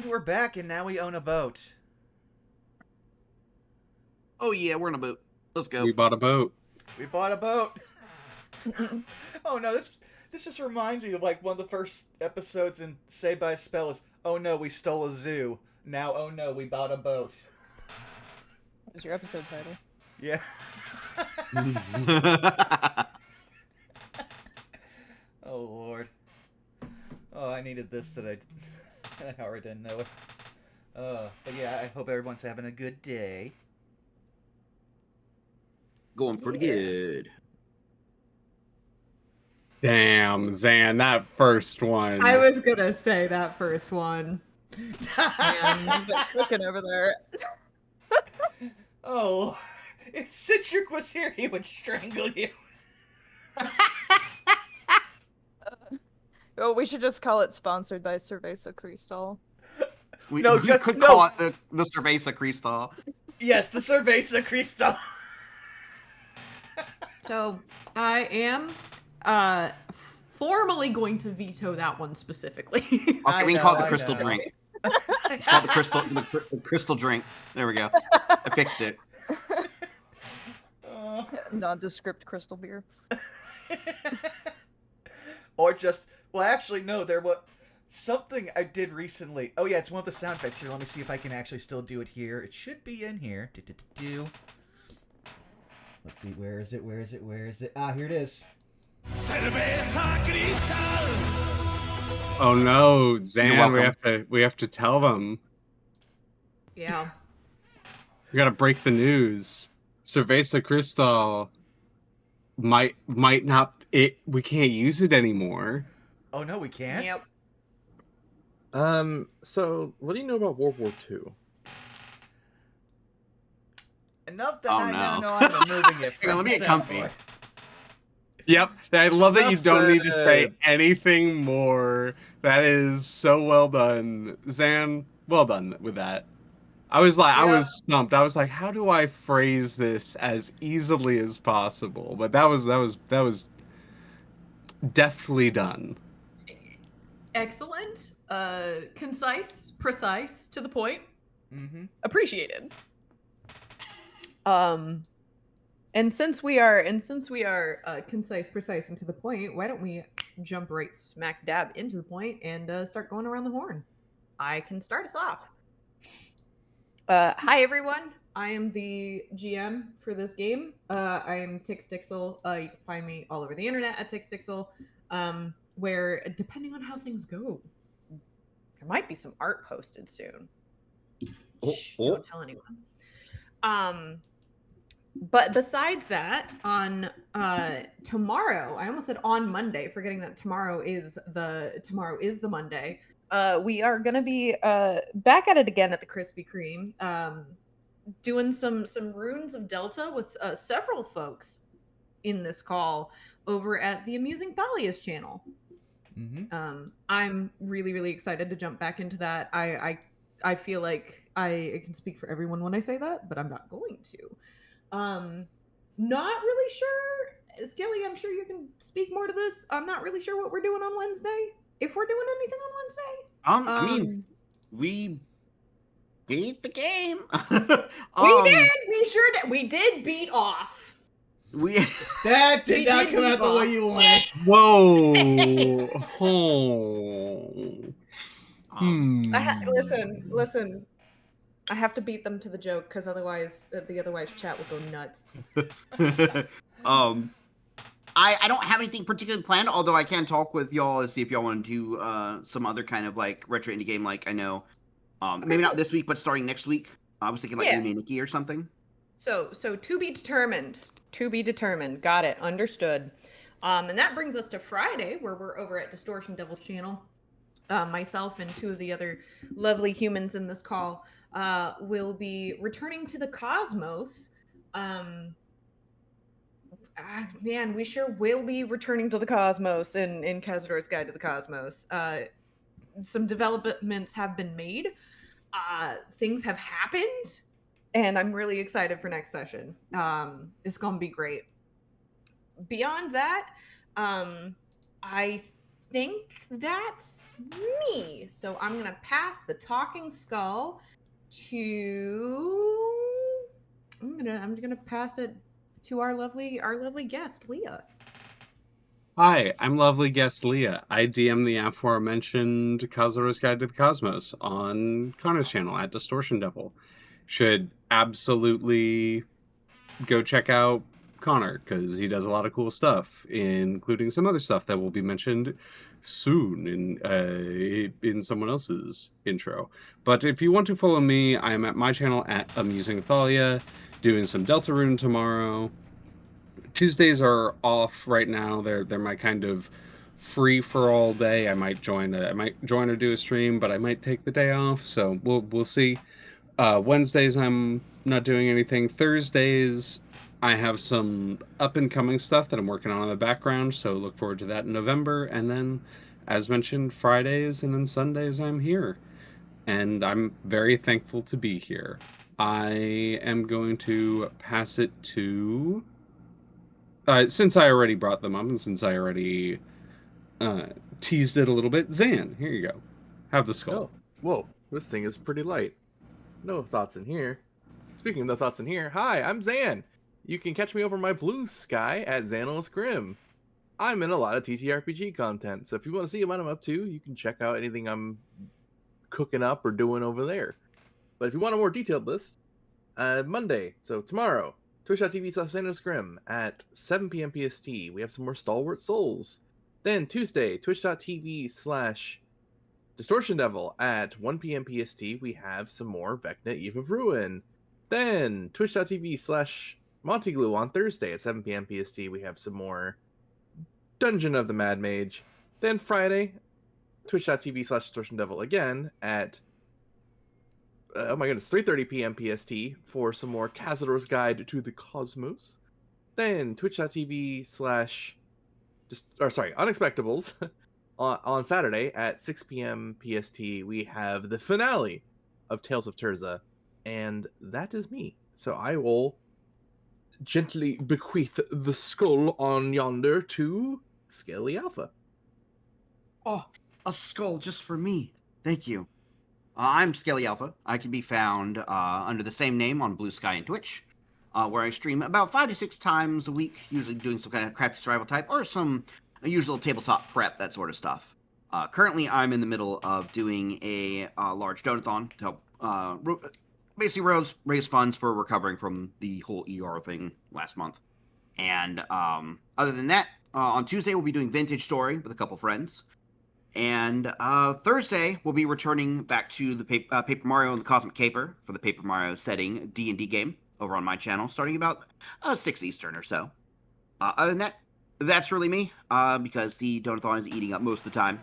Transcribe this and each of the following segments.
And we're back, and now we own a boat. Oh yeah, we're in a boat. Let's go. We bought a boat. We bought a boat. Oh no, this just reminds me of like one of the first episodes in Saved by a Spell is, oh no, we stole a zoo. Now, oh no, we bought a boat. What was your episode title? Yeah. Oh lord. Oh, I needed this today. I already didn't know it. But yeah, I hope everyone's having a good day. Going pretty good. Damn, Zan, that first one. I was gonna say that first one. Man, looking over there. Oh, if Citric was here, he would strangle you. Oh, we should just call it sponsored by Cerveza Cristal. We No, just- could no. call it the Cerveza Cristal. Yes, the Cerveza Cristal. So I am formally going to veto that one specifically. Okay, we can call it the crystal know. drink. It's called the crystal drink. There we go. I fixed it. Nondescript crystal beer. Or just, well, actually, no, there was something I did recently. Oh yeah, it's one of the sound effects here. Let me see if I can actually still do it here. It should be in here. Let's see, where is it? Where is it? Where is it? Ah, here it is. Cerveza Cristal. Oh no, You're Zan, welcome. we have to tell them. Yeah. We gotta break the news. Cerveza Cristal might not we can't use it anymore. Oh no, we can't. Yep. So what do you know about World War II? Enough that Oh, I now no. know I'm removing it Hang on, from let me the get comfy. soundboard. Yep. I love that you Enough don't need to say said. anything more. That is so well done. Zan, well done with that. I was Yeah. stumped. I was like, how do I phrase this as easily as possible? But that was deftly done. Excellent. Concise, precise, to the point. Mm-hmm. Appreciated. And since we are Concise, precise, and to the point, why don't we jump right smack dab into the point and start going around the horn? I can start us off. Hi everyone. I am the GM for this game. I am Tix Stixel. You can find me all over the internet at Tix Stixel. Where, depending on how things go, there might be some art posted soon. Shh, don't tell anyone. But besides that, on tomorrow, I almost said on Monday, forgetting that tomorrow is the Monday. We are gonna be back at it again at the Krispy Kreme, doing some runes of Delta with several folks in this call over at the Amusing Thalia's channel. Mm-hmm. I'm really excited to jump back into that. I feel like I can speak for everyone when I say that, but I'm not going to. Not really sure. Skilly, I'm sure you can speak more to this. I'm not really sure what we're doing on Wednesday. If we're doing anything on Wednesday. I mean, we beat the game. We did. We sure did. We did beat off. That did We not did come beat out the off. way you wanted. Whoa. Oh. Listen. I have to beat them to the joke because otherwise chat will go nuts. I don't have anything particularly planned, although I can talk with y'all and see if y'all want to do some other kind of like retro indie game. Like I know, maybe not this week, but starting next week. I was thinking like Yeah. Uni Nikki or something. So to be determined. To be determined. Got it. Understood. And that brings us to Friday, where we're over at Distortion Devil's channel. Myself and two of the other lovely humans in this call will be returning to the cosmos. Man, we sure will be returning to the cosmos in Cazador's Guide to the Cosmos. Some developments have been made. Things have happened. And I'm really excited for next session. It's going to be great. Beyond that, I think that's me. So I'm gonna pass the talking skull to. I'm gonna pass it to our lovely guest, Leah. Hi, I'm lovely guest Leah. I DM the aforementioned Kazuro's Guide to the Cosmos on Connor's channel at Distortion Devil. Should absolutely go check out Connor because he does a lot of cool stuff, including some other stuff that will be mentioned soon in someone else's intro. But if you want to follow me, I am at my channel at Amusing Thalia, doing some Deltarune tomorrow. Tuesdays are off right now. They're my kind of free for all day. I might join or do a stream, but I might take the day off. So we'll see. Wednesdays I'm not doing anything. Thursdays I have some up and coming stuff that I'm working on in the background. So look forward to that in November. And then, as mentioned, Fridays and then Sundays I'm here, and I'm very thankful to be here. I am going to pass it to. Since I already brought them up and since I already teased it a little bit, Zan, here you go. Have the skull. Oh, whoa, this thing is pretty light. No thoughts in here. Speaking of no thoughts in here, hi, I'm Zan. You can catch me over my blue sky at Xanos Grim. I'm in a lot of TTRPG content, so if you want to see what I'm up to, you can check out anything I'm cooking up or doing over there. But if you want a more detailed list, Monday, so tomorrow, twitch.tv/XanosGrim at 7 p.m. PST. We have some more Stalwart Souls. Then Tuesday, twitch.tv/Distortion Devil at 1 p.m. PST. We have some more Vecna Eve of Ruin. Then twitch.tv/Montyglue on Thursday at 7 p.m. PST. We have some more Dungeon of the Mad Mage. Then Friday, twitch.tv/Distortion Devil again at 3:30 p.m. PST for some more Kazuro's Guide to the Cosmos. Then twitch.tv/Unexpectables on Saturday at 6 p.m. PST. We have the finale of Tales of Terza, and that is me. So I will gently bequeath the skull on yonder to Scaly Alpha. Oh, a skull just for me. Thank you. I'm Scaly Alpha. I can be found under the same name on Blue Sky and Twitch, where I stream about 5 to 6 times a week, usually doing some kind of crappy survival type or some usual tabletop prep, that sort of stuff. Currently, I'm in the middle of doing a large donathon to help basically raise funds for recovering from the whole ER thing last month. And other than that, on Tuesday, we'll be doing Vintage Story with a couple friends. And Thursday, we'll be returning back to the Paper Mario and the Cosmic Caper for the Paper Mario setting D&D game over on my channel, starting about 6 Eastern or so. Other than that, that's really me, because the donathon is eating up most of the time.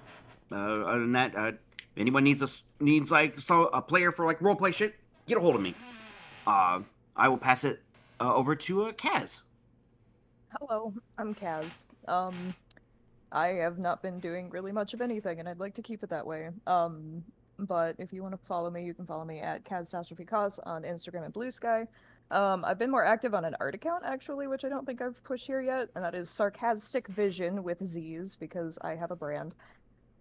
Other than that, if anyone needs a player for like roleplay shit, get a hold of me. I will pass it over to Kaz. Hello, I'm Kaz. I have not been doing really much of anything, and I'd like to keep it that way. But if you want to follow me, you can follow me at Kaz on Instagram and Blue Sky. I've been more active on an art account, actually, which I don't think I've pushed here yet, and that is Sarcastic Vision with Z's, because I have a brand.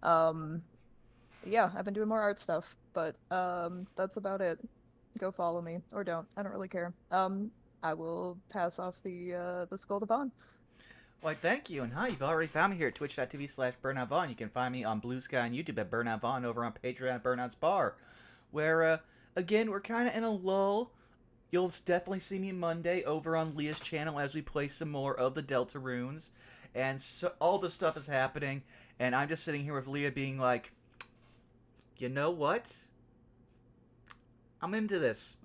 Yeah, I've been doing more art stuff, but that's about it. Go follow me, or don't. I don't really care. I will pass off the skull to Vaughn. Why, thank you, and hi, you've already found me here at twitch.tv/BurnoutVaughn. You can find me on Blue Sky and YouTube at Burnout Vaughn, over on Patreon at Burnout's Bar, where, again, we're kind of in a lull. You'll definitely see me Monday over on Leah's channel as we play some more of the Deltarunes, and so all this stuff is happening, and I'm just sitting here with Leah being like, you know what? I'm into this.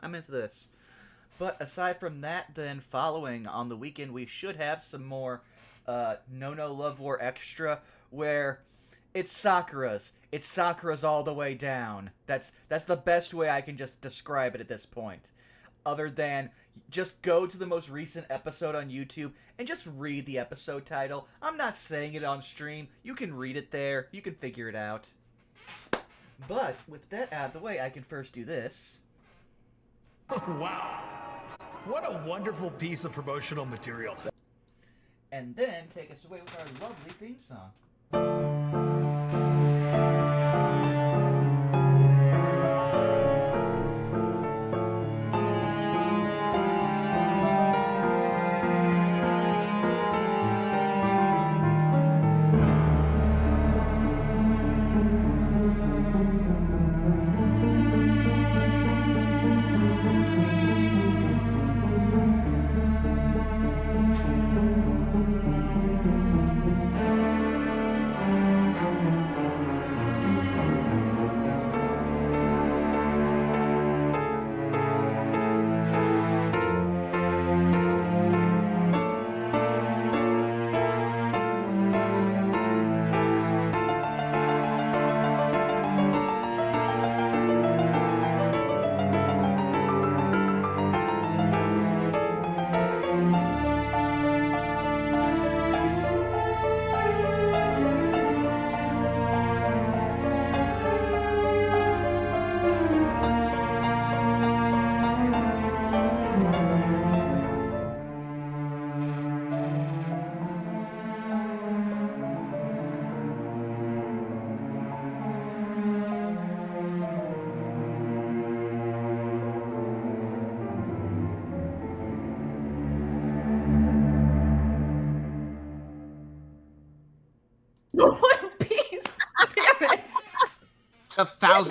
But aside from that, then, following on the weekend, we should have some more No Love War Extra, where it's Sakura's. It's Sakura's all the way down. That's the best way I can just describe it at this point. Other than just go to the most recent episode on YouTube and just read the episode title. I'm not saying it on stream. You can read it there. You can figure it out. But with that out of the way, I can first do this. Wow. What a wonderful piece of promotional material. And then take us away with our lovely theme song.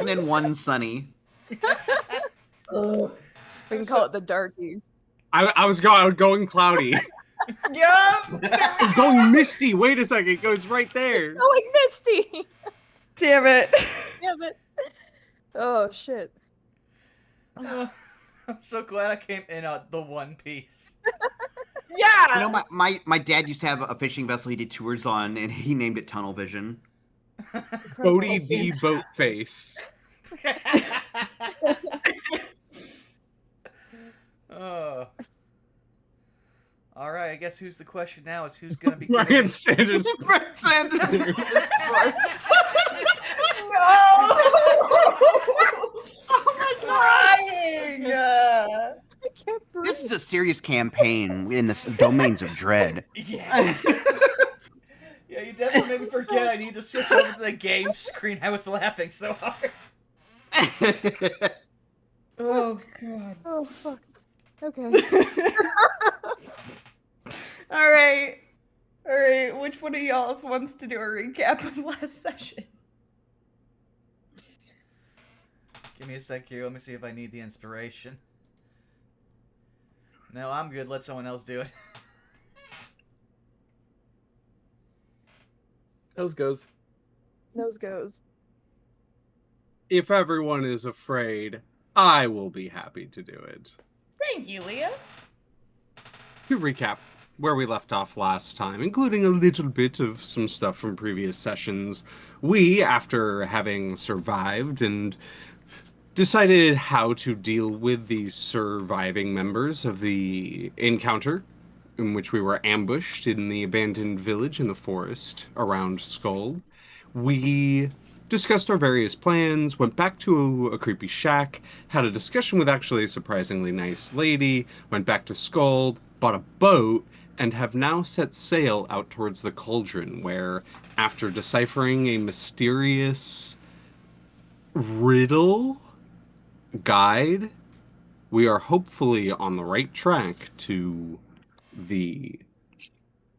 2001 Sunny. Ugh. We can call it the darky. I was going cloudy. Yup. I'm going misty. Wait a second. It goes right there. Oh, like Misty! Damn it. Damn it. Oh, shit. I'm so glad I came in the One Piece. Yeah. You know, my dad used to have a fishing vessel he did tours on, and he named it Tunnel Vision. Bodie D boat face. Oh. All right, I guess who's the question now is who's gonna be Brian Sanders. Brett Sanders. No. Oh my Crying. I can't breathe. This is a serious campaign in the domains of dread. Yeah. Yeah, you definitely made me forget I need to switch over to the game screen. I was laughing so hard. Oh god. Oh, fuck. Okay. All right. All right. Which one of y'all wants to do a recap of last session? Give me a sec here. Let me see if I need the inspiration. No, I'm good. Let someone else do it. Nose goes. Nose goes. If everyone is afraid, I will be happy to do it. Thank you, Leah. To recap where we left off last time, including a little bit of some stuff from previous sessions, we, after having survived and decided how to deal with the surviving members of the encounter, in which we were ambushed in the abandoned village in the forest around Skull, we discussed our various plans, went back to a creepy shack, had a discussion with actually a surprisingly nice lady, went back to Skull, bought a boat, and have now set sail out towards the Cauldron, where, after deciphering a mysterious riddle guide, we are hopefully on the right track to the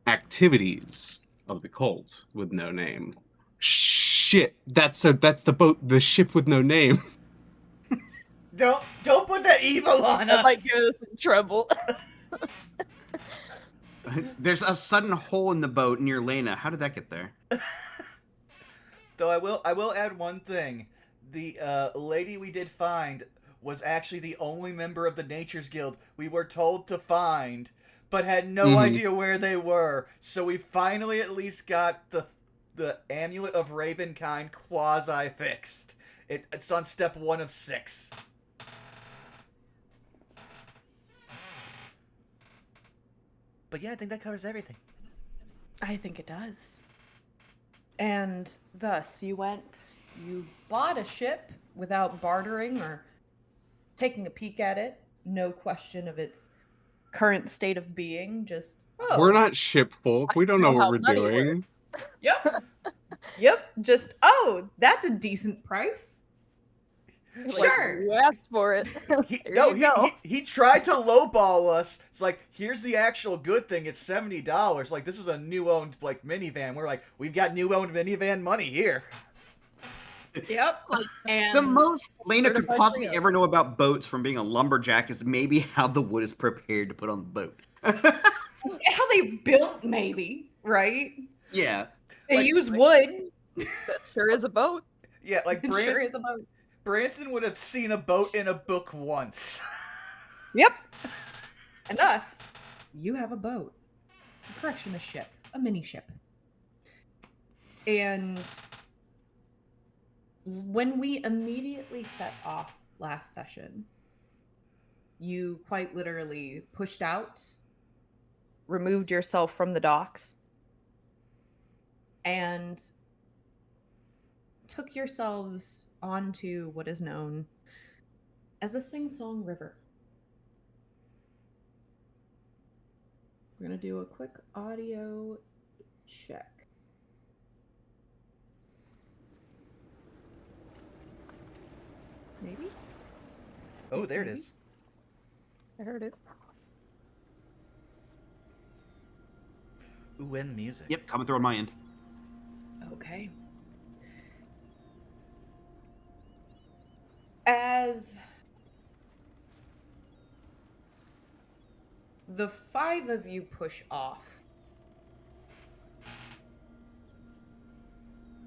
activities of the cult with no name. Shit, that's the boat, the ship with no name. Don't put that evil on That us. might get us in trouble. There's a sudden hole in the boat near Lena. How did that get there? Though I will add one thing. The lady we did find was actually the only member of the Nature's Guild we were told to find, but had no idea where they were. So we finally at least got the Amulet of Ravenkind quasi fixed. It's on step 1 of 6. But yeah, I think that covers everything. I think it does. And thus, you bought a ship without bartering or taking a peek at it. No question of its current state of being. Just, oh. We're not ship folk. We don't know what we're doing. Yep. Yep. Just, oh, that's a decent price. Like, Sure. You asked for it. He tried to lowball us. It's like, here's the actual good thing. It's $70. Like, this is a new owned minivan. We're like, we've got new owned minivan money here. Yep. And The most Lena could certified possibly Leo. ever know about boats from being a lumberjack is maybe how the wood is prepared to put on the boat. how they built, maybe, right? Yeah. They Like- use wood. That sure is a boat. Yeah, like It sure is a boat. Branson would have seen a boat in a book once. Yep. And thus, you have a boat. Correction, a ship. A mini ship. And when we immediately set off last session, you quite literally pushed out, removed yourself from the docks, and took yourselves onto what is known as the Sing Song River. We're going to do a quick audio check. Maybe? Oh, there it is. I heard it. Ooh, and the music. Yep, coming through on my end. Okay. As the 5 of you push off,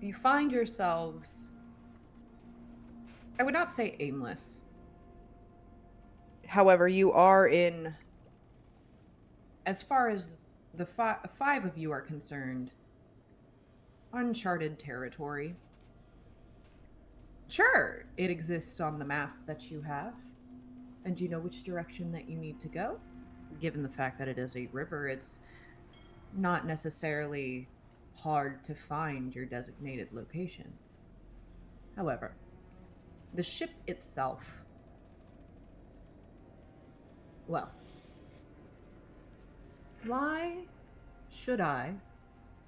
you find yourselves, I would not say aimless. However, you are in, as far as the 5 of you are concerned, uncharted territory. Sure, it exists on the map that you have, and you know which direction that you need to go. Given the fact that it is a river, it's not necessarily hard to find your designated location. However, the ship itself, well, why should I,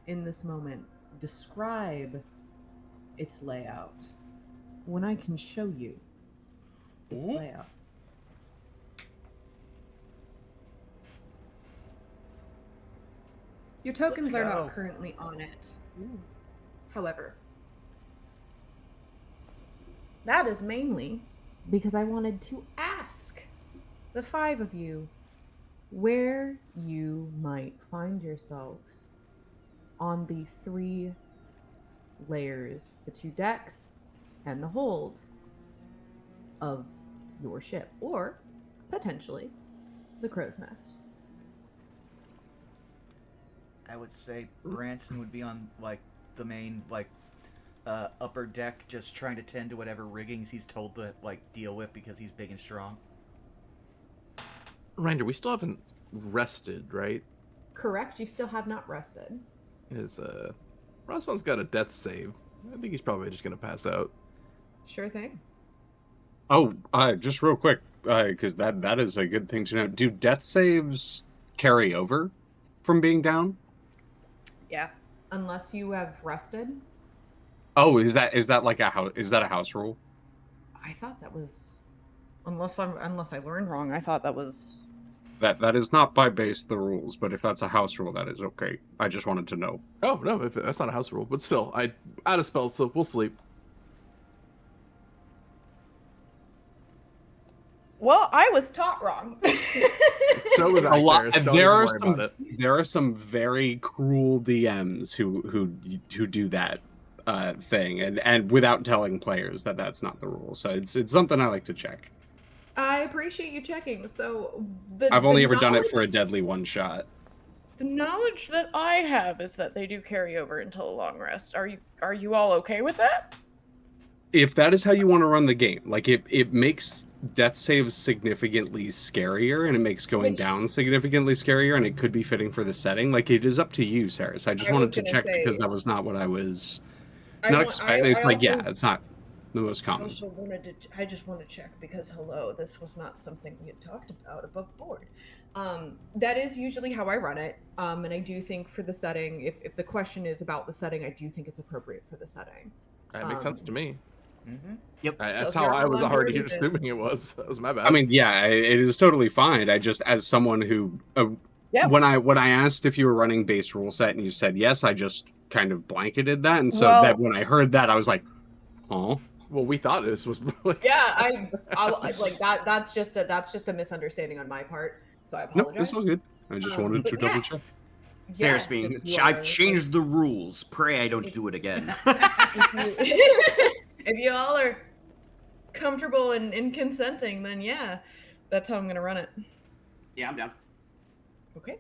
in this moment, describe its layout when I can show you its Ooh. layout? Your tokens are go. not currently on it. However, that is mainly because I wanted to ask the 5 of you where you might find yourselves on the 3 layers, the 2 decks, and the hold of your ship, or potentially the crow's nest. I would say Branson would be on like the main upper deck, just trying to tend to whatever riggings he's told to like deal with because he's big and strong. Reminder, we still haven't rested, right? Correct, you still have not rested. His Roswell's got a death save. I think he's probably just gonna pass out. Sure thing. Oh, just real quick, because that is a good thing to know. Do death saves carry over from being down? Yeah, unless you have rested. Oh, is that like a house? Is that a house rule? I thought that was, unless I learned wrong, I thought that was. That is not by base the rules, but if that's a house rule, that is okay. I just wanted to know. Oh no, if that's not a house rule, but still, I out of spells, so we'll sleep. Well, I was taught wrong. So was A I, lot. Ferris. Don't There even are worry some. about it. There are some very cruel DMs who do that thing, and without telling players that that's not the rule. So it's something I like to check. I appreciate you checking. So I've only ever done it for a deadly one shot. The knowledge that I have is that they do carry over until a long rest. Are you all okay with that? If that is how you want to run the game, like it makes death saves significantly scarier, and it makes going down significantly scarier, and it could be fitting for the setting. Like, it is up to you, Saris. I just wanted to check because that was not what I was not expecting. It's like, yeah, it's not the most common. I just want to check because hello, this was not something we had talked about above board. That is usually how I run it. And I do think for the setting, if the question is about the setting, I do think it's appropriate for the setting. That makes sense to me. Mm-hmm. Yep. That's how I was already assuming it was. That was my bad. I mean, yeah, it is totally fine. I just, as someone who, when I asked if you were running base rule set and you said yes, I just kind of blanketed that, and so that when I heard that, I was like, oh. Well, we thought this was really Yeah, I like that. That's just a misunderstanding on my part. So I apologize. Nope, it's all good. I just wanted to double check. Sarah's being, I've changed the rules. Pray I don't do it again. If you all are comfortable and consenting, then yeah, that's how I'm gonna run it. Yeah, I'm down. Okay.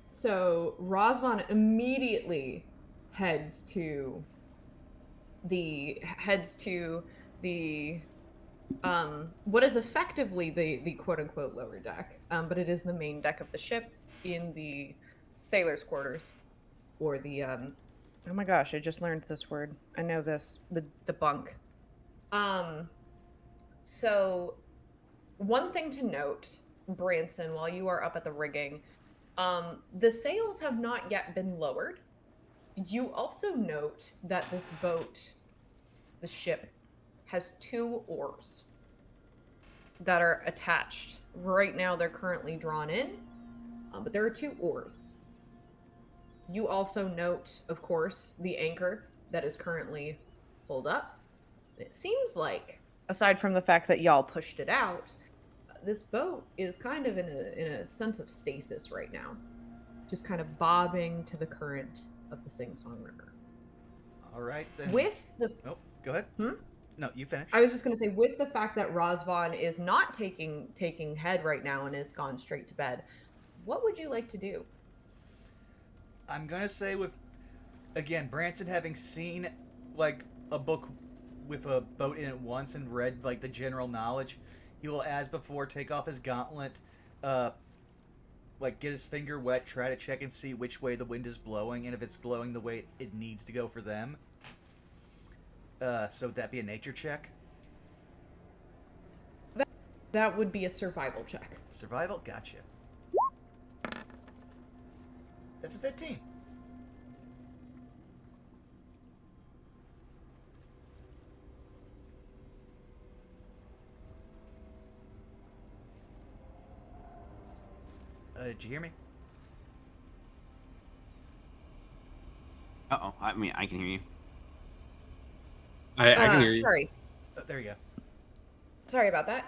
So Razvan immediately heads to the what is effectively the quote unquote lower deck, but it is the main deck of the ship in the sailor's quarters, or the oh my gosh, I just learned this word. I know this, the bunk. So one thing to note, Branson, while you are up at the rigging, the sails have not yet been lowered. You also note that this boat, the ship, has 2 oars that are attached. Right now, they're currently drawn in, but there are 2 oars. You also note, of course, the anchor that is currently pulled up. It seems like, aside from the fact that y'all pushed it out, this boat is kind of in a sense of stasis right now, just kind of bobbing to the current of the Sing Song River. All right, then. With the Oh, go ahead. Hmm? No, you finish. I was just going to say, with the fact that Razvan is not taking head right now and has gone straight to bed, what would you like to do? I'm gonna say with, again, Branson having seen like a book with a boat in it once and read like the general knowledge, he will, as before, take off his gauntlet, uh, like get his finger wet, try to check and see which way the wind is blowing, and if it's blowing the way it needs to go for them. So would that be a nature check? That would be a survival check. Survival? Gotcha. That's a 15. Did you hear me? Uh-oh. I mean, I can hear you. I can hear you. Sorry. There you go. Sorry about that.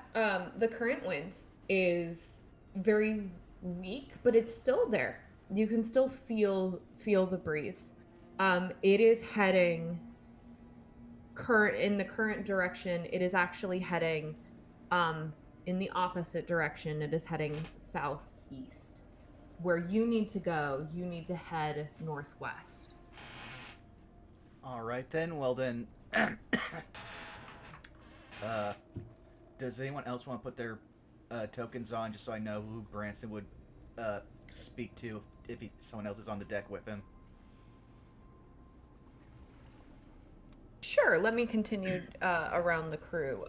The current wind is very weak, but it's still there. You can still feel the breeze. It is heading in the current direction. It is actually heading in the opposite direction. It is heading southeast. Where you need to go, you need to head northwest. All right then. Well then, does anyone else want to put their tokens on, just so I know who Branson would speak to if someone else is on the deck with him? Sure. Let me continue around the crew.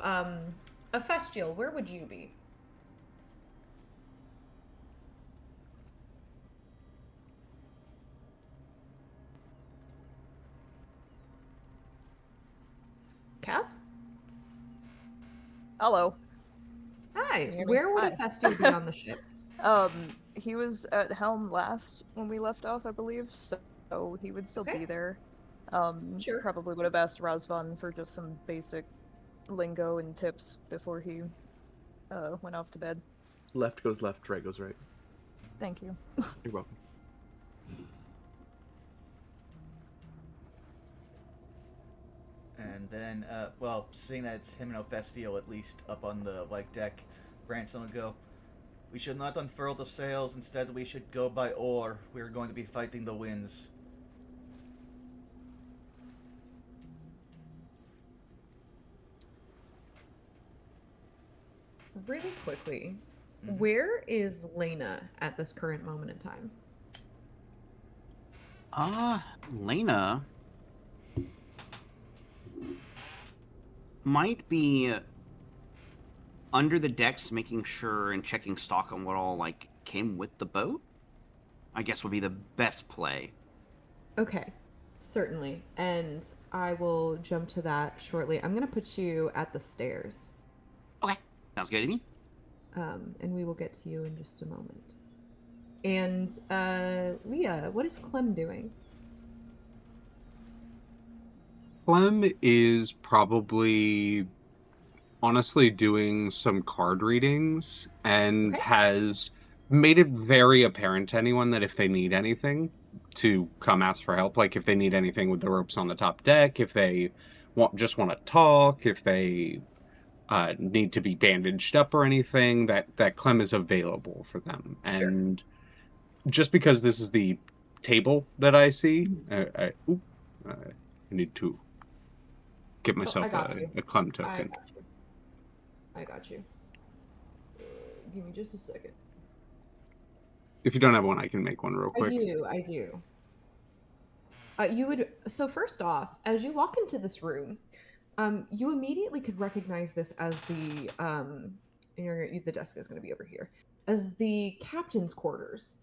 Ephestial, where would you be? Cass? Hello. Hi. Can you hear me? Where would Hi. Ephestial be on the ship? He was at helm last when we left off, I believe, so he would still Okay. be there. Sure. Probably would have asked Razvan for just some basic lingo and tips before he went off to bed. Left goes left, right goes right. Thank you. You're welcome. And then, well, seeing that it's him and Ophestiel at least up on the deck, Branson will go. We should not unfurl the sails. Instead, we should go by oar. We are going to be fighting the winds. Really quickly, where is Lena at this current moment in time? Lena might be under the decks, making sure and checking stock on what all came with the boat. I guess would be the best play. Okay, certainly. And I will jump to that shortly. I'm going to put you at the stairs. Okay, sounds good to me. And we will get to you in just a moment. And Leah, what is Clem doing? Clem is probably honestly doing some card readings and Okay. has made it very apparent to anyone that if they need anything to come ask for help, like if they need anything with the ropes on the top deck, if they just want to talk, if they need to be bandaged up or anything, that Clem is available for them. Sure. And just because this is the table that I see, I need to get myself a Clem token. I got you. Give me just a second. If you don't have one, I can make one real quick. I do. So first off, as you walk into this room, you immediately could recognize this as the the desk is going to be over here, as the captain's quarters.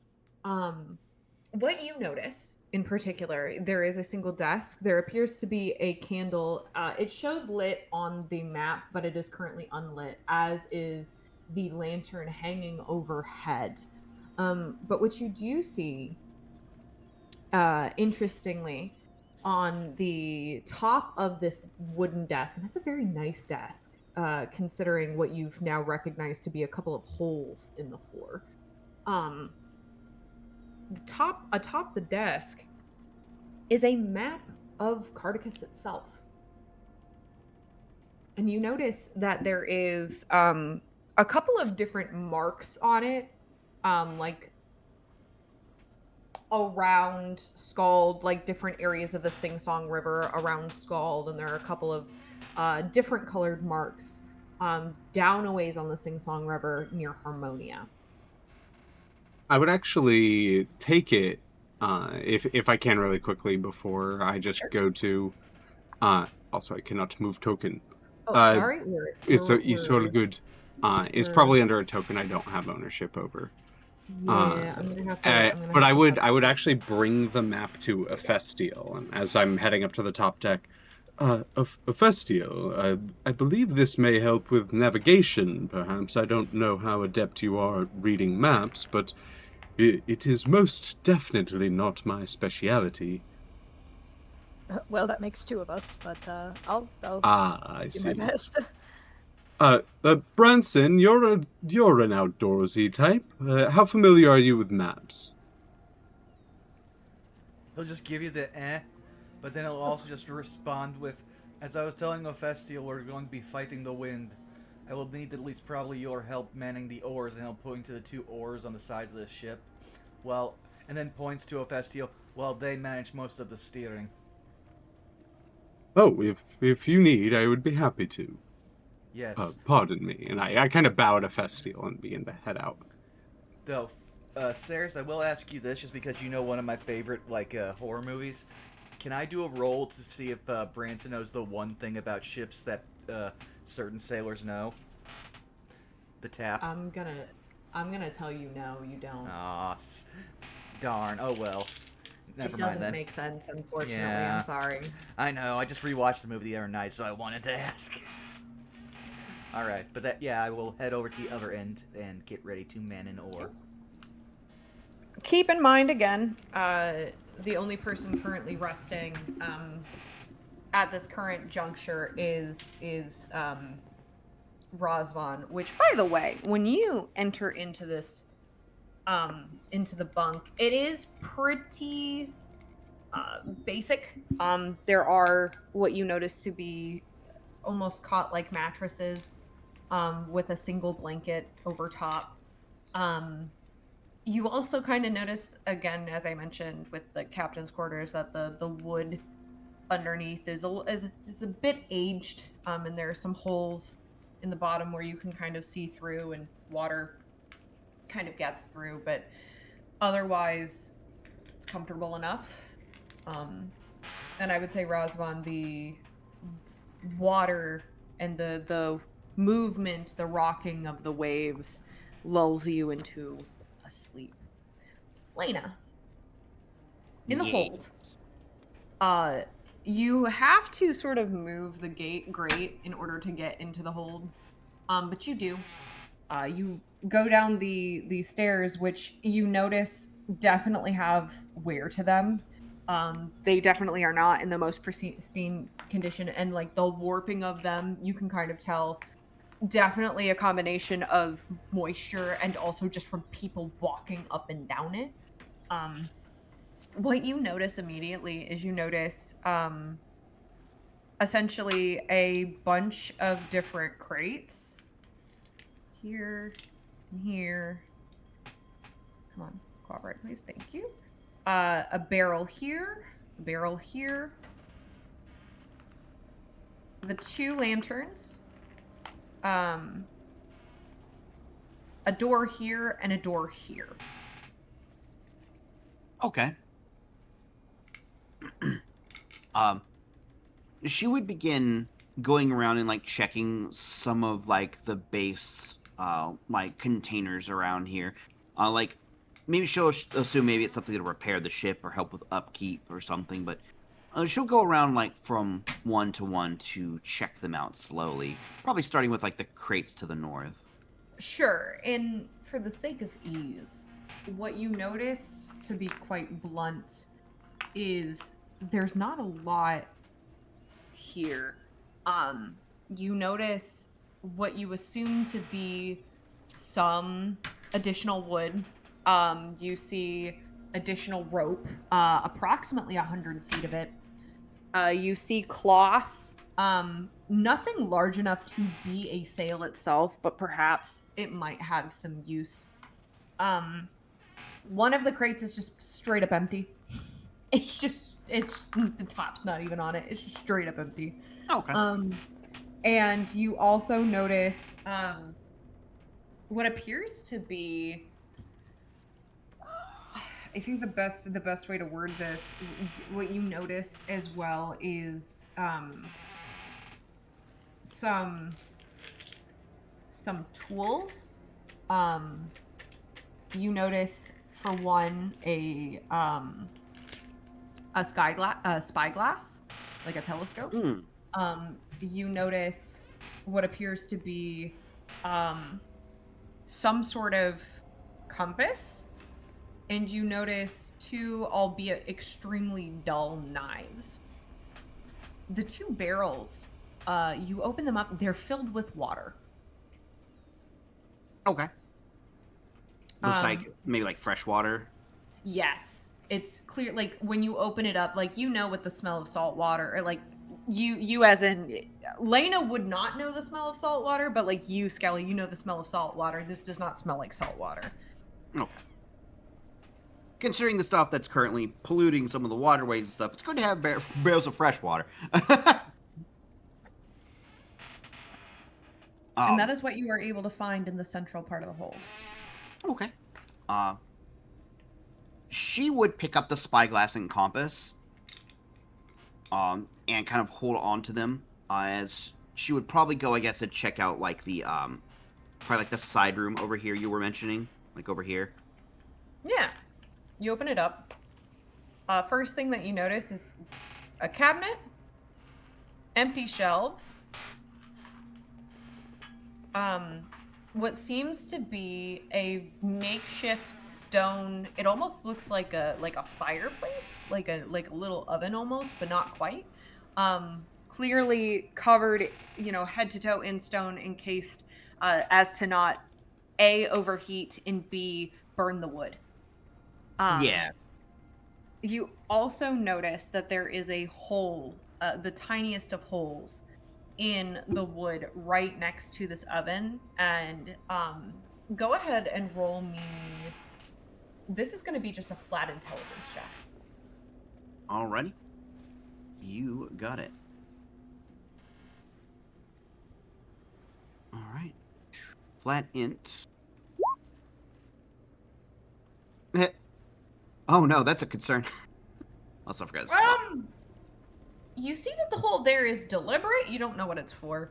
What you notice in particular, there is a single desk. There appears to be a candle. It shows lit on the map, but it is currently unlit, as is the lantern hanging overhead. But what you do see interestingly, on the top of this wooden desk, and that's a very nice desk, considering what you've now recognized to be a couple of holes in the floor. Um, atop the desk is a map of Cardicus itself. And you notice that there is a couple of different marks on it, like around Scald, like different areas of the Sing Song River around Scald, and there are a couple of different colored marks down a ways on the Sing Song River near Harmonia. I would actually take it if I can really quickly before I just Sure. go to. Also, I cannot move token. Oh, sorry. It's all good. It's probably under a token I don't have ownership over. Yeah, I'm gonna have to. But I would actually bring the map to Ephestiel, and as I'm heading up to the top deck, Ephestiel, I believe this may help with navigation. Perhaps I don't know how adept you are at reading maps, but it is most definitely not my speciality. Well, that makes two of us, but I'll I do see. my best. Branson, you're an outdoorsy type. How familiar are you with maps? He'll just give you the but then he'll also just respond with, as I was telling Ophestiel, we're going to be fighting the wind. I will need at least probably your help manning the oars, and he'll point to the 2 oars on the sides of the ship. Well, and then points to Ophestiel, while they manage most of the steering. Oh, if you need, I would be happy to. Yes. Pardon me, and I kind of bow to Festiel and begin to head out. Though, Saris, I will ask you this, just because you know one of my favorite, horror movies. Can I do a roll to see if Branson knows the one thing about ships that certain sailors know? The tap. I'm gonna tell you no, you don't. Aw, darn. Oh well. Never It mind doesn't then. make sense, unfortunately. Yeah. I'm sorry. I know. I just rewatched the movie the other night, so I wanted to ask. All right, but I will head over to the other end and get ready to man an oar. Keep in mind again, the only person currently resting at this current juncture is Rosvan. Which, by the way, when you enter into this into the bunk, it is pretty basic. There are what you notice to be almost cot-like mattresses with a single blanket over top. You also kind of notice, again, as I mentioned with the captain's quarters, that the wood underneath is a bit aged, and there are some holes in the bottom where you can kind of see through and water kind of gets through, but otherwise it's comfortable enough. And I would say, Razvan, the water and the movement, the rocking of the waves lulls you into a sleep. Lena, in the hold, you have to sort of move the grate in order to get into the hold, but you do. You go down the stairs, which you notice definitely have wear to them. They definitely are not in the most pristine condition, and like the warping of them, you can kind of tell. Definitely a combination of moisture and also just from people walking up and down it. What you notice immediately is you notice essentially a bunch of different crates. Here, here. Come on, cooperate, please. Thank you. A barrel here, a barrel here. The 2 lanterns. A door here and a door here. Okay. She would begin going around and like checking some of like the base like containers around here. Like maybe she'll assume maybe it's something to repair the ship or help with upkeep or something, but she'll go around like from one to one to check them out slowly. Probably starting with like the crates to the north. Sure, and for the sake of ease, what you notice, to be quite blunt, is there's not a lot here. You notice what you assume to be some additional wood. You see additional rope, approximately 100 feet of it. You see cloth. Nothing large enough to be a sail itself, but perhaps it might have some use. One of the crates is just straight up empty. It's the top's not even on it. It's just straight up empty. Okay. And you also notice what appears to be, I think the best way to word this, what you notice as well is some tools. You notice, for one, a spyglass, like a telescope. You notice what appears to be some sort of compass, and you notice two, albeit extremely dull, knives. The two barrels, you open them up, they're filled with water. Okay. Looks like maybe like fresh water. Yes. It's clear, like, when you open it up, like, you know what the smell of salt water, or like, you as in, Lena would not know the smell of salt water, but like you, Skelly, you know the smell of salt water. This does not smell like salt water. Okay. Considering the stuff that's currently polluting some of the waterways and stuff, it's good to have barrels of fresh water. And that is what you are able to find in the central part of the hold. Okay. She would pick up the spyglass and compass, and kind of hold on to them, as she would probably go, I guess, to check out like the probably like the side room over here you were mentioning, like over here. Yeah. You open it up. First thing that you notice is a cabinet, empty shelves, what seems to be a makeshift stone. It almost looks like a fireplace, like a little oven almost, but not quite. Clearly covered, head to toe in stone, encased, as to not A, overheat, and B, burn the wood. Yeah. You also notice that there is a hole, the tiniest of holes, in the wood right next to this oven. And go ahead and roll me. This is going to be just a flat intelligence check. Alrighty. You got it. Alright. Flat int. Oh no, that's a concern. Also forgot to stop. You see that the hole there is deliberate. You don't know what it's for.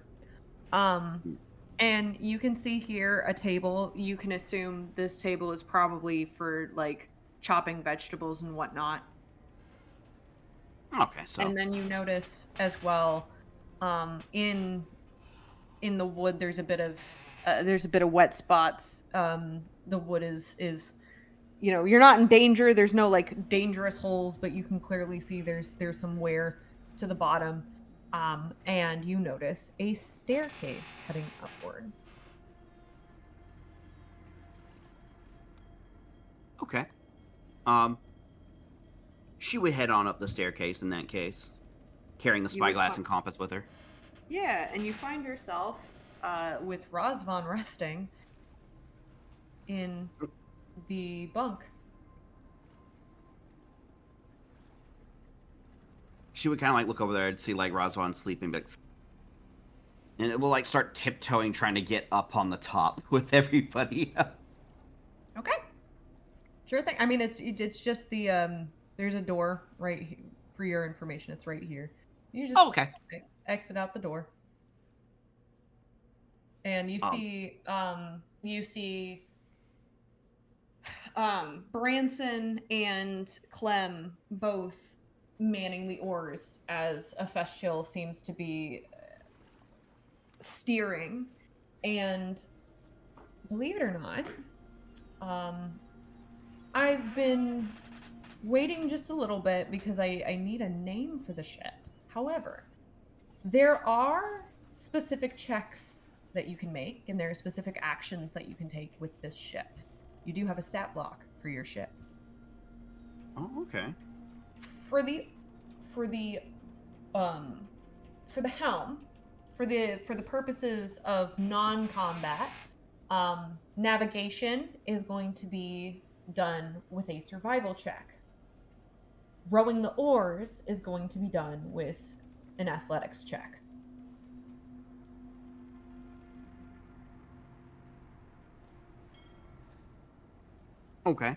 And you can see here a table. You can assume this table is probably for like chopping vegetables and whatnot. Okay, so. And then you notice as well, in the wood, there's a bit of wet spots. The wood is you're not in danger. There's no like dangerous holes, but you can clearly see there's some wear to the bottom. And you notice a staircase heading upward. Okay. She would head on up the staircase in that case, carrying the spyglass and compass with her. Yeah, and you find yourself with Razvan resting in the bunk. She would kind of like look over there and see like Razvan sleeping, but and it will like start tiptoeing, trying to get up on the top with everybody. Okay. Sure thing. I mean, it's just the there's a door right for your information. It's right here. You just okay. Exit out the door, and you see Branson and Clem both manning the oars as Efestial seems to be steering. And believe it or not, I've been waiting just a little bit because I need a name for the ship. However, there are specific checks that you can make, and there are specific actions that you can take with this ship. You do have a stat block for your ship. Oh, okay. For the helm, for the purposes of non-combat, navigation is going to be done with a survival check. Rowing the oars is going to be done with an athletics check. Okay.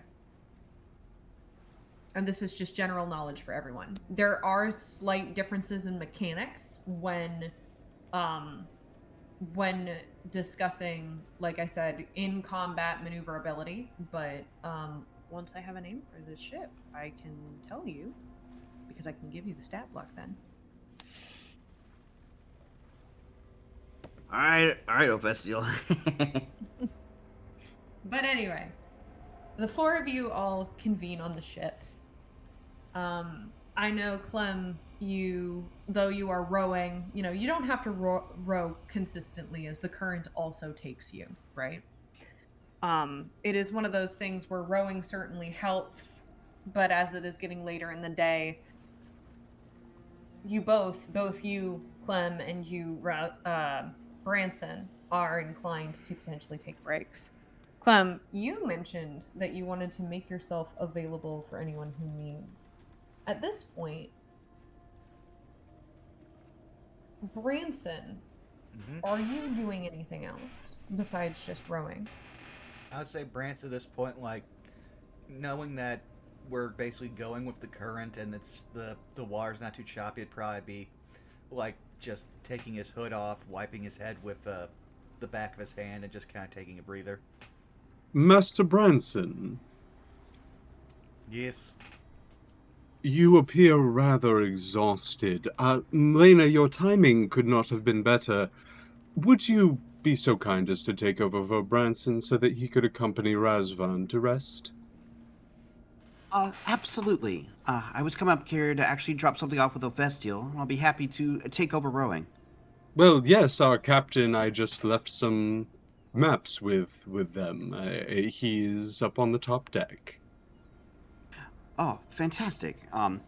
And this is just general knowledge for everyone. There are slight differences in mechanics when discussing, like I said, in combat maneuverability, but once I have a name for this ship, I can tell you, because I can give you the stat block then. All right, Ophestial. But anyway, the four of you all convene on the ship. I know, Clem, though you are rowing, you don't have to row consistently as the current also takes you, right? It is one of those things where rowing certainly helps, but as it is getting later in the day, you both you, Clem, and you, Branson, are inclined to potentially take breaks. Clem, you mentioned that you wanted to make yourself available for anyone who needs. At this point, Branson, are you doing anything else besides just rowing? I would say Branson at this point, like, knowing that we're basically going with the current and it's the water's not too choppy, it'd probably be like just taking his hood off, wiping his head with the back of his hand, and just kind of taking a breather. Master Branson, Yes. you appear rather exhausted. Lena, your timing could not have been better. Would you be so kind as to take over for Branson so that he could accompany Razvan to rest? Absolutely. I was coming up here to actually drop something off with Ophestial, and I'll be happy to take over rowing. Well, yes, our captain, I just left some maps with them. He's up on the top deck. Oh, fantastic. Captain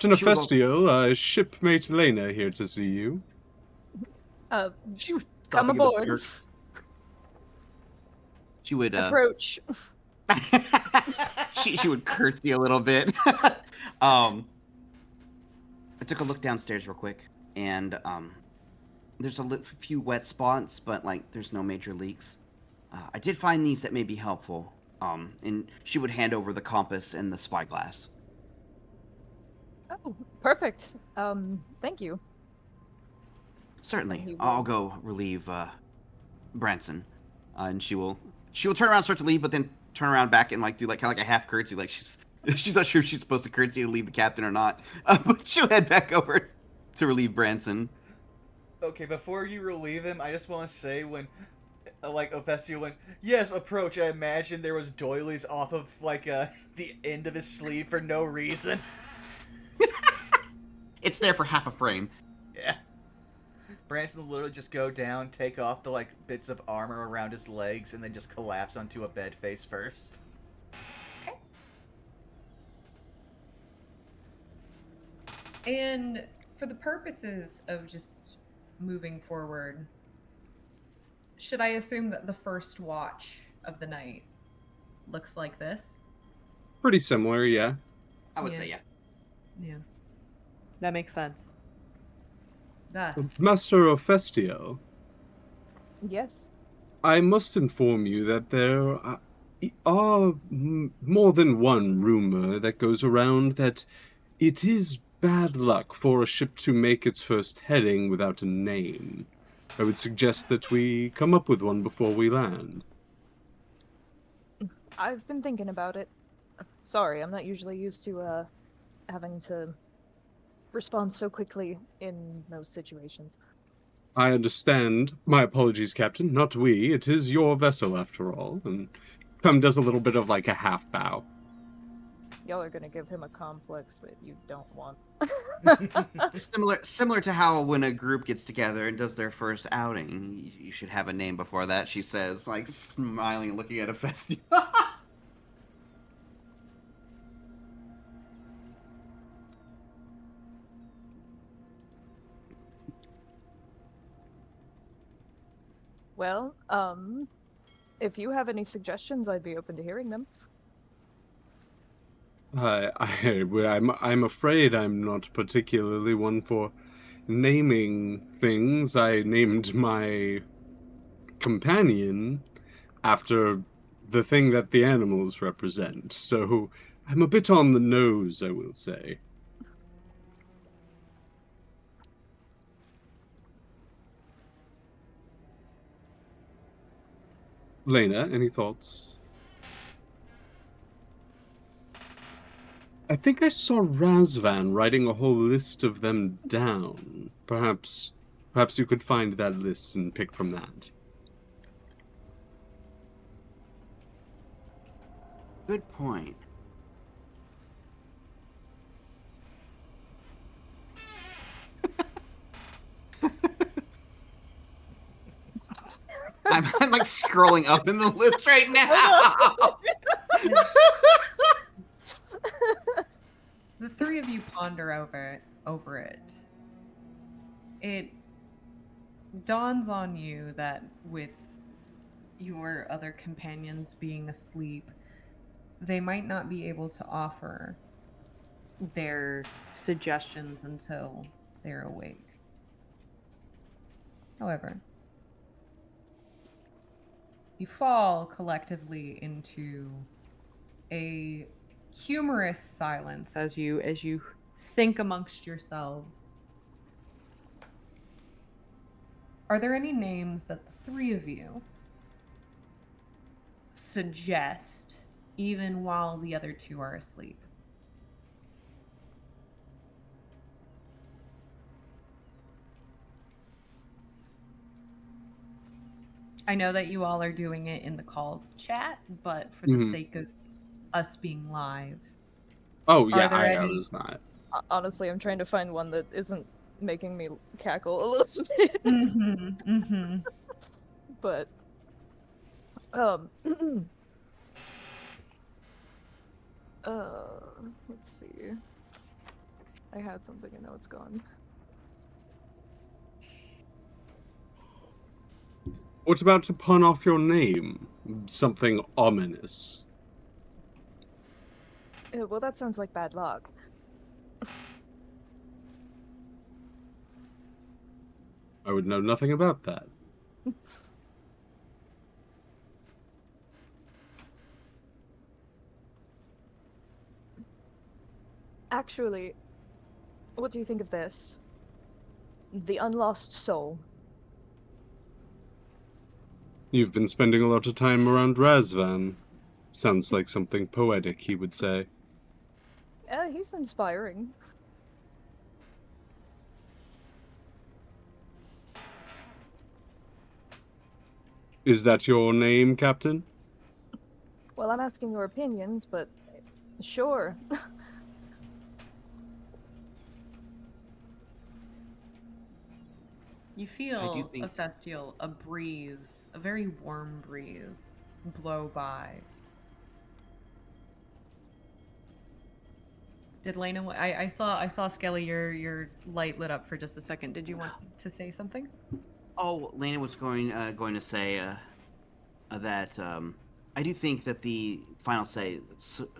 She would go- Ophestial, shipmate Lena here to see you. She would Come stopping in the aboard. third- She would Approach. she would curtsy a little bit. I took a look downstairs real quick, and there's a few wet spots, but like there's no major leaks. I did find these that may be helpful. And she would hand over the compass and the spyglass. Oh, perfect. Thank you. Certainly, He will- I'll go relieve Branson, and she will turn around, start to leave, but then turn around back and like do like kind of like a half curtsy, like she's not sure if she's supposed to curtsy to leave the captain or not. But she'll head back over to relieve Branson. Okay, before you relieve him, I just want to say when, like, Ophestial went, yes, approach, I imagine there was doilies off of, like, the end of his sleeve for no reason. It's there for half a frame. Yeah. Branson will literally just go down, take off the, like, bits of armor around his legs, and then just collapse onto a bed face first. And for the purposes of just moving forward, should I assume that the first watch of the night looks like this? Pretty similar, yeah. I would Yeah. say, yeah. Yeah. That makes sense. Thus. Master Ophestial, Yes. I must inform you that there are more than one rumor that goes around that it is bad luck for a ship to make its first heading without a name. I would suggest that we come up with one before we land. I've been thinking about it. Sorry, I'm not usually used to having to respond so quickly in those situations. I understand. My apologies, Captain. Not we. It is your vessel, after all. And Clem does a little bit of like a half bow. Y'all are gonna give him a complex that you don't want. Similar to how when a group gets together and does their first outing, you should have a name before that, she says, like smiling and looking at a festival. Well, if you have any suggestions, I'd be open to hearing them. I'm afraid I'm not particularly one for naming things. I named my companion after the thing that the animals represent, so I'm a bit on the nose, I will say. Lena, any thoughts? I think I saw Razvan writing a whole list of them down. Perhaps you could find that list and pick from that. Good point. I'm like scrolling up in the list right now. The three of you ponder over it. It dawns on you that with your other companions being asleep, they might not be able to offer their suggestions until they're awake. However, you fall collectively into a humorous silence as you think amongst yourselves. Are there any names that the three of you suggest even while the other two are asleep? I know that you all are doing it in the call chat, but for the sake of us being live. Oh, yeah, Are there I any... was not. Honestly, I'm trying to find one that isn't making me cackle a little bit. But, let's see. I had something, and now it's gone. What about to pun off your name? Something ominous. Well, that sounds like bad luck. I would know nothing about that. Actually, what do you think of this? The Unlost Soul. You've been spending a lot of time around Razvan. Sounds like something poetic, he would say. He's inspiring. Is that your name, Captain? Well, I'm asking your opinions, but sure. You feel, think... Ephestial, a breeze, a very warm breeze, blow by. Did Lena? I saw Skelly. Your light lit up for just a second. Did you want to say something? Oh, Lena was going to say that I do think that the final say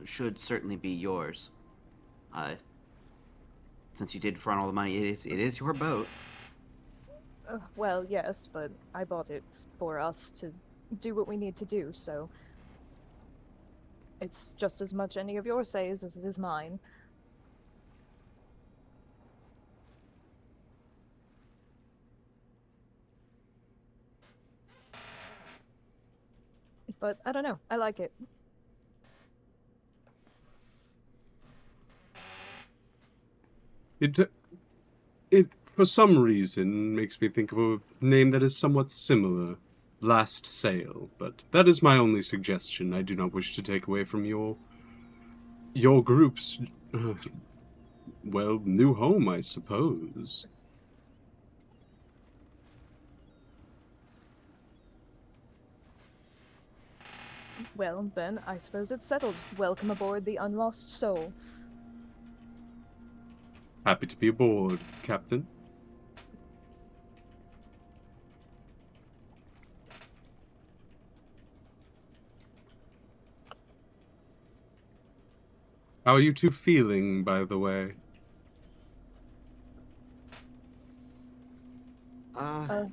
should certainly be yours. Since you did front all the money, it is your boat. Well, yes, but I bought it for us to do what we need to do, so it's just as much any of your says as it is mine. But I don't know, I like it. It, for some reason, makes me think of a name that is somewhat similar. Last Sail, but that is my only suggestion. I do not wish to take away from your your group's, well, new home, I suppose. Well, then, I suppose it's settled. Welcome aboard the Unlost Soul. Happy to be aboard, Captain. How are you two feeling, by the way? Uh,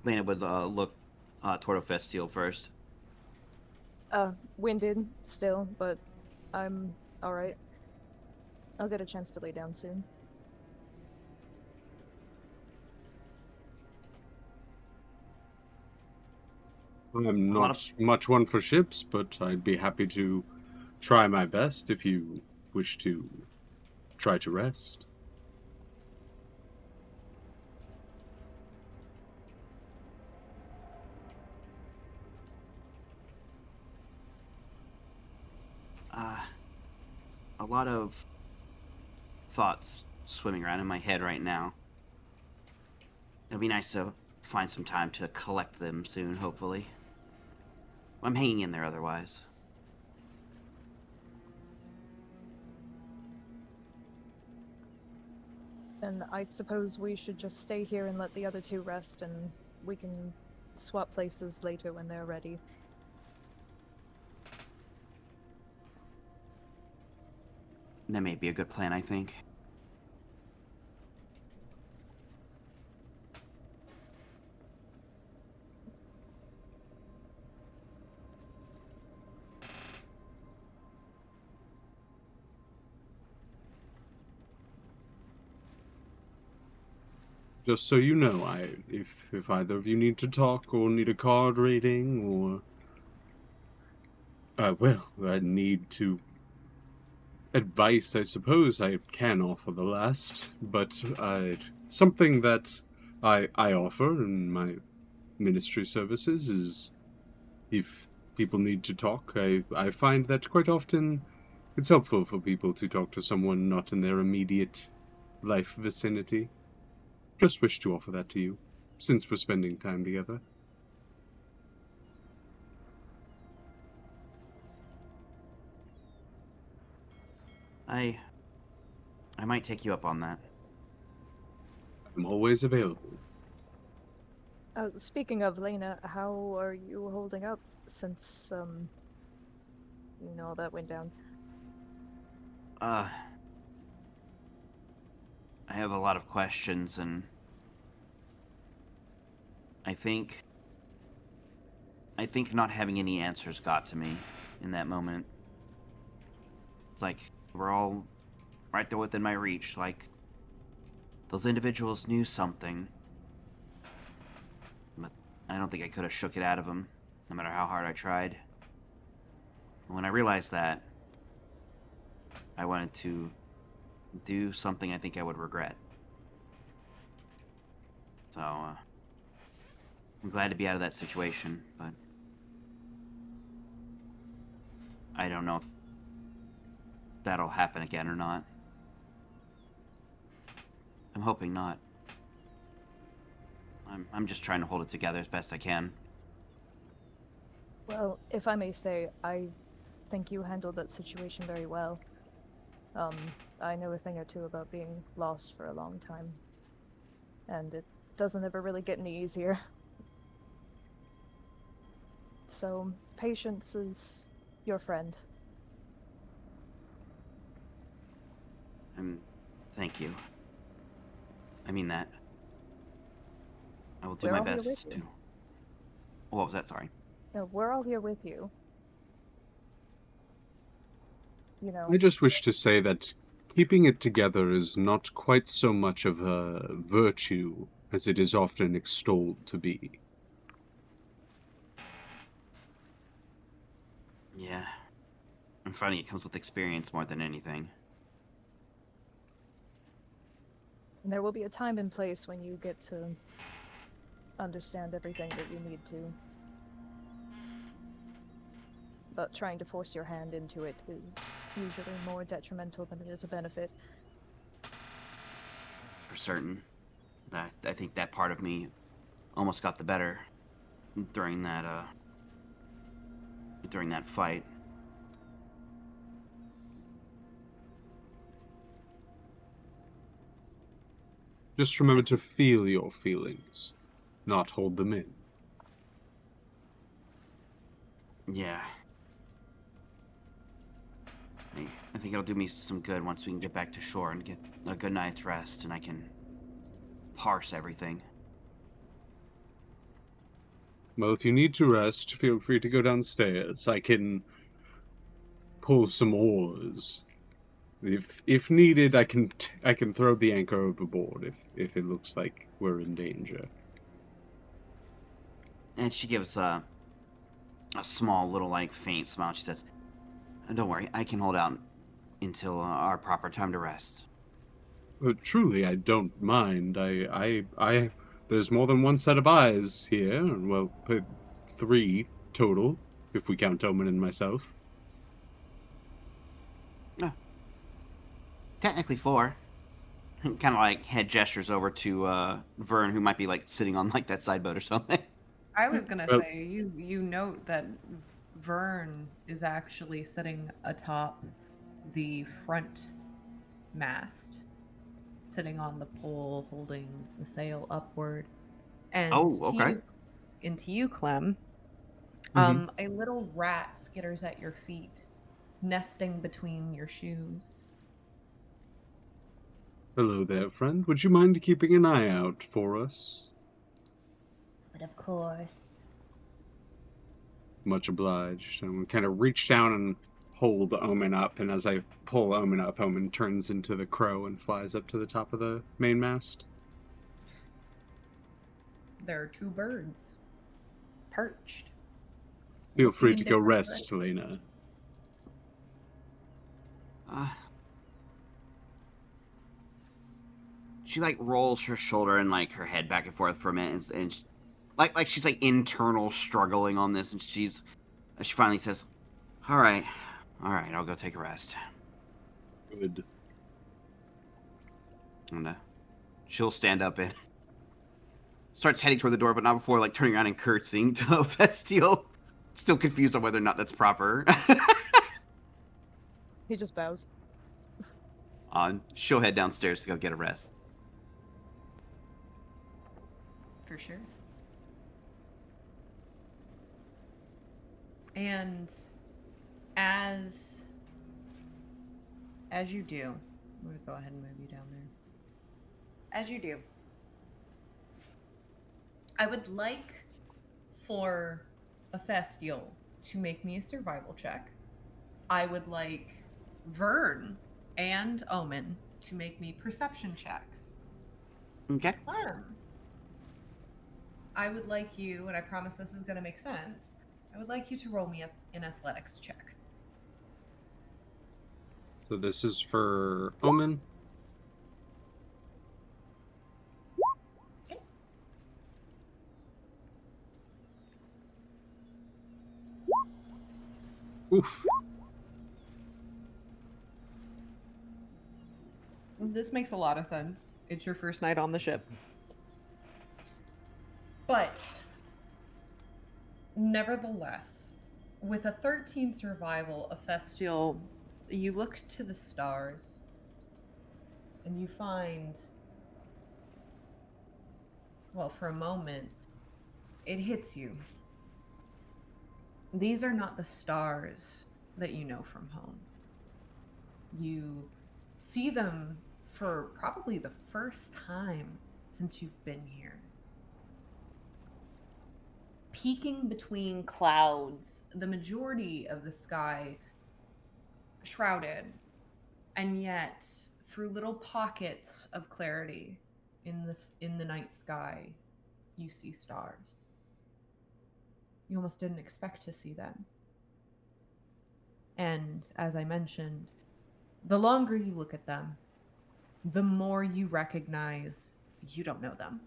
Lena would look toward Ophestiel first. Winded still, but I'm alright. I'll get a chance to lay down soon. I'm A lot not much one for ships, but I'd be happy to try my best if you wish to try to rest. A lot of thoughts swimming around in my head right now. It'll be nice to find some time to collect them soon, hopefully. I'm hanging in there otherwise. And I suppose we should just stay here and let the other two rest, and we can swap places later when they're ready. That may be a good plan, I think. Just so you know, if either of you need to talk or need a card rating or well, I need to advice, I suppose I can offer the last, but something that I offer in my ministry services is if people need to talk, I find that quite often it's helpful for people to talk to someone not in their immediate life vicinity. Just wish to offer that to you, since we're spending time together. I might take you up on that. I'm always available. Speaking of Lena, how are you holding up since, all that went down? I have a lot of questions, and I think not having any answers got to me in that moment. It's like we're all right there within my reach, like those individuals knew something, but I don't think I could have shook it out of them, no matter how hard I tried. And when I realized that, I wanted to do something I think I would regret. So, I'm glad to be out of that situation, but I don't know if that'll happen again or not. I'm hoping not. I'm just trying to hold it together as best I can. Well, if I may say, I think you handled that situation very well. I know a thing or two about being lost for a long time, and it doesn't ever really get any easier. So, patience is your friend. Thank you. I mean that. I will do We're my all here best with to... you. What was that? Sorry. No, we're all here with you. You know, I just wish to say that keeping it together is not quite so much of a virtue as it is often extolled to be. Yeah. I'm finding it comes with experience more than anything. and there will be a time and place when you get to understand everything that you need to. but trying to force your hand into it is usually more detrimental than it is a benefit. For certain. I think that part of me almost got the better during that fight. Just remember to feel your feelings, not hold them in. Yeah. I think it'll do me some good once we can get back to shore and get a good night's rest, and I can parse everything. Well, if you need to rest, feel free to go downstairs. I can pull some oars. If needed, I can throw the anchor overboard if it looks like we're in danger. And she gives a small little like faint smile. She says, "Don't worry, I can hold out until our proper time to rest." Truly, I don't mind. There's more than one set of eyes here. Well, 3 total, if we count Omen and myself. Technically 4. Kind of like head gestures over to Vern, who might be like sitting on like that side boat or something. I was gonna Well- say you note that Vern is actually sitting atop the front mast, sitting on the pole, holding the sail upward. And Oh, to okay. to you, Clem, Mhm. a little rat skitters at your feet, nesting between your shoes. Hello there, friend. Would you mind keeping an eye out for us? But of course. Much obliged. And we kind of reach down and hold Omen up, and as I pull Omen up, Omen turns into the crow and flies up to the top of the mainmast. There are 2 birds perched. Feel looking free in to go different rest, Lena. She like rolls her shoulder and like her head back and forth for a minute, and like she's like internal struggling on this, and she finally says, all right, I'll go take a rest." Good. And she'll stand up and starts heading toward the door, but not before like turning around and curtsying to Vestiel. Still confused on whether or not that's proper. He just bows. She'll head downstairs to go get a rest. For sure. And as you do, I'm going to go ahead and move you down there. As you do, I would like for a Festial to make me a survival check. I would like Vern and Omen to make me perception checks. Okay. Clem, I would like you, and I promise this is going to make sense, I would like you to roll me an athletics check. So this is for Omen. Okay. Oof. This makes a lot of sense. It's your first night on the ship. But, nevertheless, with a 13 survival, a Festial, you look to the stars and you find, well, for a moment, it hits you. These are not the stars that you know from home. You see them for probably the first time since you've been here. Peeking between clouds, the majority of the sky shrouded, and yet through little pockets of clarity in the night sky, you see stars. You almost didn't expect to see them. And as I mentioned, the longer you look at them, the more you recognize you don't know them.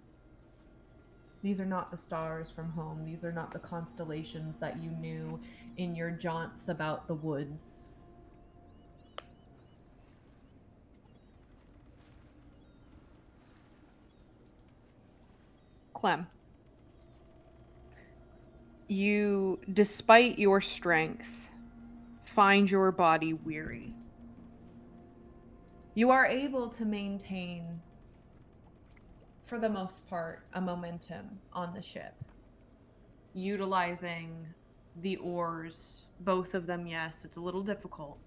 These are not the stars from home. These are not the constellations that you knew in your jaunts about the woods. Clem, you, despite your strength, find your body weary. You are able to maintain, for the most part, a momentum on the ship. Utilizing the oars, both of them, yes, it's a little difficult.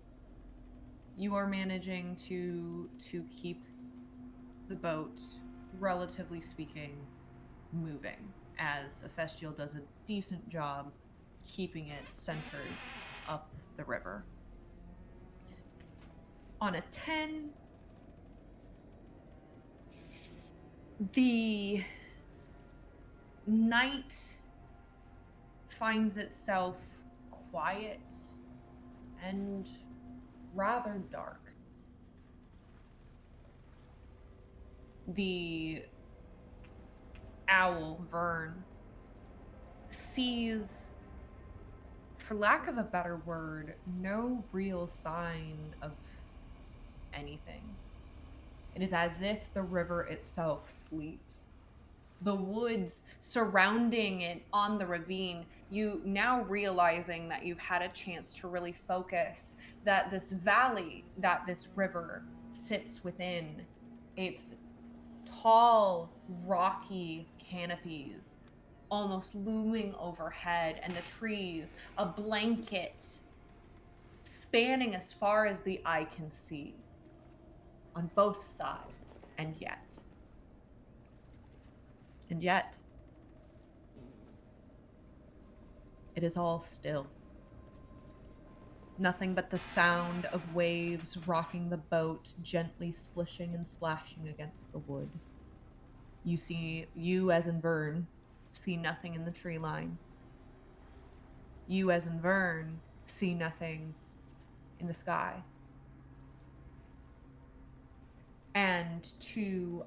You are managing to keep the boat, relatively speaking, moving, as Ephestiel does a decent job keeping it centered up the river. On a 10, the night finds itself quiet and rather dark. The owl, Vern, sees, for lack of a better word, no real sign of anything. It is as if the river itself sleeps. The woods surrounding it on the ravine, you now realizing that you've had a chance to really focus, that this valley that this river sits within, its tall, rocky canopies almost looming overhead, and the trees, a blanket spanning as far as the eye can see on both sides, and yet, it is all still. Nothing but the sound of waves rocking the boat, gently splishing and splashing against the wood. You as in Vern, see nothing in the tree line. You as in Vern, see nothing in the sky. And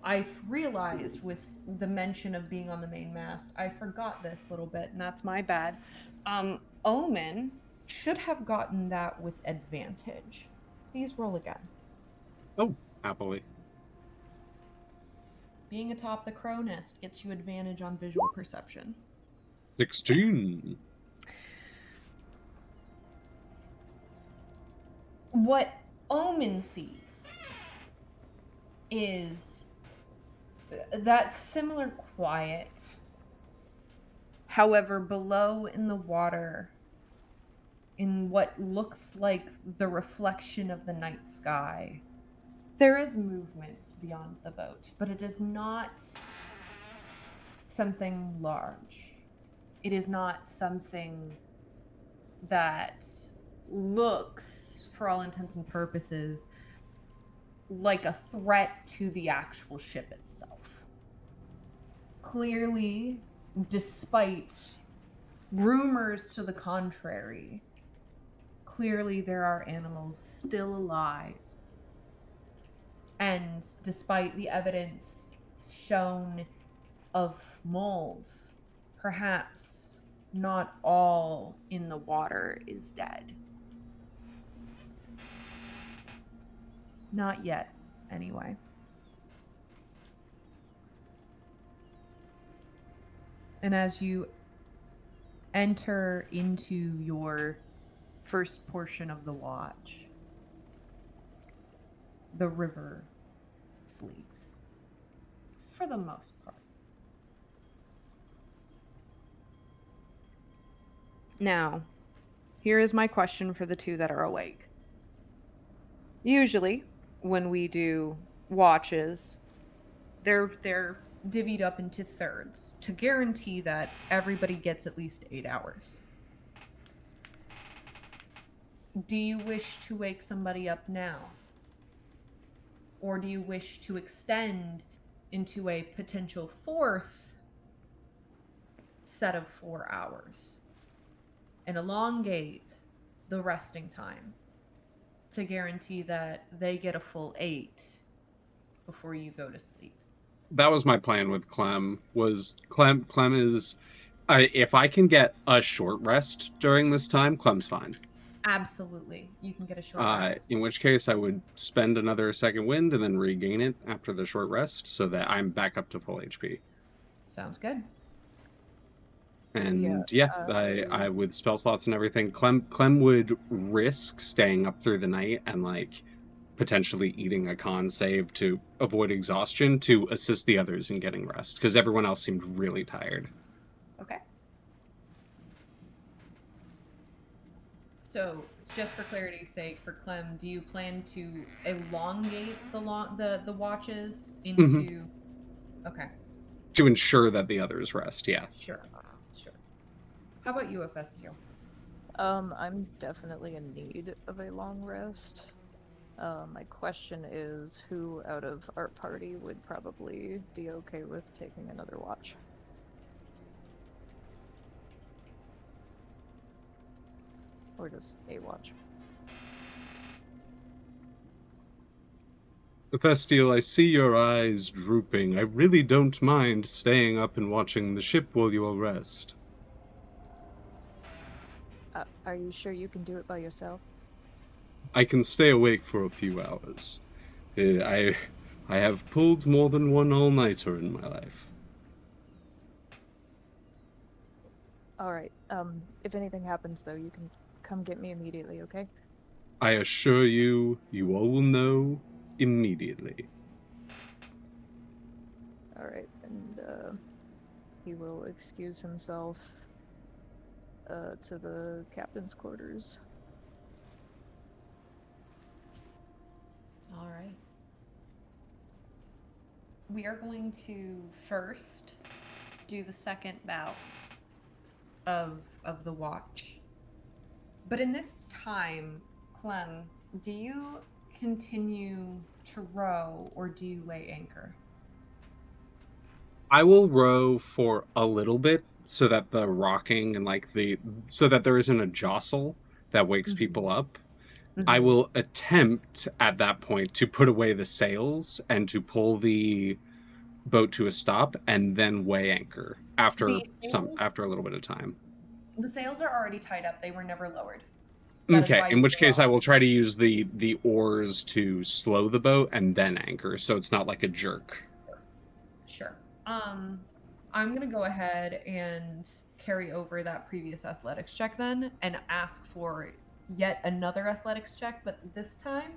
I've realized with the mention of being on the main mast, I forgot this little bit, and that's my bad. Omen should have gotten that with advantage. Please roll again. Oh, happily. Being atop the crow nest gets you advantage on visual perception. 16. What Omen sees is that similar quiet. However, below in the water, in what looks like the reflection of the night sky, there is movement beyond the boat, but it is not something large. It is not something that looks, for all intents and purposes, like a threat to the actual ship itself. Clearly, despite rumors to the contrary, clearly there are animals still alive. And despite the evidence shown of molds, perhaps not all in the water is dead. Not yet, anyway. And as you enter into your first portion of the watch, the river sleeps. For the most part. Now, here is my question for the two that are awake. Usually, when we do watches, They're divvied up into thirds to guarantee that everybody gets at least 8 hours. Do you wish to wake somebody up now? Or do you wish to extend into a potential fourth set of 4 hours and elongate the resting time to guarantee that they get a full 8 before you go to sleep? That was my plan with Clem. Clem is, if I can get a short rest during this time, Clem's fine. Absolutely. You can get a short rest. In which case, I would spend another second wind and then regain it after the short rest, so that I'm back up to full HP. Sounds good. And Yeah, I with spell slots and everything, Clem would risk staying up through the night and like potentially eating a con save to avoid exhaustion to assist the others in getting rest, because everyone else seemed really tired. Okay. So, just for clarity's sake, for Clem, do you plan to elongate the watches into? Okay, To ensure that the others rest, yeah. sure. How about you, Hephaestus? I'm definitely in need of a long rest. My question is, who out of our party would probably be okay with taking another watch? Or just a watch? Hephaestus, I see your eyes drooping. I really don't mind staying up and watching the ship while you all rest. Are you sure you can do it by yourself? I can stay awake for a few hours. I have pulled more than one all-nighter in my life. Alright, if anything happens though, you can come get me immediately, okay? I assure you, you all will know immediately. Alright, and he will excuse himself to the captain's quarters. All right. We are going to first do the second bout Of the watch. But in this time, Clem, do you continue to row or do you lay anchor? I will row for a little bit so that the rocking and so that there isn't a jostle that wakes people up. I will attempt at that point to put away the sails and to pull the boat to a stop and then weigh anchor after a little bit of time. The sails are already tied up. They were never lowered. That is Okay, why in you which case row. I will try to use the oars to slow the boat and then anchor, so it's not like a jerk. Sure. I'm gonna go ahead and carry over that previous athletics check then and ask for yet another athletics check, but this time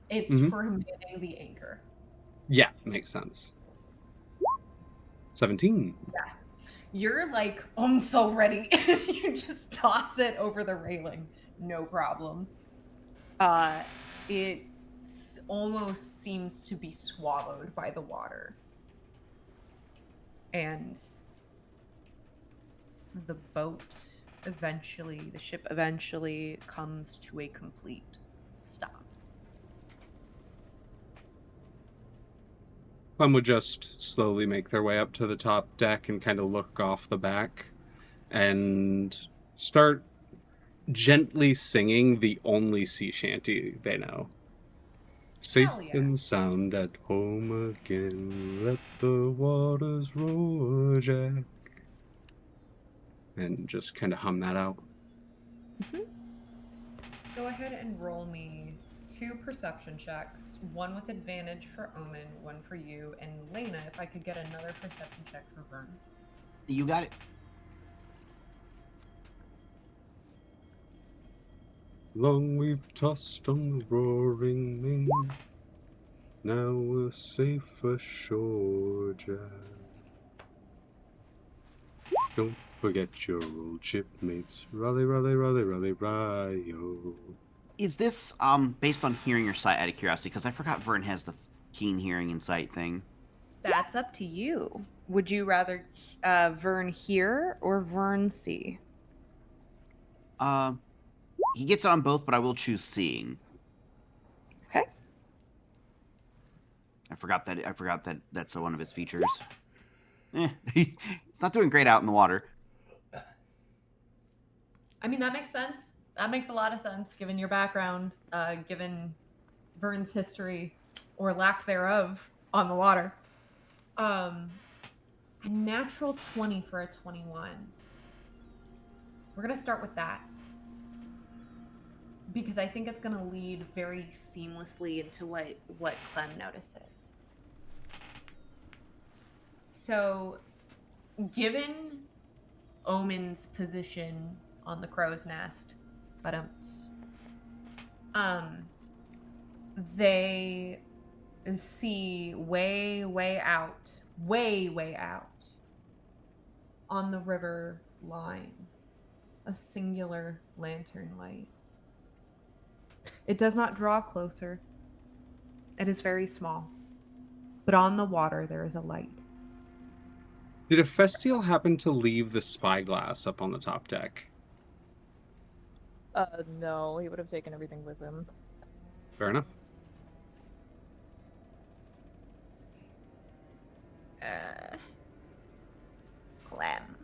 it's for manning the anchor. Yeah, makes sense. 17. Yeah. You're like, I'm so ready. You just toss it over the railing. No problem. It almost seems to be swallowed by the water. And the ship eventually comes to a complete stop. Clem would just slowly make their way up to the top deck and kind of look off the back and start gently singing the only sea shanty they know. Safe and sound at home again, let the waters roar, Jack. And just kind of hum that out. Go ahead and roll me 2 perception checks, one with advantage for Omen, one for you, and Lena, if I could get another perception check for Vern. You got it. Long we've tossed on the roaring main, now we're safe ashore, Jack. Don't forget your old shipmates, rally, rally, rally, rally, ryo. Is this based on hearing or sight out of curiosity? Because I forgot Vern has the keen hearing and sight thing. That's up to you. Would you rather Vern hear or Vern see? He gets on both, but I will choose seeing. Okay. I forgot that that's one of his features. It's not doing great out in the water. I mean, that makes sense. That makes a lot of sense, given your background, given Vern's history, or lack thereof, on the water. A natural 20 for a 21. We're gonna start with that. Because I think it's gonna lead very seamlessly into what Clem notices. So, given Omen's position on the crow's nest, they see way out on the river line a singular lantern light. It does not draw closer. It is very small. But on the water there is a light. Did Hephaestiel happen to leave the spyglass up on the top deck? No, he would have taken everything with him. Fair enough. Clem.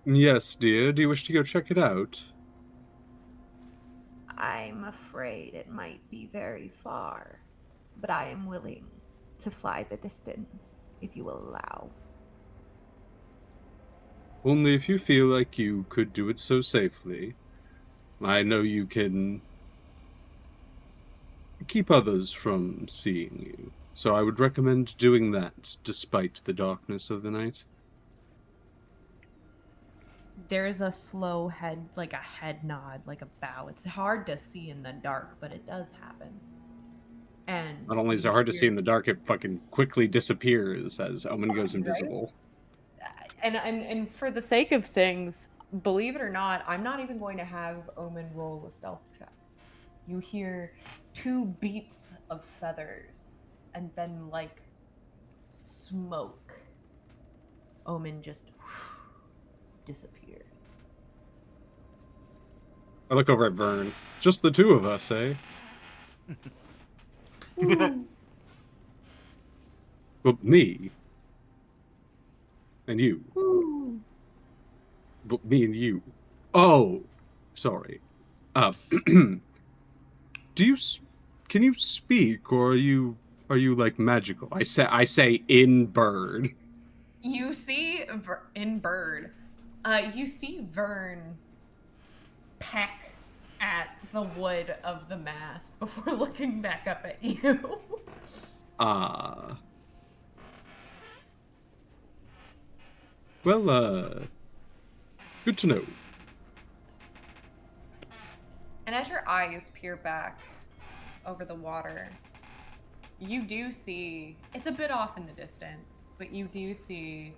Yes, dear. Do you wish to go check it out? I'm afraid it might be very far, but I am willing to fly the distance if you will allow. Only if you feel like you could do it so safely. I know you can keep others from seeing you, so I would recommend doing that despite the darkness of the night. There's a slow head, like a head nod, like a bow. It's hard to see in the dark, but it does happen. And Not only is it hard to see in the dark, it fucking quickly disappears as Omen goes invisible. And for the sake of things, believe it or not, I'm not even going to have Omen roll a stealth check. You hear 2 beats of feathers, and then like smoke. Omen just disappeared. I look over at Vern. Just the two of us, eh? But me. And you. But me and you. Oh, sorry. Do you? Can you speak, or are you like magical? I say in bird. You see in bird, you see Vern peck at the wood of the mast before looking back up at you. Well, good to know. And as your eyes peer back over the water, you do see, it's a bit off in the distance, but you do see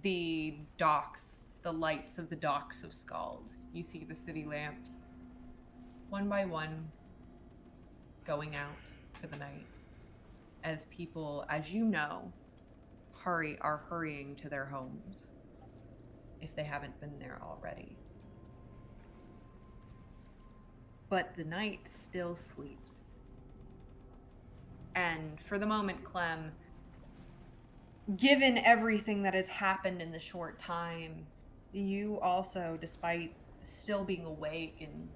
the docks, the lights of the docks of Scald. You see the city lamps, one by one, going out for the night. As people, as you know, are hurrying to their homes, if they haven't been there already. But the night still sleeps. And for the moment, Clem, given everything that has happened in the short time, you also, despite still being awake and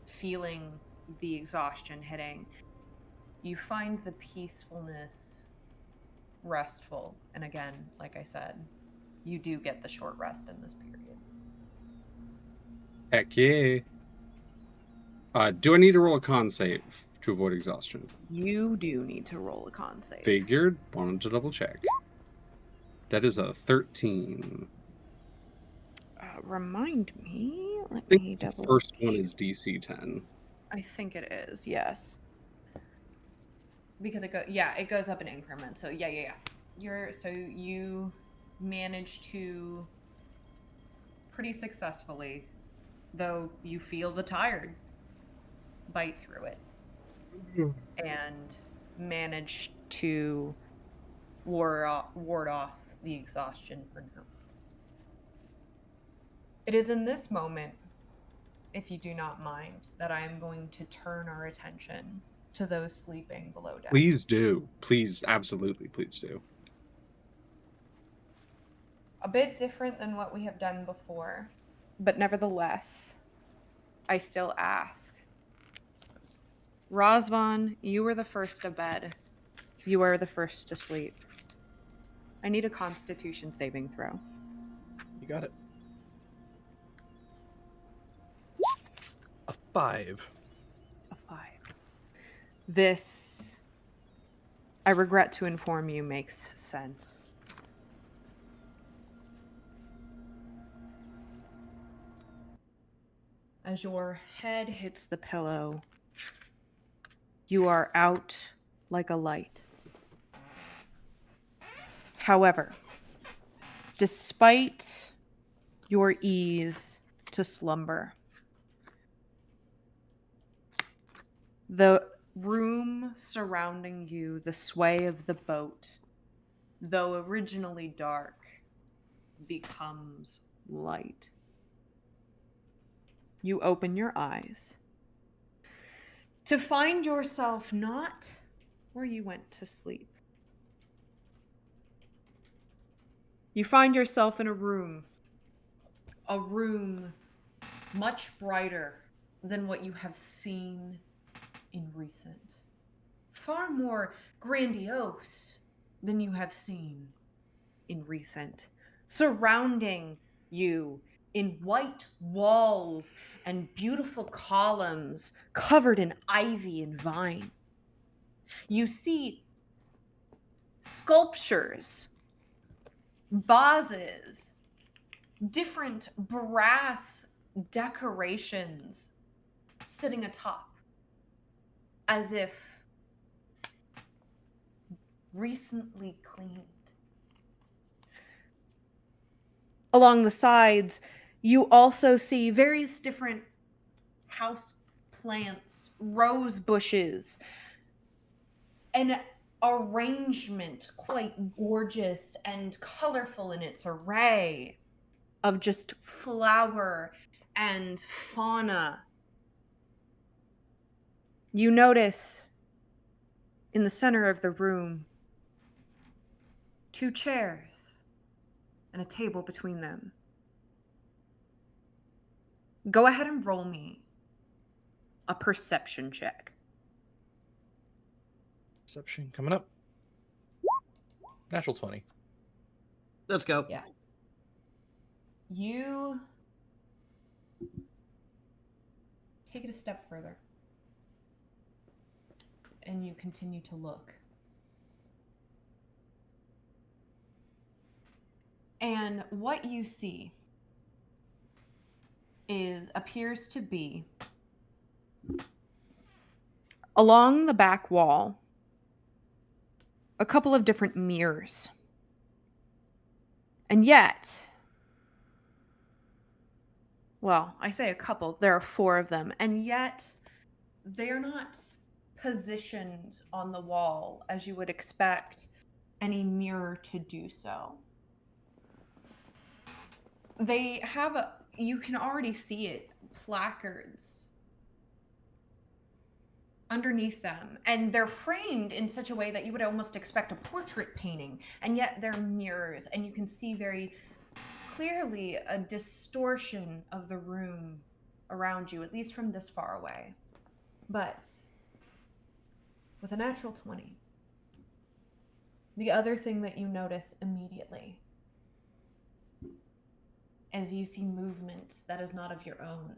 feeling the exhaustion hitting, you find the peacefulness restful. And again, like I said, you do get the short rest in this period. Heck yeah. Do I need to roll a con save to avoid exhaustion? You do need to roll a con save. Figured. Wanted to double check. That is a 13. Remind me. Let I think me the double. first one is DC 10. I think it is. Yes. Because it goes up in increments. So yeah. You manage to pretty successfully, though you feel the tired, bite through it and manage to ward off the exhaustion for now. It is in this moment, if you do not mind, that I am going to turn our attention to those sleeping below deck. Please do. Please, absolutely, please do. A bit different than what we have done before. But nevertheless, I still ask. Razvan, you were the first to bed. You are the first to sleep. I need a Constitution saving throw. You got it. A 5. A 5. This, I regret to inform you, makes sense. As your head hits the pillow, you are out like a light. However, despite your ease to slumber, the room surrounding you, the sway of the boat, though originally dark, becomes light. You open your eyes to find yourself not where you went to sleep. You find yourself in a room much brighter than what you have seen in recent, far more grandiose than you have seen in recent, surrounding you in white walls and beautiful columns covered in ivy and vine. You see sculptures, vases, different brass decorations sitting atop, as if recently cleaned. Along the sides, you also see various different house plants, rose bushes, an arrangement quite gorgeous and colorful in its array of just flower and fauna. You notice in the center of the room 2 chairs and a table between them. Go ahead and roll me a perception check. Perception coming up. Natural 20. Let's go. Yeah. You take it a step further and you continue to look. And what you see appears to be along the back wall a couple of different mirrors. And yet, well, I say a couple, there are 4 of them, and yet they're not positioned on the wall as you would expect any mirror to do so. They have you can already see it, placards underneath them, and they're framed in such a way that you would almost expect a portrait painting, and yet they're mirrors, and you can see very clearly a distortion of the room around you, at least from this far away. But with a natural 20, the other thing that you notice immediately is you see movement that is not of your own,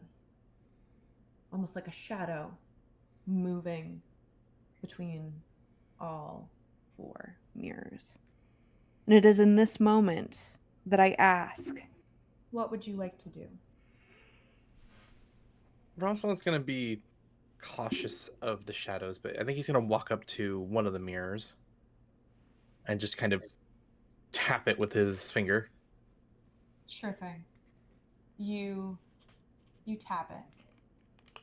almost like a shadow moving between all 4 mirrors. And it is in this moment that I ask, what would you like to do? Roswell's going to be cautious of the shadows, but I think he's going to walk up to one of the mirrors and just kind of tap it with his finger. Sure thing. You tap it.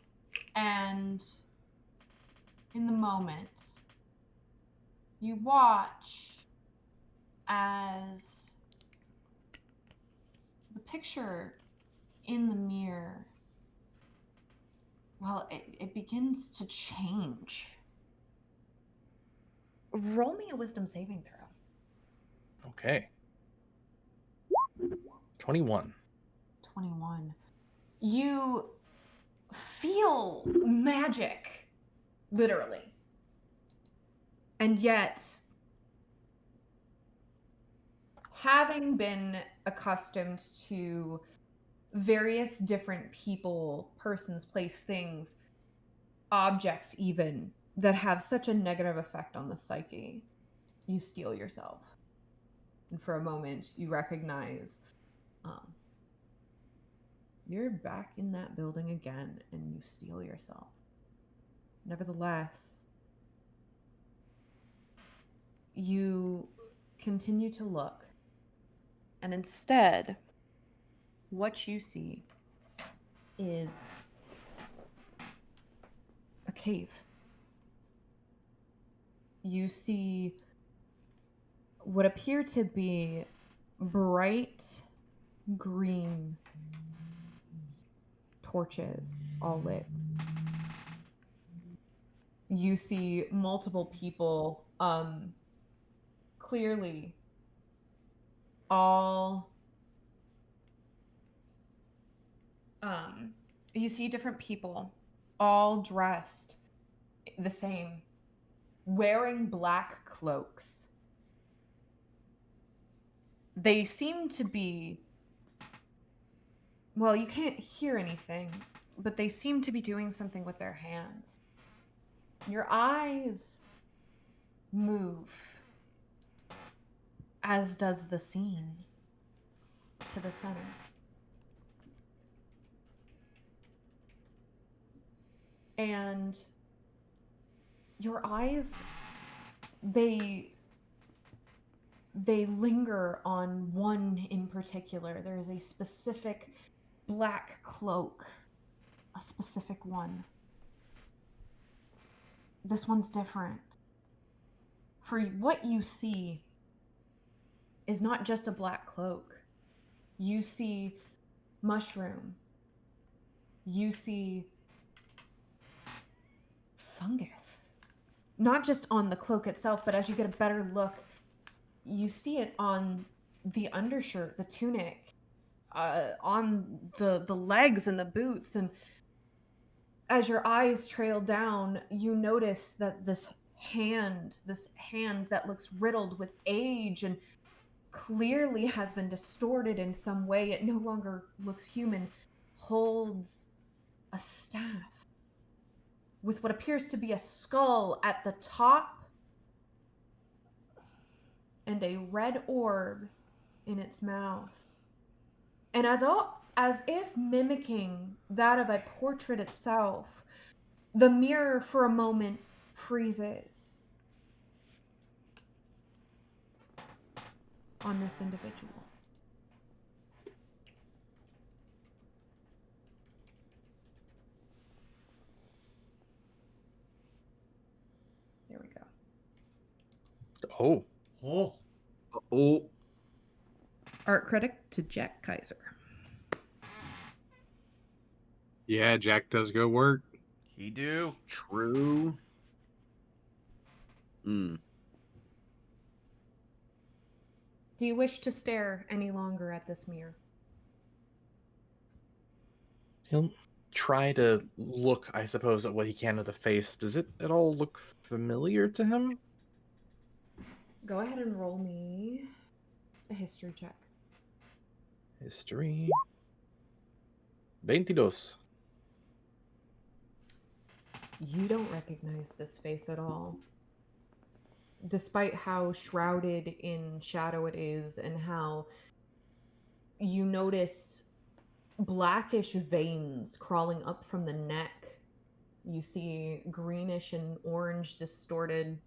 And in the moment, you watch as the picture in the mirror, well, it begins to change. Roll me a wisdom saving throw. Okay. 21. 21. You feel magic Literally. And yet, having been accustomed to various different people, persons, place, things, objects even, that have such a negative effect on the psyche, you steel yourself. And for a moment, you recognize you're back in that building again, and you steel yourself. Nevertheless, you continue to look, and instead, what you see is a cave. You see what appear to be bright green torches all lit. You see multiple people, clearly all, you see different people all dressed the same, wearing black cloaks. They seem to be, well, you can't hear anything, but they seem to be doing something with their hands. Your eyes move, as does the scene, to the center. And your eyes, they linger on one in particular. There is a specific black cloak, a specific one. This one's different. For what you see is not just a black cloak. You see mushroom. You see fungus. Not just on the cloak itself, but as you get a better look, you see it on the undershirt, the tunic, on the legs and the boots. And as your eyes trail down, you notice that this hand that looks riddled with age and clearly has been distorted in some way, it no longer looks human, holds a staff with what appears to be a skull at the top and a red orb in its mouth. And as if mimicking that of a portrait itself, the mirror for a moment freezes on this individual. There we go. Oh. Oh. Oh, Art critic to Jack Kaiser. Yeah, Jack does go work. He do. true. Do you wish to stare any longer at this mirror? He'll try to look, I suppose, at what he can at the face. Does it at all look familiar to him? Go ahead and roll me a history check. History. 22. You don't recognize this face at all. Despite how shrouded in shadow it is and how you notice blackish veins crawling up from the neck. You see greenish and orange distorted,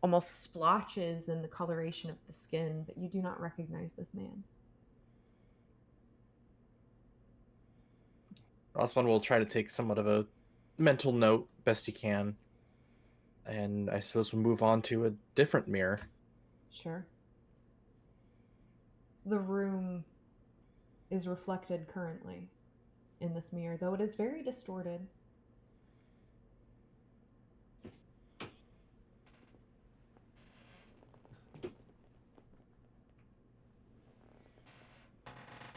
almost splotches in the coloration of the skin, but you do not recognize this man. Osmond will try to take somewhat of a mental note, best he can. And I suppose we'll move on to a different mirror. Sure. The room is reflected currently in this mirror, though it is very distorted.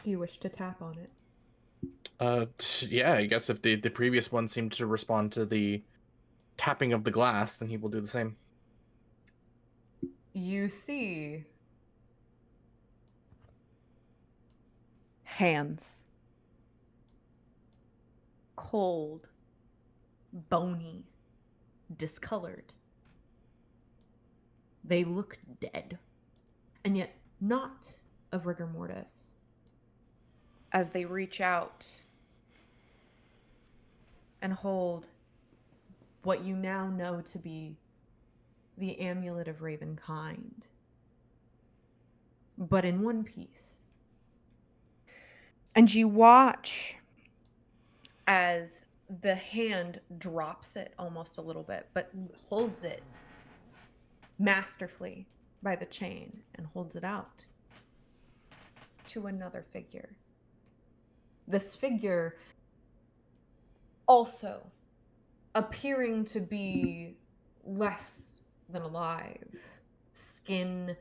Do you wish to tap on it? Yeah, I guess if the previous one seemed to respond to the tapping of the glass, then he will do the same. You see hands. Cold, bony, discolored. They look dead, and yet not of rigor mortis. As they reach out and hold what you now know to be the amulet of Ravenkind, but in one piece. And you watch as the hand drops it almost a little bit, but holds it masterfully by the chain and holds it out to another figure. This figure also appearing to be less than alive, skin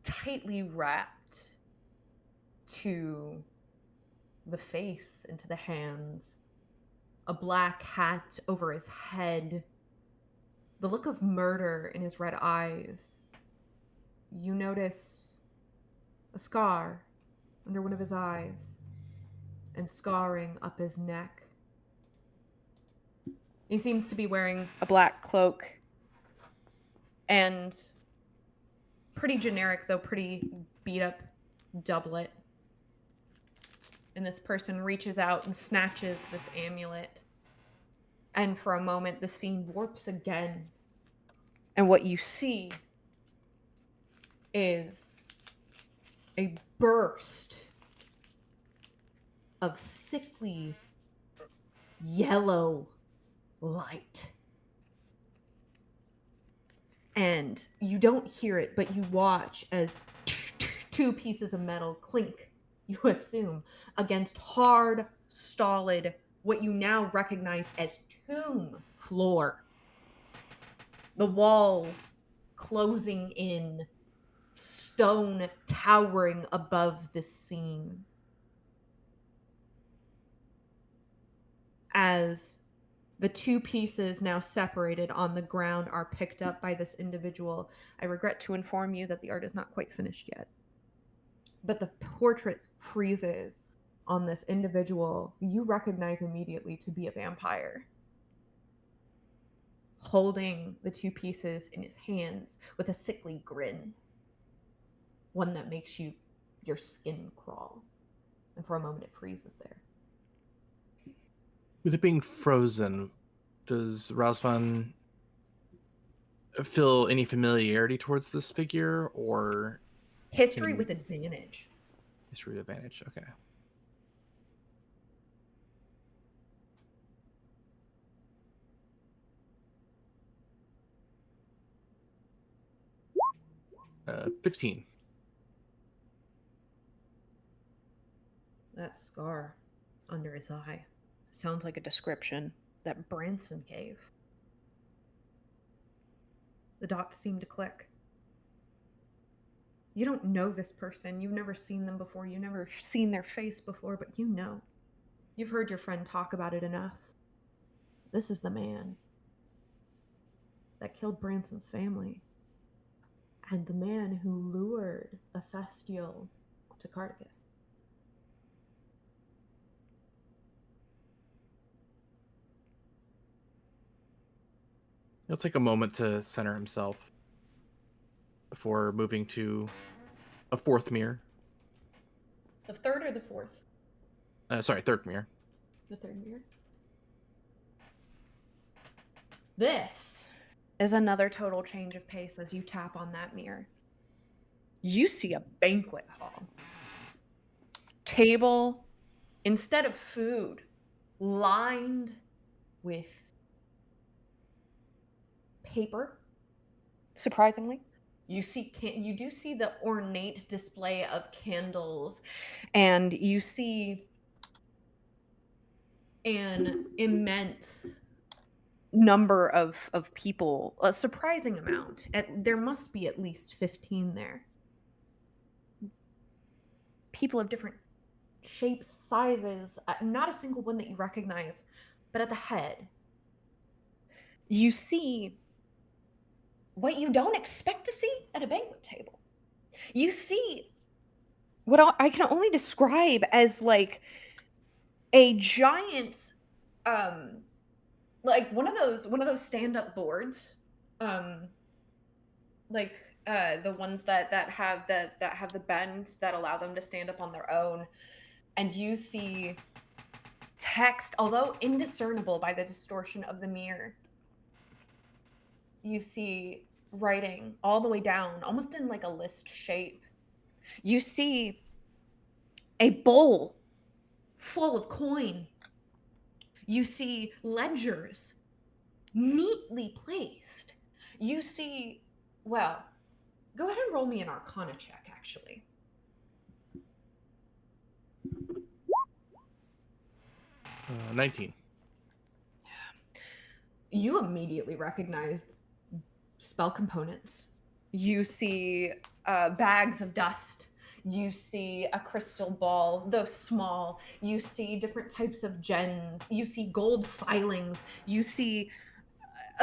tightly wrapped to the face and to the hands, a black hat over his head, the look of murder in his red eyes. You notice a scar under one of his eyes and scarring up his neck. He seems to be wearing a black cloak and pretty generic, though pretty beat up doublet. And this person reaches out and snatches this amulet. And for a moment, the scene warps again. And what you see is a burst of sickly yellow light. And you don't hear it, but you watch as two pieces of metal clink, you assume, against hard, stolid, what you now recognize as tomb floor. The walls closing in, stone towering above the scene. As the two pieces now separated on the ground are picked up by this individual, I regret to inform you that the art is not quite finished yet. But the portrait freezes on this individual you recognize immediately to be a vampire, holding the two pieces in his hands with a sickly grin, one that makes your skin crawl. And for a moment it freezes there. With it being frozen, does Razvan feel any familiarity towards this figure, or History with advantage. history advantage? Okay. Uh, 15. That scar under his eye sounds like a description that Branson gave. The dots seem to click. You don't know this person. You've never seen them before. You've never seen their face before, but you know. You've heard your friend talk about it enough. This is the man that killed Branson's family. And the man who lured Ephestiel to Cardigas. He'll take a moment to center himself before moving to a fourth mirror. The third or the fourth? Third mirror. The third mirror. This is another total change of pace as you tap on that mirror. You see a banquet hall. Table, instead of food, lined with paper. Surprisingly, you do see the ornate display of candles, and you see an immense number of people, a surprising amount. There must be at least 15 there. People of different shapes, sizes, not a single one that you recognize, but at the head, you see what you don't expect to see at a banquet table. You see what I can only describe as like a giant, like one of those stand-up boards, um, like the ones that have the bend that allow them to stand up on their own, and you see text, although indiscernible by the distortion of the mirror. You see writing all the way down, almost in like a list shape. You see a bowl full of coin. You see ledgers neatly placed. You see, well, go ahead and roll me an Arcana check, actually. 19. You immediately recognize spell components. You see bags of dust. You see a crystal ball, though small. You see different types of gems. You see gold filings. You see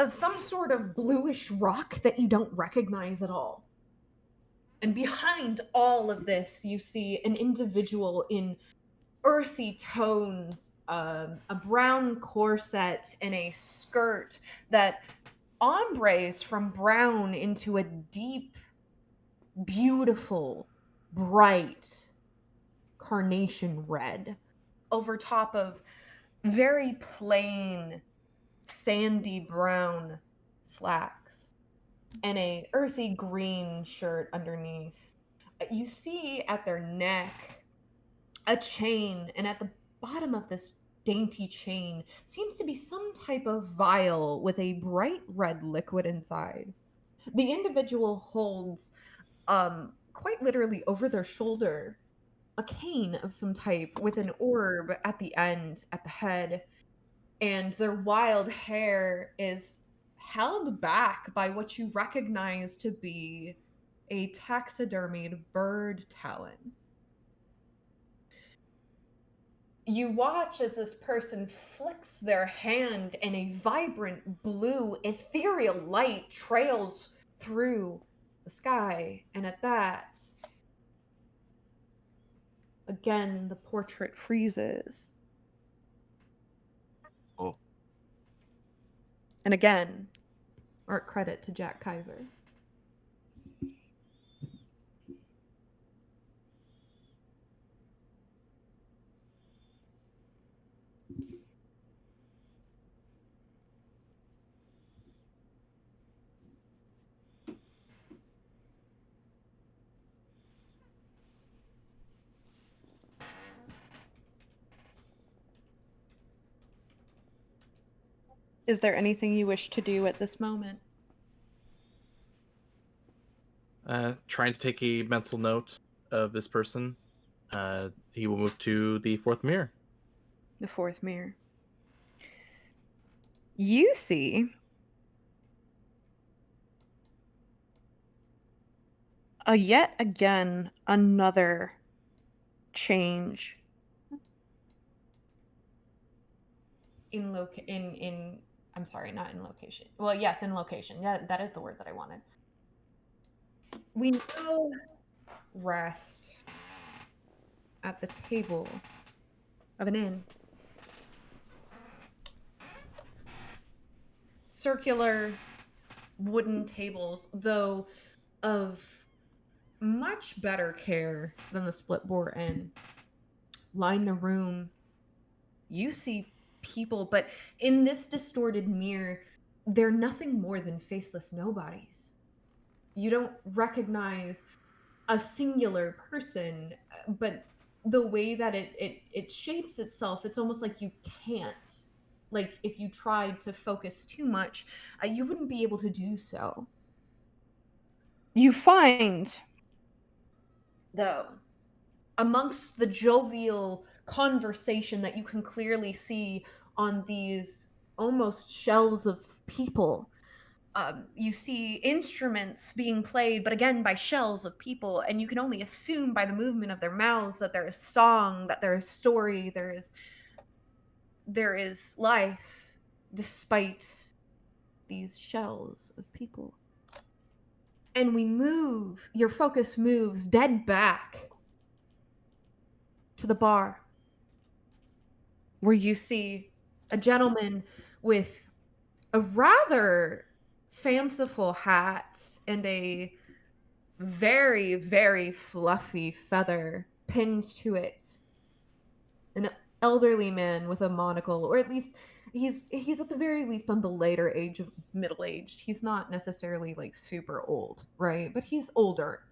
some sort of bluish rock that you don't recognize at all. And behind all of this, you see an individual in earthy tones, a brown corset, and a skirt that ombres from brown into a deep, beautiful, bright carnation red over top of very plain, sandy brown slacks and a earthy green shirt underneath. You see at their neck a chain, and at the bottom of this dainty chain seems to be some type of vial with a bright red liquid inside. The individual holds, quite literally over their shoulder, a cane of some type with an orb at the end, at the head, and their wild hair is held back by what you recognize to be a taxidermied bird talon. You watch as this person flicks their hand and a vibrant blue ethereal light trails through the sky, and at that, again, the portrait freezes. Oh. And again, art credit to Jack Kaiser. Is there anything you wish to do at this moment? Trying to take a mental note of this person. He will move to the fourth mirror. The fourth mirror. You see yet again another change. I'm sorry, not in location. Well, yes, in location. Yeah, that is the word that I wanted. We now rest at the table of an inn. Circular wooden tables, though of much better care than the split bore inn, line the room. You see people, but in this distorted mirror, they're nothing more than faceless nobodies. You don't recognize a singular person, but the way that it shapes itself, it's almost like you can't. Like if you tried to focus too much, you wouldn't be able to do so. You find, though, amongst the jovial conversation that you can clearly see on these almost shells of people, you see instruments being played, but again by shells of people, and you can only assume by the movement of their mouths that there is song, that there is story, there is life, despite these shells of people. And we move, your focus moves dead back to the bar, where you see a gentleman with a rather fanciful hat and a very, very fluffy feather pinned to it. An elderly man with a monocle, or at least he's at the very least on the later age of middle-aged. He's not necessarily like super old, right? But he's older.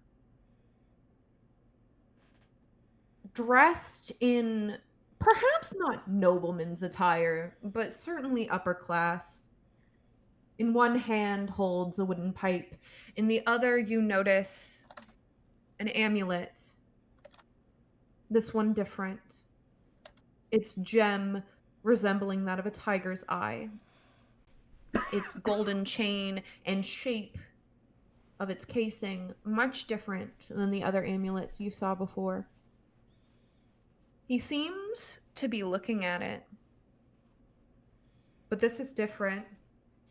Dressed in perhaps not nobleman's attire, but certainly upper class. In one hand holds a wooden pipe. In the other, you notice an amulet. This one different. Its gem resembling that of a tiger's eye. Its golden chain and shape of its casing much different than the other amulets you saw before. He seems to be looking at it. But this is different.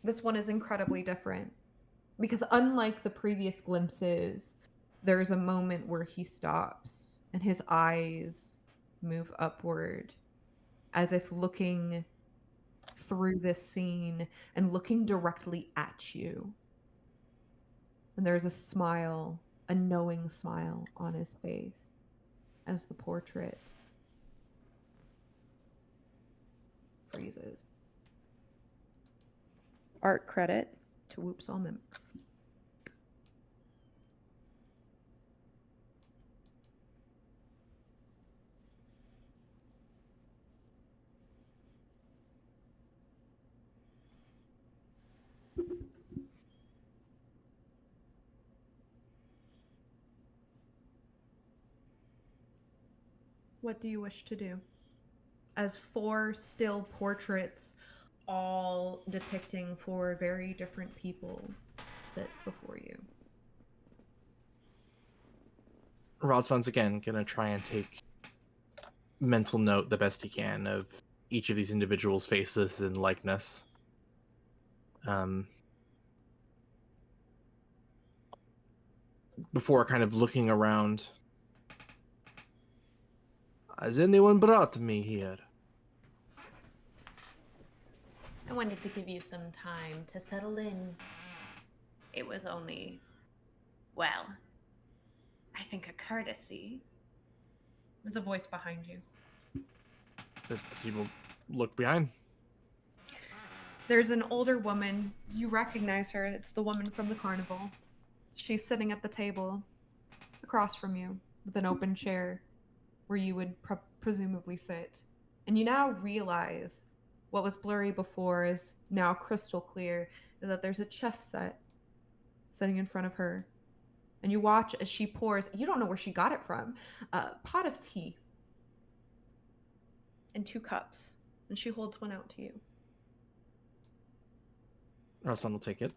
This one is incredibly different. Because unlike the previous glimpses, there's a moment where he stops and his eyes move upward, as if looking through this scene and looking directly at you. And there's a smile, a knowing smile on his face as the portrait freezes. Art credit to Whoops All Mimics. What do you wish to do? As 4 still portraits, all depicting 4 very different people, sit before you. Rosvan's again gonna try and take mental note the best he can of each of these individuals' faces and likeness. Before kind of looking around. Has anyone brought me here? I wanted to give you some time to settle in. It was only, well, I think a courtesy. There's a voice behind you. He will look behind. There's an older woman. You recognize her. It's the woman from the carnival. She's sitting at the table across from you with an open chair where you would presumably sit. And you now realize what was blurry before is now crystal clear, is that there's a chess set sitting in front of her. And you watch as she pours, you don't know where she got it from, a pot of tea and 2 cups. And she holds one out to you. Rosvan will take it.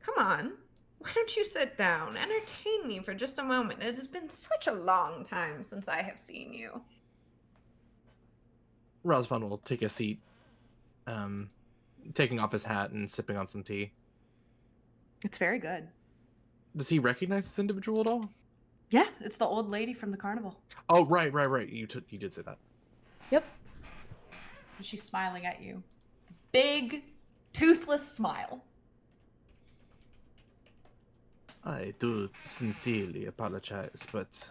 Come on. Why don't you sit down? Entertain me for just a moment. It has been such a long time since I have seen you. Rosvan will take a seat, taking off his hat and sipping on some tea. It's very good. Does he recognize this individual at all? Yeah, it's the old lady from the carnival. Oh, right. You did say that. Yep. And she's smiling at you. Big, toothless smile. I do sincerely apologize, but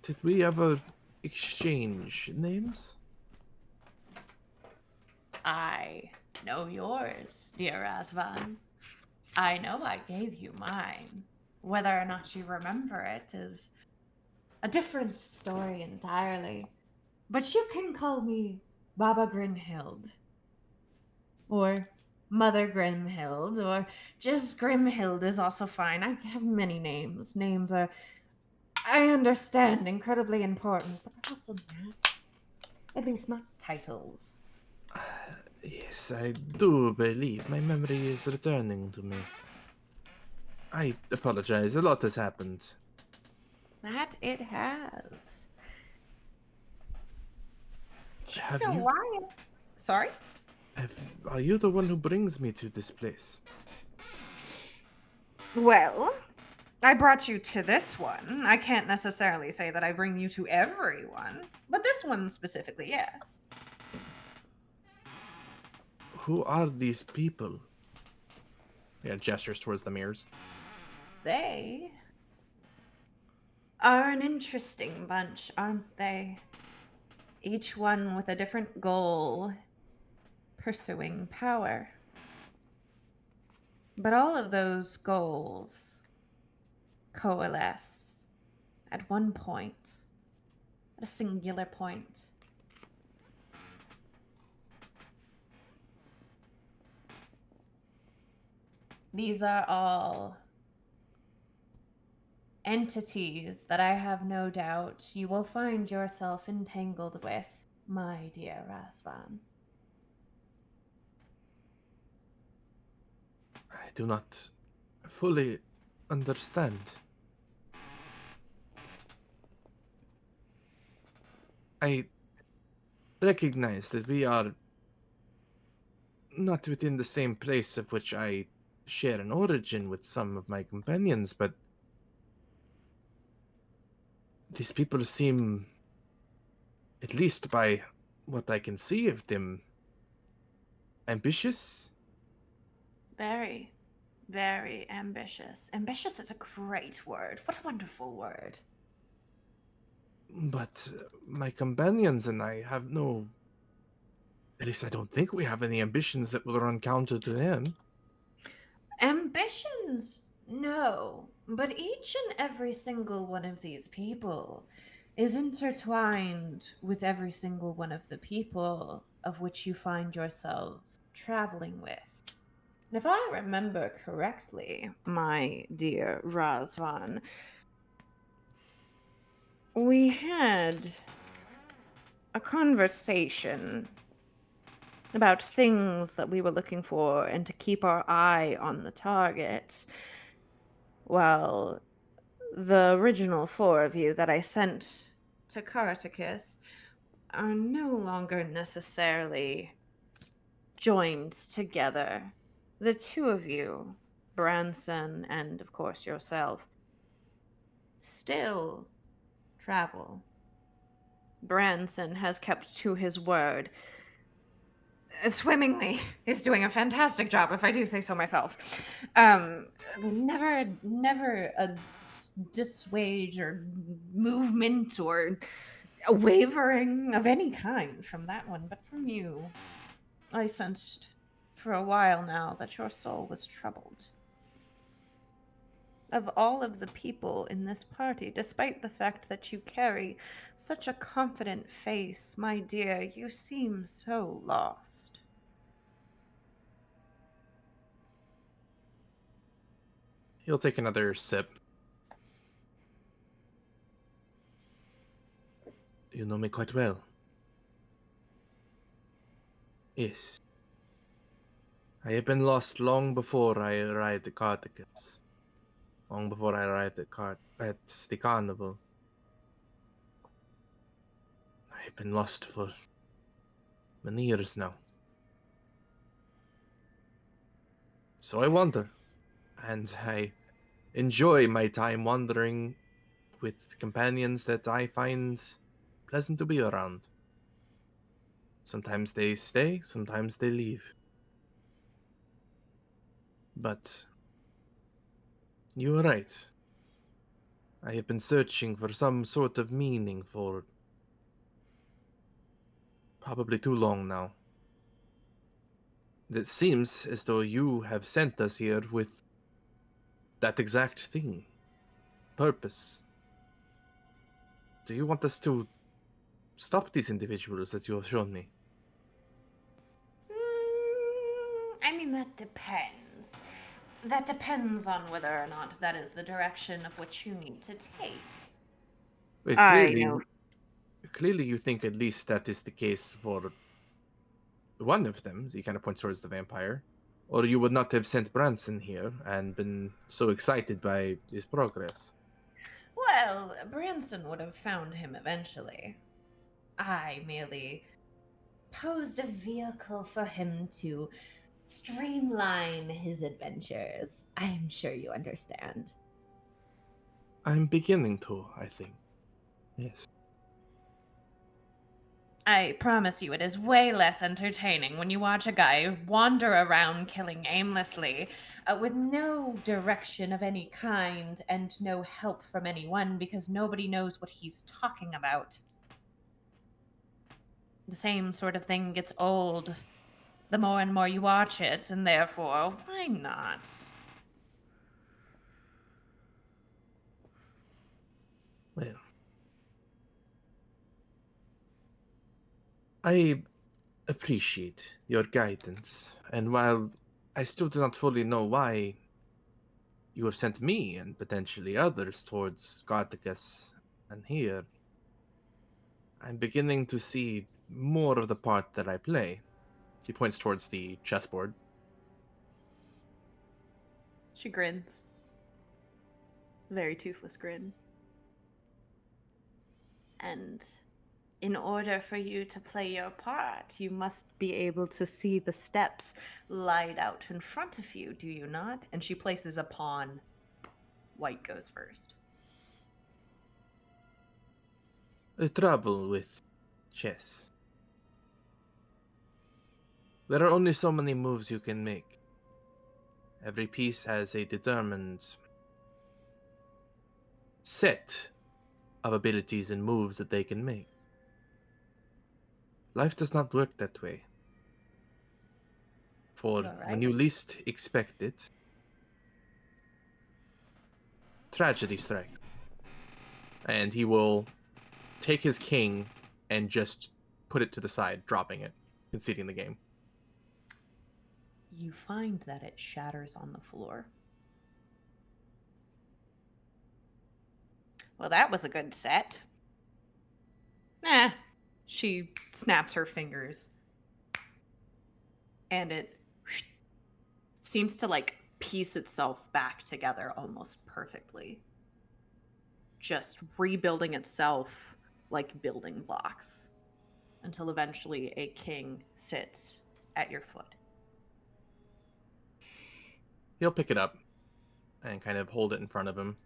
did we ever exchange names? I know yours, dear Razvan. I know I gave you mine. Whether or not you remember it is a different story entirely. But you can call me Baba Grimhild. Or Mother Grimhild, or just Grimhild is also fine. I have many names. Names are, I understand, incredibly important, but they're also not. At least not titles. Yes, I do believe my memory is returning to me. I apologize. A lot has happened. That it has. Have You know you why? Sorry? Are you the one who brings me to this place? Well, I brought you to this one. I can't necessarily say that I bring you to everyone, but this one specifically, yes. Who are these people? Yeah, gestures towards the mirrors. They are an interesting bunch, aren't they? Each one with a different goal, pursuing power. But all of those goals coalesce at one point, at a singular point. These are all entities that I have no doubt you will find yourself entangled with, my dear Rasvan. I do not fully understand. I recognize that we are not within the same place of which I share an origin with some of my companions, but these people seem, at least by what I can see of them, ambitious. Very, very ambitious. Ambitious is a great word. What a wonderful word. But my companions and I have no. At least I don't think we have any ambitions that will run counter to them. Ambitions? No. But each and every single one of these people is intertwined with every single one of the people of which you find yourself traveling with. And if I remember correctly, my dear Razvan, we had a conversation about things that we were looking for and to keep our eye on the target. Well, the original 4 of you that I sent to Carticus are no longer necessarily joined together. The 2 of you, Branson and, of course, yourself, still travel. Branson has kept to his word. Swimmingly. He's doing a fantastic job, if I do say so myself. Never a dissuade or movement or a wavering of any kind from that one, but from you, I sensed for a while now that your soul was troubled. Of all of the people in this party, despite the fact that you carry such a confident face, my dear, you seem so lost. He'll take another sip. You know me quite well. Yes. I have been lost long before I arrived at Carticus. Long before I arrived at the carnival. I have been lost for many years now. So I wander, and I enjoy my time wandering with companions that I find pleasant to be around. Sometimes they stay, sometimes they leave. But you are right. I have been searching for some sort of meaning for probably too long now. It seems as though you have sent us here with that exact thing. Purpose. Do you want us to stop these individuals that you have shown me? I mean, that depends. That depends on whether or not that is the direction of which you need to take. Well, I know. clearly you think at least that is the case for one of them. He kind of points towards the vampire. Or you would not have sent Branson here and been so excited by his progress. Well, Branson would have found him eventually. I merely posed a vehicle for him to streamline his adventures. I am sure you understand. I'm beginning to, I think. Yes. I promise you, it is way less entertaining when you watch a guy wander around killing aimlessly, with no direction of any kind and no help from anyone because nobody knows what he's talking about. The same sort of thing gets old the more and more you watch it, and therefore, why not? Well, I appreciate your guidance, and while I still do not fully know why you have sent me and potentially others towards Garticus and here, I'm beginning to see more of the part that I play. He points towards the chessboard. She grins. Very toothless grin. And in order for you to play your part, you must be able to see the steps laid out in front of you, do you not? And she places a pawn. White goes first. The trouble with chess. There are only so many moves you can make. Every piece has a determined set of abilities and moves that they can make. Life does not work that way. For You're when you right. least expect it, tragedy strikes. And he will take his king and just put it to the side, dropping it, conceding the game. You find that it shatters on the floor. Well, that was a good set. She snaps her fingers. And it seems to like piece itself back together almost perfectly. Just rebuilding itself like building blocks until eventually a king sits at your foot. He'll pick it up and kind of hold it in front of him.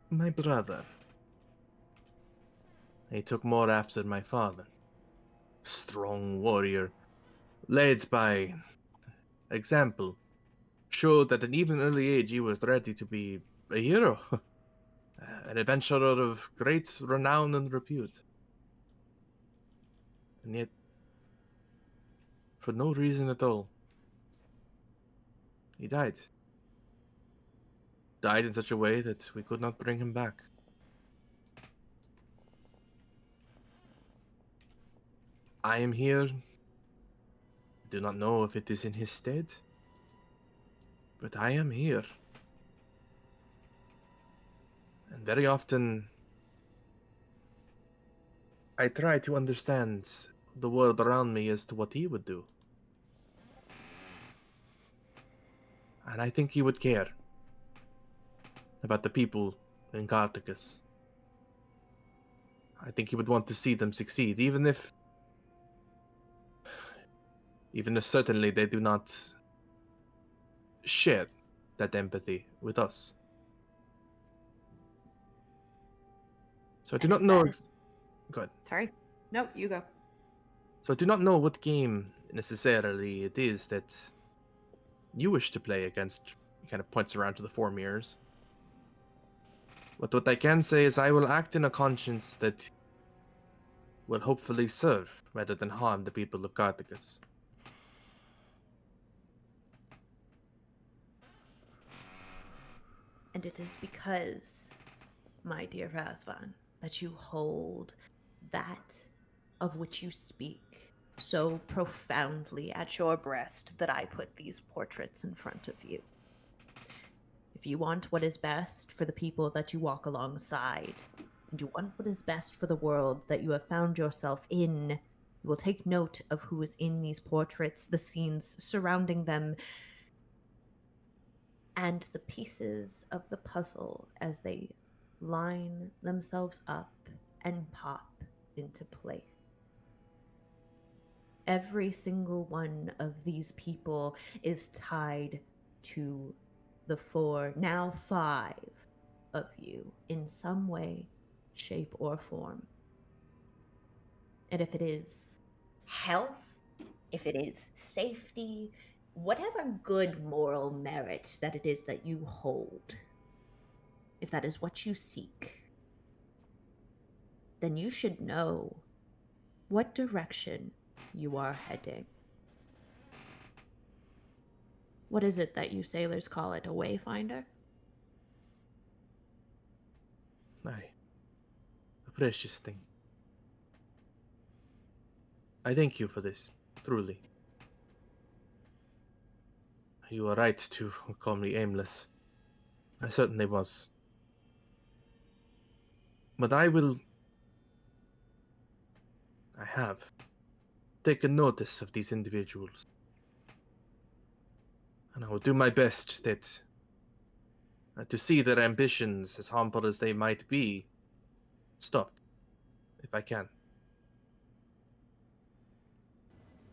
My brother. He took more after my father. Strong warrior, led by example, showed that at an even early age he was ready to be a hero, an adventurer of great renown and repute. And yet, for no reason at all, he died. Died in such a way that we could not bring him back. I am here. I do not know if it is in his stead, but I am here. And very often, I try to understand the world around me as to what he would do. And I think he would care about the people in Garticus. I think he would want to see them succeed, even if certainly they do not share that empathy with us. So I do And not if know. that is- Go ahead. Sorry. No, you go. So I do not know what game necessarily it is that you wish to play against. He kind of points around to the four mirrors. But what I can say is I will act in a conscience that will hopefully serve rather than harm the people of Garticus. And it is because, my dear Razvan, that you hold that of which you speak so profoundly at your breast that I put these portraits in front of you. If you want what is best for the people that you walk alongside, and you want what is best for the world that you have found yourself in, you will take note of who is in these portraits, the scenes surrounding them, and the pieces of the puzzle as they line themselves up and pop into place. Every single one of these people is tied to the 4, now 5 of you in some way, shape, or form. And if it is health, if it is safety, whatever good moral merit that it is that you hold, if that is what you seek, then you should know what direction you are heading. What is it that you sailors call it? A wayfinder? Aye. A precious thing. I thank you for this, truly. You were right to call me aimless. I certainly was. But I have taken notice of these individuals. And I will do my best to see their ambitions, as harmful as they might be, stopped, if I can.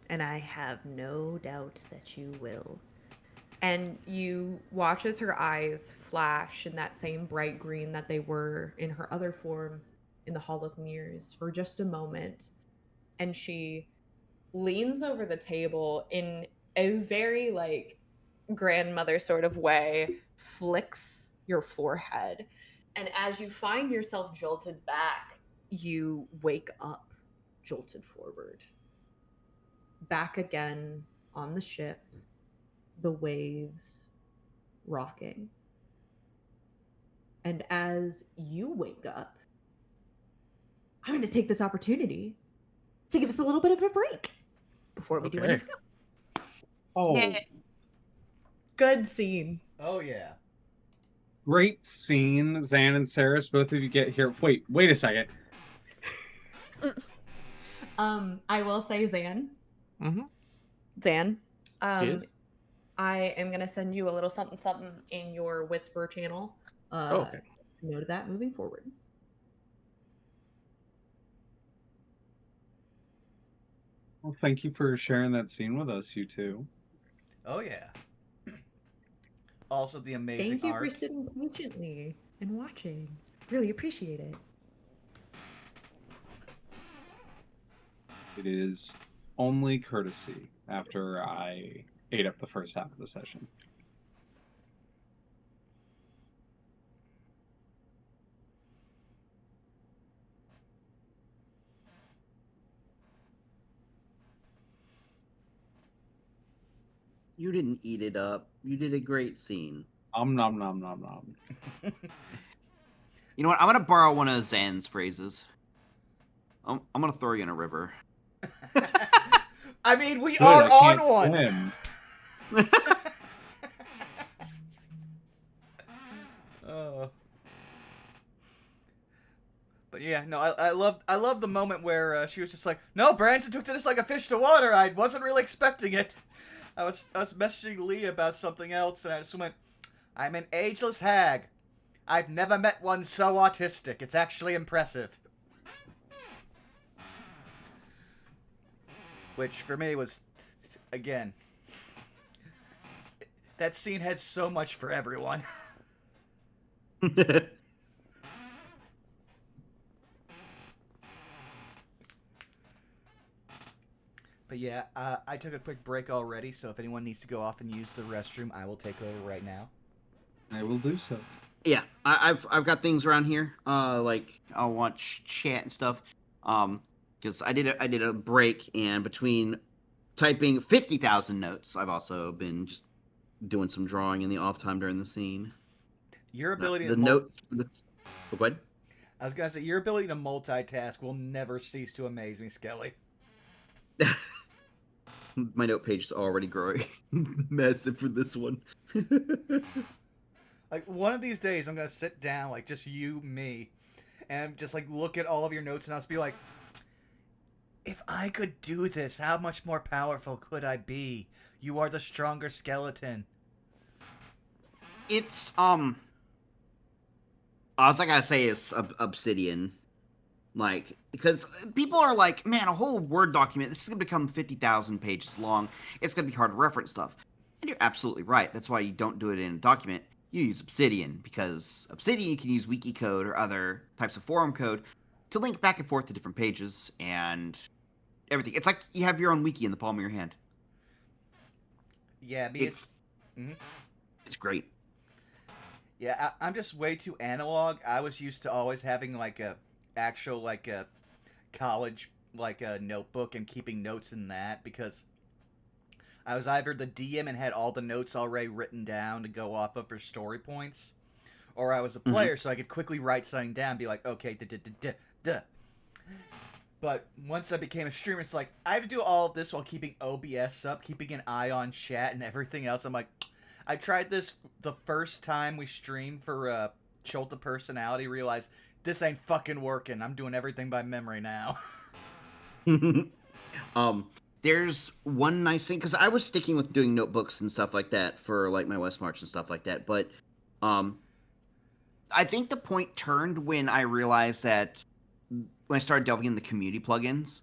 And I have no doubt that you will. And you watch as her eyes flash in that same bright green that they were in her other form in the Hall of Mirrors for just a moment. And she leans over the table in a very like grandmother sort of way, flicks your forehead. And as you find yourself jolted back, you wake up jolted forward. Back again on the ship, the waves rocking. And as you wake up, I'm going to take this opportunity to give us a little bit of a break before we do Okay. anything else. Oh, Yeah. Good scene. Oh yeah. great scene. Zan and Saris, both of you get here. Wait a second. I will say, Zan. Mm-hmm. Zan. Yes? I am gonna send you a little something something in your whisper channel. Okay. Note that moving forward. Well, thank you for sharing that scene with us, you two. Oh yeah. Also the amazing Thank you art. for sitting patiently and watching. Really appreciate it. It is only courtesy after I ate up the first half of the session. You didn't eat it up. You did a great scene. Nom nom nom nom nom. You know what? I'm gonna borrow one of Zan's phrases. I'm gonna throw you in a river. I mean, we Good, are I on can't one. swim. But yeah, no, I love the moment where she was just like, "No, Branson took to this like a fish to water. I wasn't really expecting it." I was messaging Lee about something else, and I just went, "I'm an ageless hag. I've never met one so autistic. It's actually impressive." Which for me was, again, that scene had so much for everyone. But yeah, I took a quick break already, so if anyone needs to go off and use the restroom, I will take over right now. I will do so. Yeah, I've got things around here. Like I'll watch chat and stuff. Because I did a break, and between typing 50,000 notes, I've also been just doing some drawing in the off time during the scene. Your ability The to note. Oh, go ahead. I was gonna say your ability to multitask will never cease to amaze me, Skelly. My note page is already growing massive for this one. Like one of these days, I'm gonna sit down, like just you, me, and just like look at all of your notes, and I'll just be like, if I could do this, how much more powerful could I be? You are the stronger skeleton. It's all I gotta say is obsidian. Like, because people are like, man, a whole Word document, this is going to become 50,000 pages long. It's going to be hard to reference stuff. And you're absolutely right. That's why you don't do it in a document. You use Obsidian, because Obsidian, you can use wiki code or other types of forum code to link back and forth to different pages and everything. It's like you have your own wiki in the palm of your hand. Yeah, It's great. Yeah, I'm just way too analog. I was used to always having like a actual like a college like a notebook and keeping notes in that, because I was either the DM and had all the notes already written down to go off of for story points, or I was a player so I could quickly write something down and be like, okay, duh. But once I became a streamer, it's like, I have to do all of this while keeping OBS up, keeping an eye on chat and everything else. I'm like, I tried this the first time we streamed for Cholta Personality, realized this ain't fucking working. I'm doing everything by memory now. There's one nice thing, because I was sticking with doing notebooks and stuff like that for like my West March and stuff like that, but I think the point turned when I realized that when I started delving in the community plugins,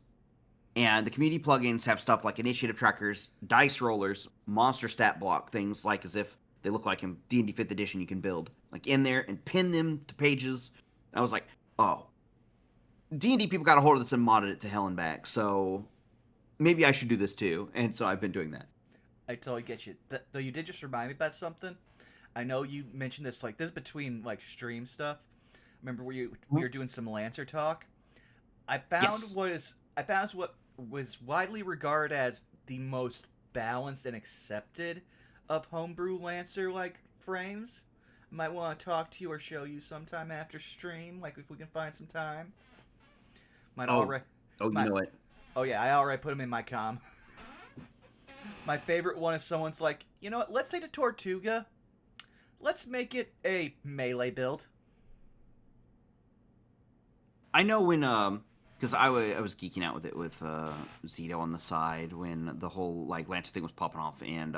and the community plugins have stuff like initiative trackers, dice rollers, monster stat block, things like as if they look like in D&D 5th edition you can build like in there and pin them to pages. And I was like, oh, D&D people got a hold of this and modded it to hell and back, so maybe I should do this too. And so I've been doing that. I totally get you. Though you did just remind me about something. I know you mentioned this, like, this is between, like, stream stuff. Remember we were doing some Lancer talk? I found what was widely regarded as the most balanced and accepted of homebrew Lancer, like, frames. I might want to talk to you or show you sometime after stream, like, if we can find some time. You know it. Oh, yeah, I already put them in my comm. My favorite one is someone's like, you know what, let's take the Tortuga. Let's make it a melee build. I know when, because I was geeking out with it with Zito on the side when the whole, like, Lancer thing was popping off, and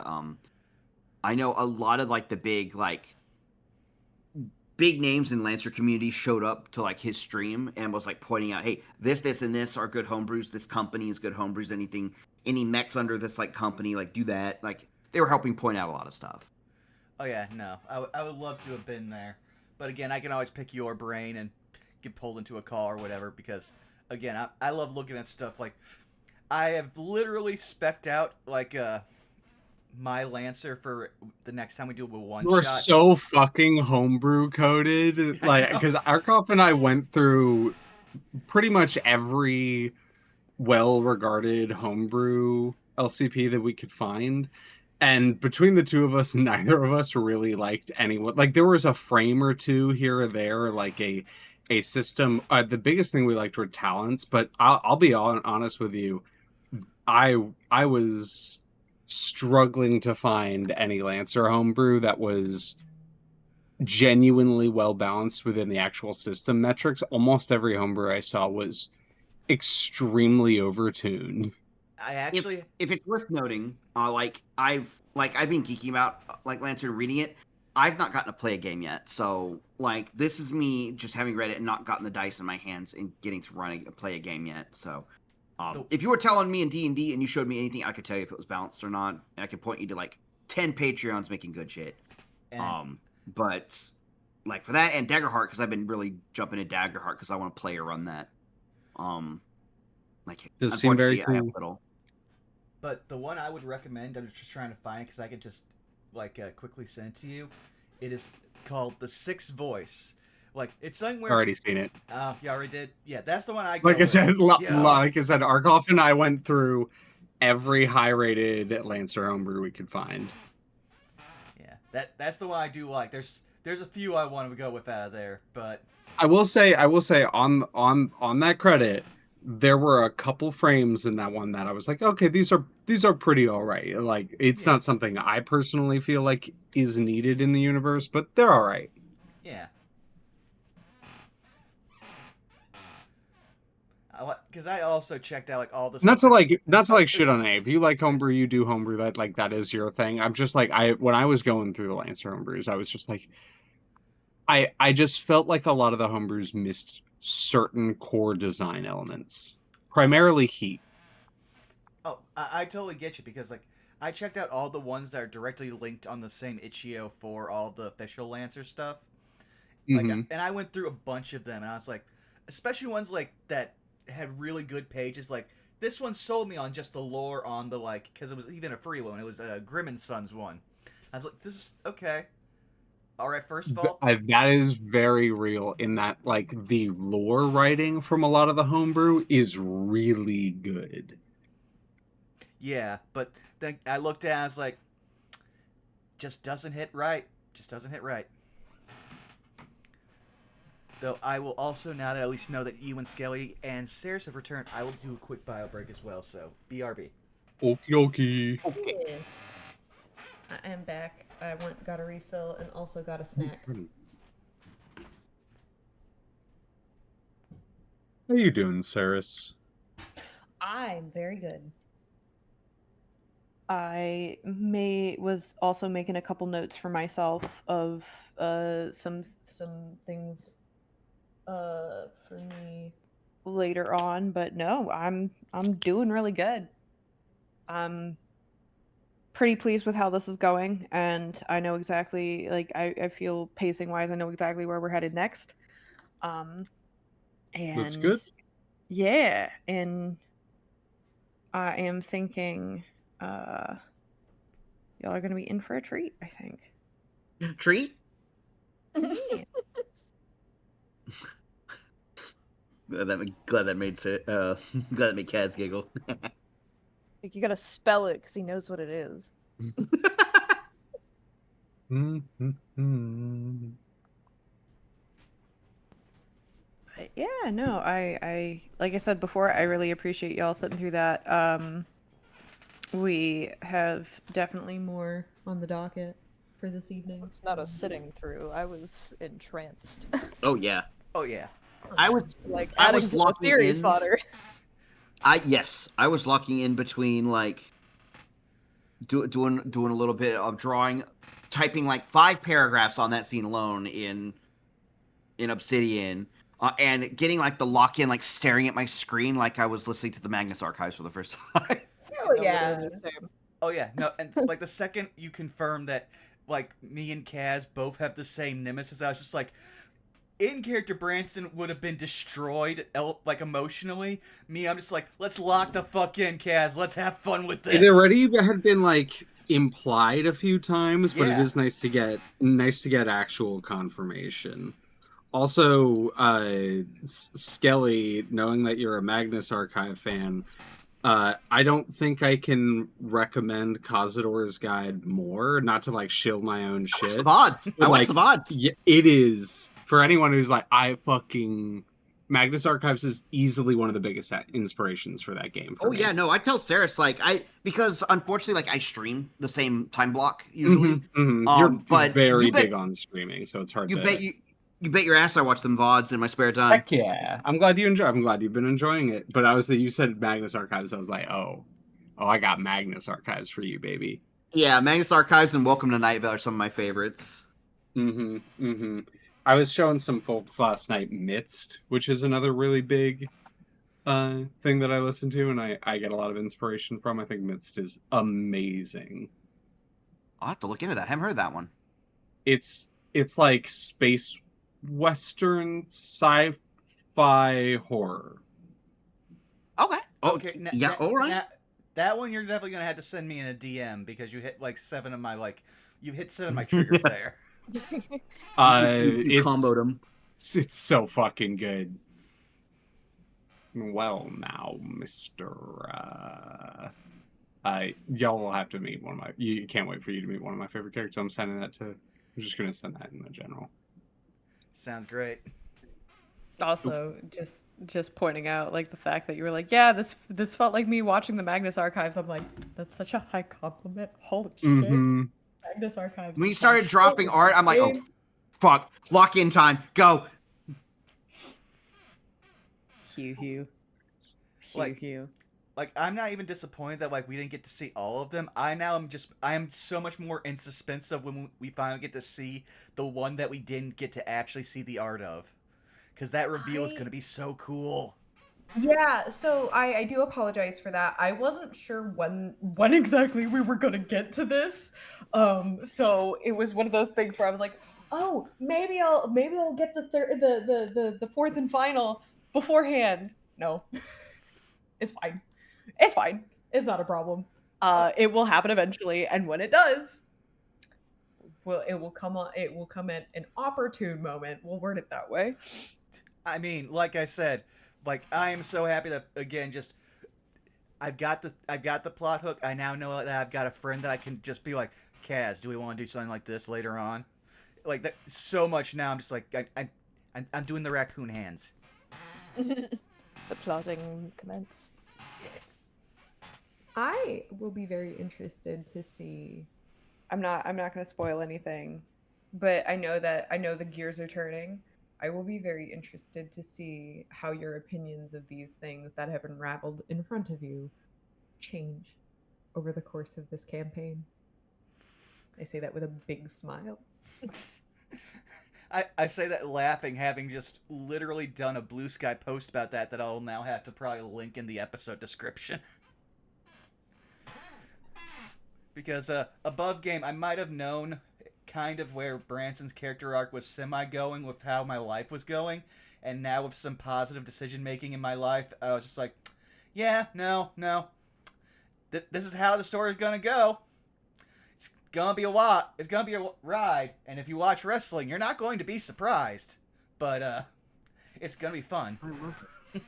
I know a lot of, like, the big names in Lancer community showed up to, like, his stream and was, like, pointing out, hey, this, and this are good homebrews, this company is good homebrews, any mechs under this, like, company, like, do that. Like, they were helping point out a lot of stuff. Oh, yeah, no. I would love to have been there. But again, I can always pick your brain and get pulled into a call or whatever, because, again, I love looking at stuff. Like, I have literally specced out, like, my Lancer for the next time we do a one-shot. We're so fucking homebrew coded. Like, because Arkoff and I went through pretty much every well-regarded homebrew LCP that we could find. And between the two of us, neither of us really liked anyone. Like, there was a frame or two here or there, like a system. The biggest thing we liked were talents, but I'll be honest with you. I was struggling to find any Lancer homebrew that was genuinely well balanced within the actual system metrics. Almost every homebrew I saw was extremely overtuned. I actually, if it's worth noting, I've been geeking about like Lancer and reading it. I've not gotten to play a game yet, so like this is me just having read it and not gotten the dice in my hands and getting to play a game yet. So, if you were telling me in D&D and you showed me anything, I could tell you if it was balanced or not, and I could point you to like 10 Patreons making good shit. But like for that and Daggerheart, because I've been really jumping into Daggerheart because I want to play or run that. Like does seem very cool. I have little. But the one I would recommend, I'm just trying to find it because I could just like quickly send it to you. It is called The Sixth Voice. Like it's somewhere. Already seen it. Oh, you already did. Yeah, that's the one I. Like I said, Arkoff and I went through every high-rated Lancer homebrew we could find. Yeah, that's the one I do like. There's a few I want to go with out of there, but I will say on that credit, there were a couple frames in that one that I was like, okay, these are pretty all right. Like it's not something I personally feel like is needed in the universe, but they're all right. Yeah. Because I also checked out like all the not to like shit on it. If you like homebrew, you do homebrew. That is your thing. I'm just like when I was going through the Lancer homebrews, I was just like, I just felt like a lot of the homebrews missed certain core design elements, primarily heat. Oh, I totally get you because like I checked out all the ones that are directly linked on the same itch.io for all the official Lancer stuff. Like, Hmm. and I went through a bunch of them, and I was like, especially ones like that had really good pages. Like this one sold me on just the lore on the like because it was even a free one. It was a Grim and Sons one. I was like, this is okay. All right, first of all, That is very real in that, like, the lore writing from a lot of the homebrew is really good. yeah, but then I looked at it, I was like, just doesn't hit right. Just doesn't hit right. Though I will also, now that I at least know that you and Skelly and Saris have returned, I will do a quick bio break as well. So, BRB. Okie dokie. Okay. I am back. I got a refill and also got a snack. How you doing, Saris? I'm very good. I was also making a couple notes for myself of some things for me later on, but no, I'm doing really good. I'm pretty pleased with how this is going, and I know exactly, like, I feel pacing wise, I know exactly where we're headed next. That's And good. yeah, and I am thinking y'all are gonna be in for a treat, I think. Treat? Yeah. Glad that made glad that made Kaz giggle. Like, you gotta spell it because he knows what it is. But yeah, no, I like I said before, I really appreciate y'all sitting through that. We have definitely more on the docket for this evening. It's not a sitting through. I was entranced. Oh yeah. Oh yeah. I was Like I adding was to the locking theory in. fodder. I was locking in between like doing a little bit of drawing, typing like 5 paragraphs on that scene alone in Obsidian, and getting like the lock in, like staring at my screen like I was listening to the Magnus Archives for the first time. Oh yeah. Literally the same. Oh yeah. No, and like the second you confirm that, like me and Kaz both have the same nemesis, I was just like, in character Branson would have been destroyed, like emotionally. Me, I'm just like, let's lock the fuck in, Kaz. Let's have fun with this. It already had been like implied a few times, but it Yeah. is nice to get actual confirmation. Also, Skelly, knowing that you're a Magnus Archive fan, I don't think I can recommend Cazador's Guide more. Not to like shill my own I watched shit. the VODs. But, I watched like, the VODs. yeah, it is for anyone who's like, Magnus Archives is easily one of the biggest inspirations for that game. For Oh me. yeah, no, I tell Saris like because unfortunately like I stream the same time block usually. You're But very you bet, big on streaming, so it's hard you to. bet you bet your ass I watch them VODs in my spare time. Heck yeah! I'm glad you enjoy. I'm glad you've been enjoying it. But you said Magnus Archives. I was like, oh, I got Magnus Archives for you, baby. Yeah, Magnus Archives and Welcome to Night Vale are some of my favorites. I was showing some folks last night Midst, which is another really big thing that I listen to, and I get a lot of inspiration from. I think Midst is amazing. I'll have to look into that. I haven't heard that one. It's like space western sci-fi horror. Okay. Okay. Yeah. All right. That one you're definitely gonna have to send me in a DM because you hit like 7 of my you've hit 7 of my triggers there. You comboed them. It's so fucking good. Well, now, Mr. Y'all will have to meet one of my. You can't wait for you to meet one of my favorite characters. I'm sending that to. I'm just gonna send that in the general. Sounds great. Also, just pointing out, like, the fact that you were like, yeah, this felt like me watching the Magnus Archives. I'm like, that's such a high compliment. Holy shit. Magnus Archives. When you started dropping art, I'm like, oh, fuck. Lock in time. Go. Hugh. Like, I'm not even disappointed that like we didn't get to see all of them. I am so much more in suspense of when we finally get to see the one that we didn't get to actually see the art of. because that reveal is going to be so cool. Yeah, so I do apologize for that. I wasn't sure when exactly we were gonna get to this. So it was one of those things where I was like, oh, maybe I'll get the fourth and final beforehand. No. It's fine. It's fine. It's not a problem. It will happen eventually, and when it does, it will come at an opportune moment. We'll word it that way. I mean, like I said, like I am so happy that again, just I've got the plot hook. I now know that I've got a friend that I can just be like, Kaz, do we want to do something like this later on? Like that so much now. I'm just like I'm doing the raccoon hands. The plotting commence. Yes. I will be very interested to see. I'm not going to spoil anything, but I know the gears are turning. I will be very interested to see how your opinions of these things that have unraveled in front of you change over the course of this campaign. I say that with a big smile. I say that laughing, having just literally done a Blue Sky post about that I'll now have to probably link in the episode description. Because above game, I might have known kind of where Branson's character arc was semi-going with how my life was going, and now with some positive decision-making in my life, I was just like, yeah, no. This is how the story's gonna go. It's gonna be a lot. It's gonna be a ride, and if you watch wrestling, you're not going to be surprised. But, it's gonna be fun. I love it.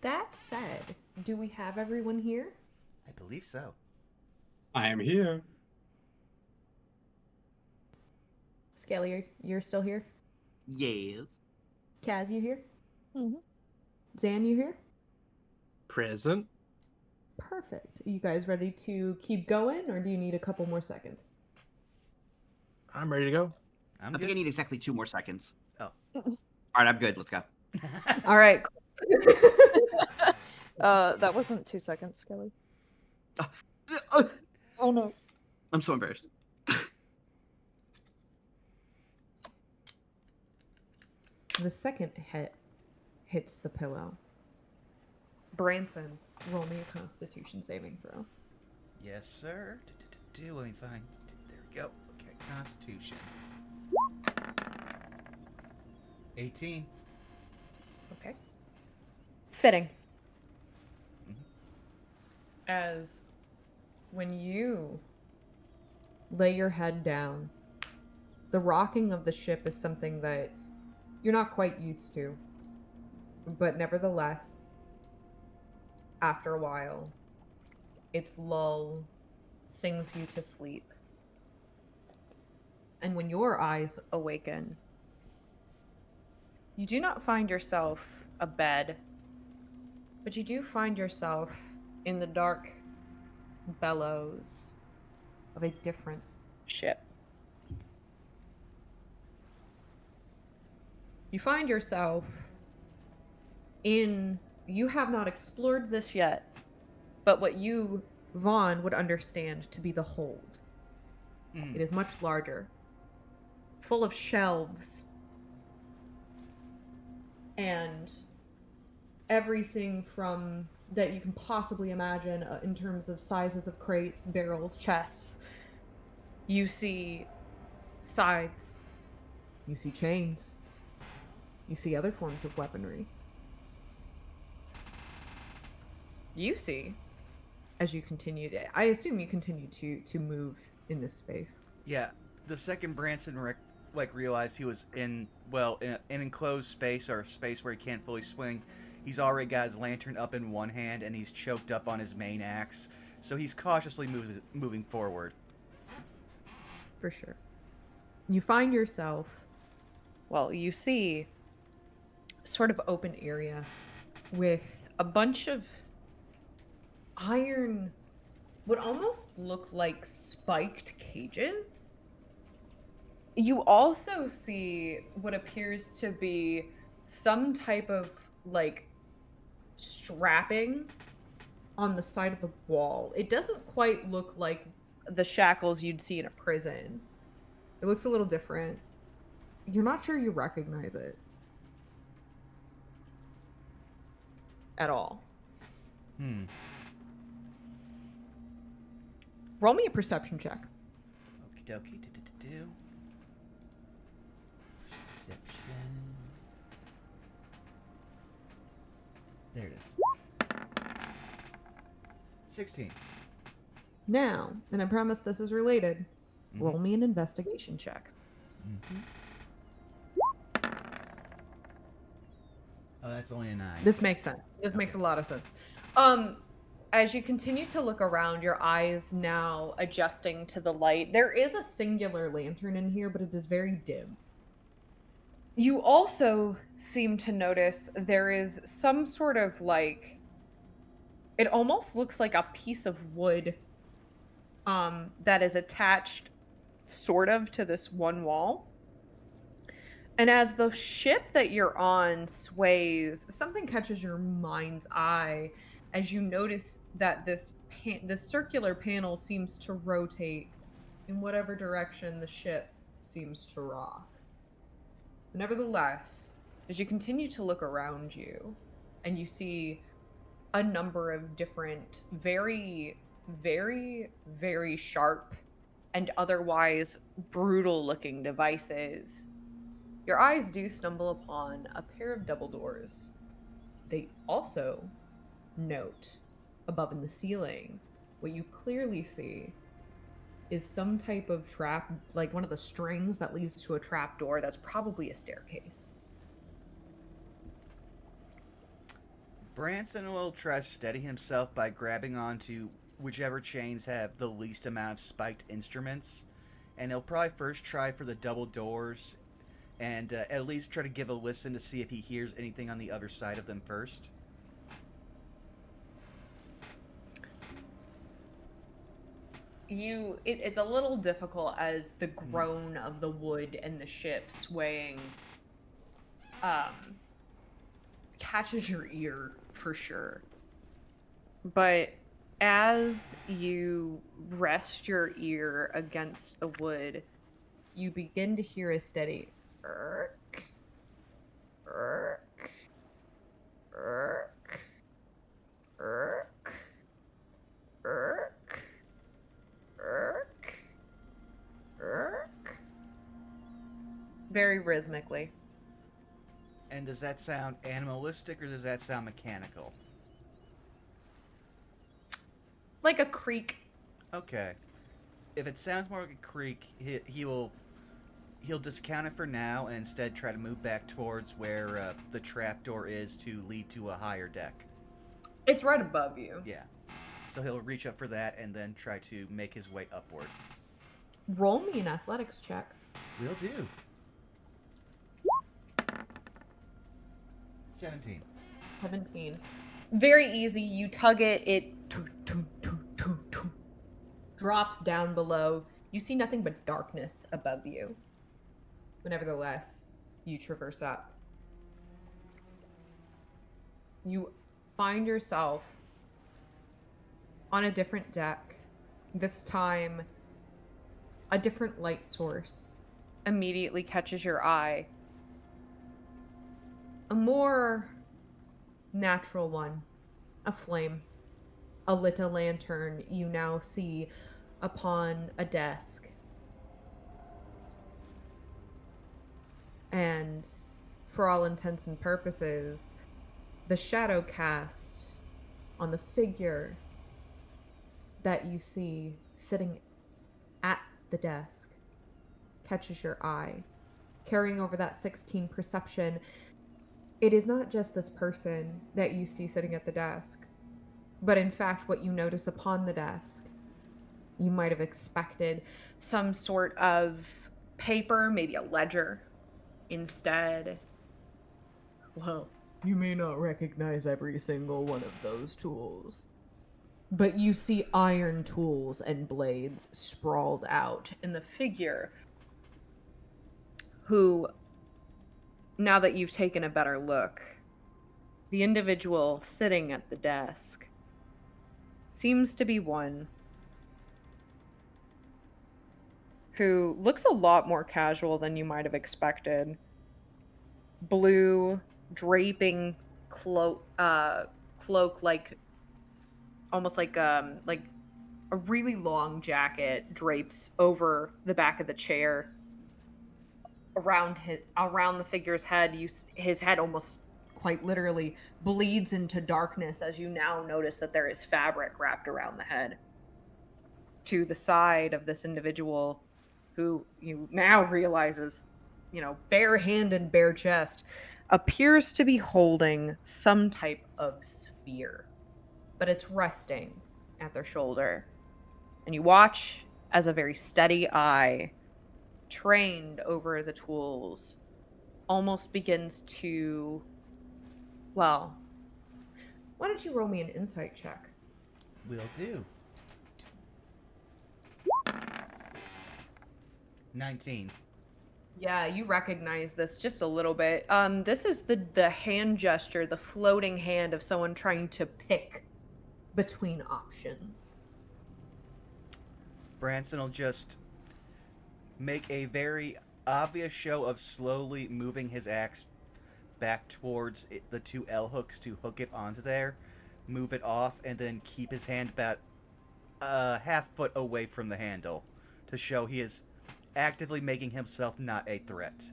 That said, do we have everyone here? I believe so. I am here. Skelly, you're still here? Yes. Kaz, you here? Mm-hmm. Zan, you here? Present. Perfect. Are you guys ready to keep going, or do you need a couple more seconds? I'm ready to go. I'm I think I good. need exactly 2 more seconds. Oh. All right, I'm good. Let's go. All right. That wasn't 2 seconds, Skelly. Oh no. I'm so embarrassed. The second hit hits the pillow. Branson, roll me a Constitution saving throw. Yes, sir. Let me find. There we go. Okay, Constitution. 18. Okay. Fitting. Mhm. As when you lay your head down, the rocking of the ship is something that you're not quite used to. But nevertheless, after a while, its lull sings you to sleep. And when your eyes awaken, you do not find yourself abed, but you do find yourself in the dark bellows of a different ship. You find yourself you have not explored this yet, but what you, Vaughn, would understand to be the hold. Mm. It is much larger, full of shelves, and everything from that you can possibly imagine in terms of sizes of crates, barrels, chests. You see scythes, you see chains, you see other forms of weaponry. You see, as you continue to, I assume you continue to move in this space. Yeah, the second Branson realized he was in an enclosed space, or a space where he can't fully swing. He's already got his lantern up in one hand, and he's choked up on his main axe. So he's cautiously moving forward. For sure. You find yourself, you see sort of open area with a bunch of iron, what almost look like spiked cages. You also see what appears to be some type of strapping on the side of the wall. It doesn't quite look like the shackles you'd see in a prison. It looks a little different. you're not sure you recognize it at all. Roll me a perception check. Okie dokie. Do. Perception. There it is. 16. Now, and I promise this is related, roll me an investigation check. Oh, that's only a 9. This makes sense. This makes a lot of sense. As you continue to look around, your eyes now adjusting to the light, There is a singular lantern in here, but it is very dim. you also seem to notice there is some sort of like, it almost looks like a piece of wood that is attached sort of to this one wall. And as the ship that you're on sways, Something catches your mind's eye as you notice that this circular panel seems to rotate in whatever direction the ship seems to rock. Nevertheless, as you continue to look around you and you see a number of different very, very, very sharp and otherwise brutal looking devices, your eyes do stumble upon a pair of double doors. they also note above in the ceiling, what you clearly see is some type of trap, like one of the strings that leads to a trap door that's probably a staircase. Branson will try to steady himself by grabbing onto whichever chains have the least amount of spiked instruments. And he'll probably first try for the double doors and at least try to give a listen to see if he hears anything on the other side of them first. It's a little difficult as the groan of the wood and the ship swaying catches your ear for sure. But as you rest your ear against the wood, You begin to hear a steady irk, irk, irk, irk, irk, irk, irk. very rhythmically. And does that sound animalistic or does that sound mechanical? Like a creak. Okay. If it sounds more like a creak, he'll discount it for now and instead try to move back towards where the trapdoor is to lead to a higher deck. It's right above you. Yeah. So he'll reach up for that and then try to make his way upward. Roll me an athletics check. Will do. 17. 17. Very easy. You tug it, it Drops down below. You see nothing but darkness above you. But nevertheless, you traverse up. You find yourself on a different deck. This time, a different light source immediately catches your eye. a more natural one, a flame, a lit lantern you now see upon a desk. And for all intents and purposes, the shadow cast on the figure that you see sitting at the desk catches your eye. Carrying over that 16 perception, it is not just this person that you see sitting at the desk, but in fact what you notice upon the desk. You might have expected some sort of paper, maybe a ledger. Instead, well, you may not recognize every single one of those tools, but you see iron tools and blades sprawled out. in the figure who, now that you've taken a better look, the individual sitting at the desk seems to be one who looks a lot more casual than you might have expected. Blue draping cloak, like almost like a really long jacket drapes over the back of the chair. Around the figure's head, his head almost quite literally bleeds into darkness as you now notice that there is fabric wrapped around the head. To the side of this individual, who you now realizes, bare-handed, bare chest, appears to be holding some type of sphere, but it's resting at their shoulder. And you watch as a very steady eye, trained over the tools, almost begins to, well, Why don't you roll me an insight check? Will do. 19. yeah, you recognize this just a little bit. This is the hand gesture, the floating hand of someone trying to pick between options. Branson will just make a very obvious show of slowly moving his axe back towards the two L hooks to hook it onto there, move it off, and then keep his hand about a half foot away from the handle to show he is actively making himself not a threat.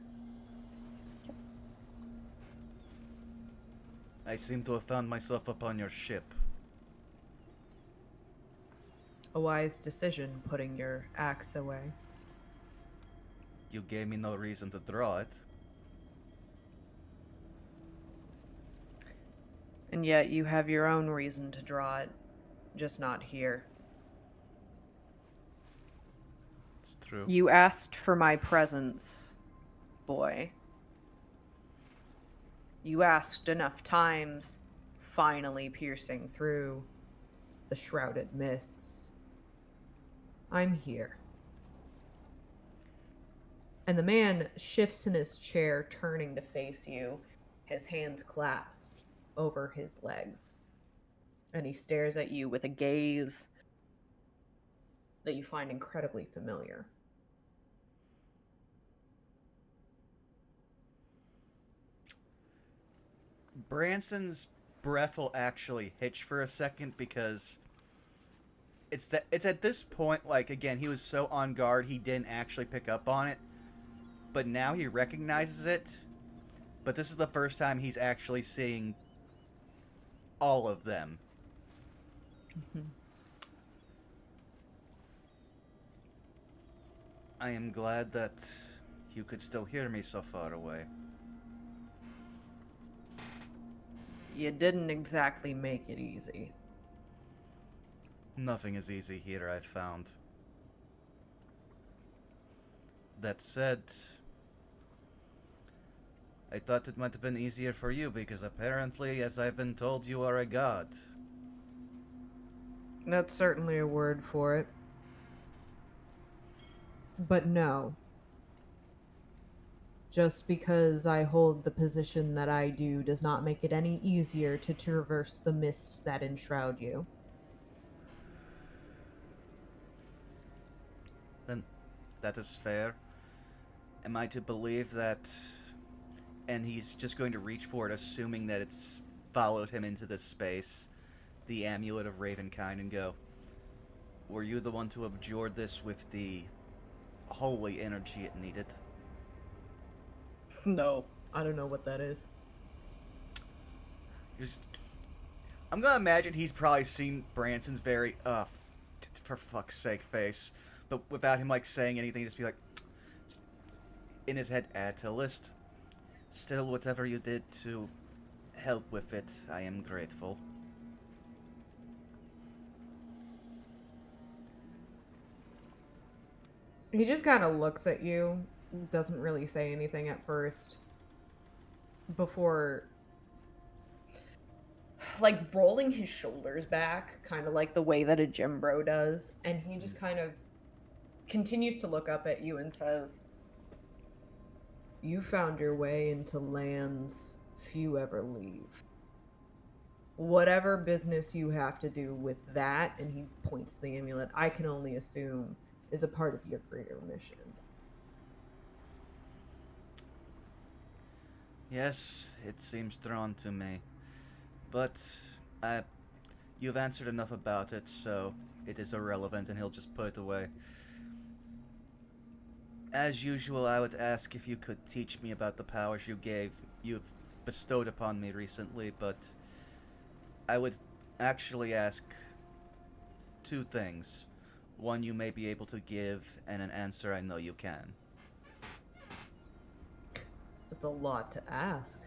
I seem to have found myself upon your ship. A wise decision, putting your axe away. You gave me no reason to draw it. And yet you have your own reason to draw it, just not here. It's true. You asked for my presence, boy. You asked enough times, finally piercing through the shrouded mists. I'm here. And the man shifts in his chair, turning to face you, his hands clasped over his legs. And he stares at you with a gaze that you find incredibly familiar. Branson's breath will actually hitch for a second because it's at this point, like, again, he was so on guard he didn't actually pick up on it, but now he recognizes it. But this is the first time he's actually seeing all of them. Mm-hmm. I am glad that you could still hear me so far away. You didn't exactly make it easy. Nothing is easy here, I've found. That said, I thought it might have been easier for you because apparently, as I've been told, you are a god. That's certainly a word for it. But no. Just because I hold the position that I do does not make it any easier to traverse the mists that enshroud you. Then, that is fair. Am I to believe that... And he's just going to reach for it, assuming that it's followed him into this space, the Amulet of Ravenkind, and go, were you the one to abjure this with the holy energy it needed? No, I don't know what that is. I'm gonna imagine he's probably seen Branson's very, for fuck's sake face, but without him, like, saying anything, just be like, in his head, add to list. Still, whatever you did to help with it, I am grateful. He just kind of looks at you, doesn't really say anything at first, before, like, rolling his shoulders back, kind of like the way that a gym bro does, and he just kind of continues to look up at you and says, "You found your way into lands few ever leave. Whatever business you have to do with that," and he points to the amulet, "I can only assume is a part of your greater mission. Yes, it seems drawn to me. But you've answered enough about it, so it is irrelevant, and he'll just put it away. As usual, I would ask if you could teach me about the powers you've bestowed upon me recently, but I would actually ask two things. One you may be able to give, and an answer I know you can. That's a lot to ask.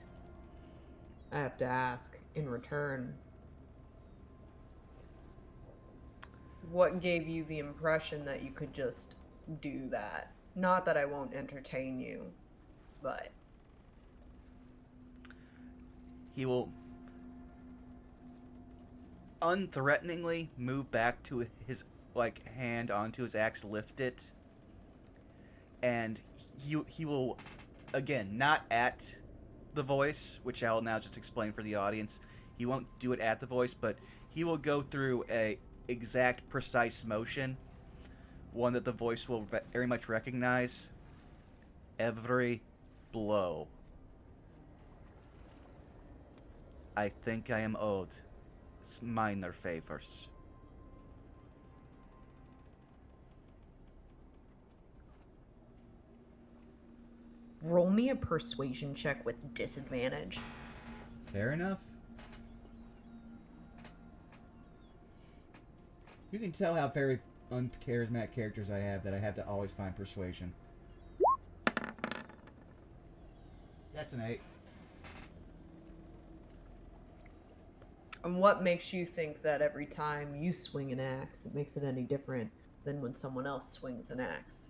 I have to ask in return. What gave you the impression that you could just do that? Not that I won't entertain you, but He will unthreateningly move back to his hand onto his axe, lift it, and he will again not at the voice, which I'll now just explain for the audience. He won't do it at the voice, but he will go through a exact precise motion, one that the voice will very much recognize. Every blow. I think I am owed minor favors. roll me a persuasion check with disadvantage. Fair enough. You can tell how very uncharismatic characters I have that I have to always find persuasion. That's an 8. And what makes you think that every time you swing an axe, it makes it any different than when someone else swings an axe?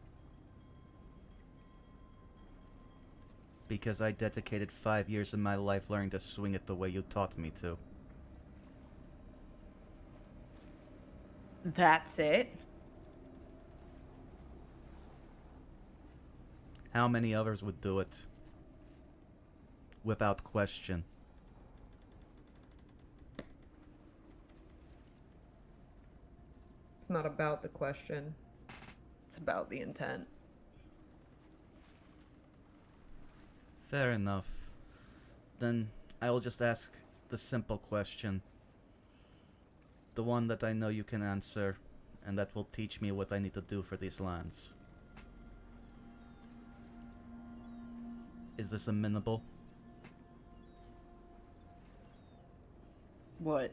Because I dedicated 5 years of my life learning to swing it the way you taught me to. That's it? How many others would do it? Without question. It's not about the question. It's about the intent. Fair enough. Then I will just ask the simple question. The one that I know you can answer, and that will teach me what I need to do for these lands. Is this amenable? What?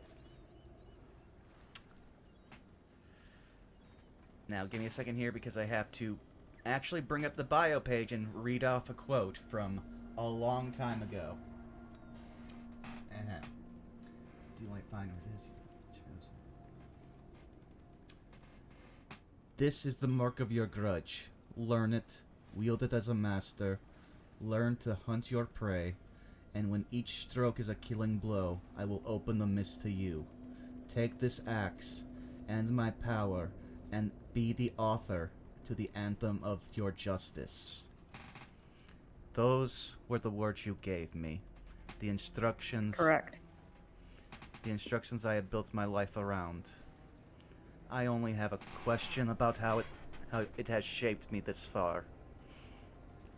Now, give me a second here because I have to actually bring up the bio page and read off a quote from a long time ago. Do you like find what it is? This is the mark of your grudge. Learn it, wield it as a master, learn to hunt your prey, and when each stroke is a killing blow, I will open the mist to you. Take this axe and my power, and be the author to the anthem of your justice. Those were the words you gave me. The instructions... Correct. The instructions I have built my life around. I only have a question about how it has shaped me this far.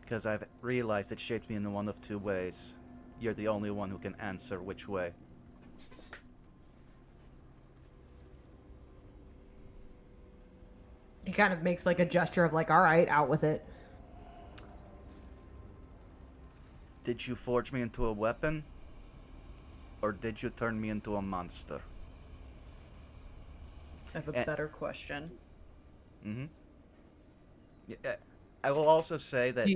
Because I've realized it shaped me in one of two ways. You're the only one who can answer which way. He kind of makes like a gesture of like, all right, out with it. Did you forge me into a weapon? Or did you turn me into a monster? I have a better question. Mm-hmm. Yeah, I will also say that...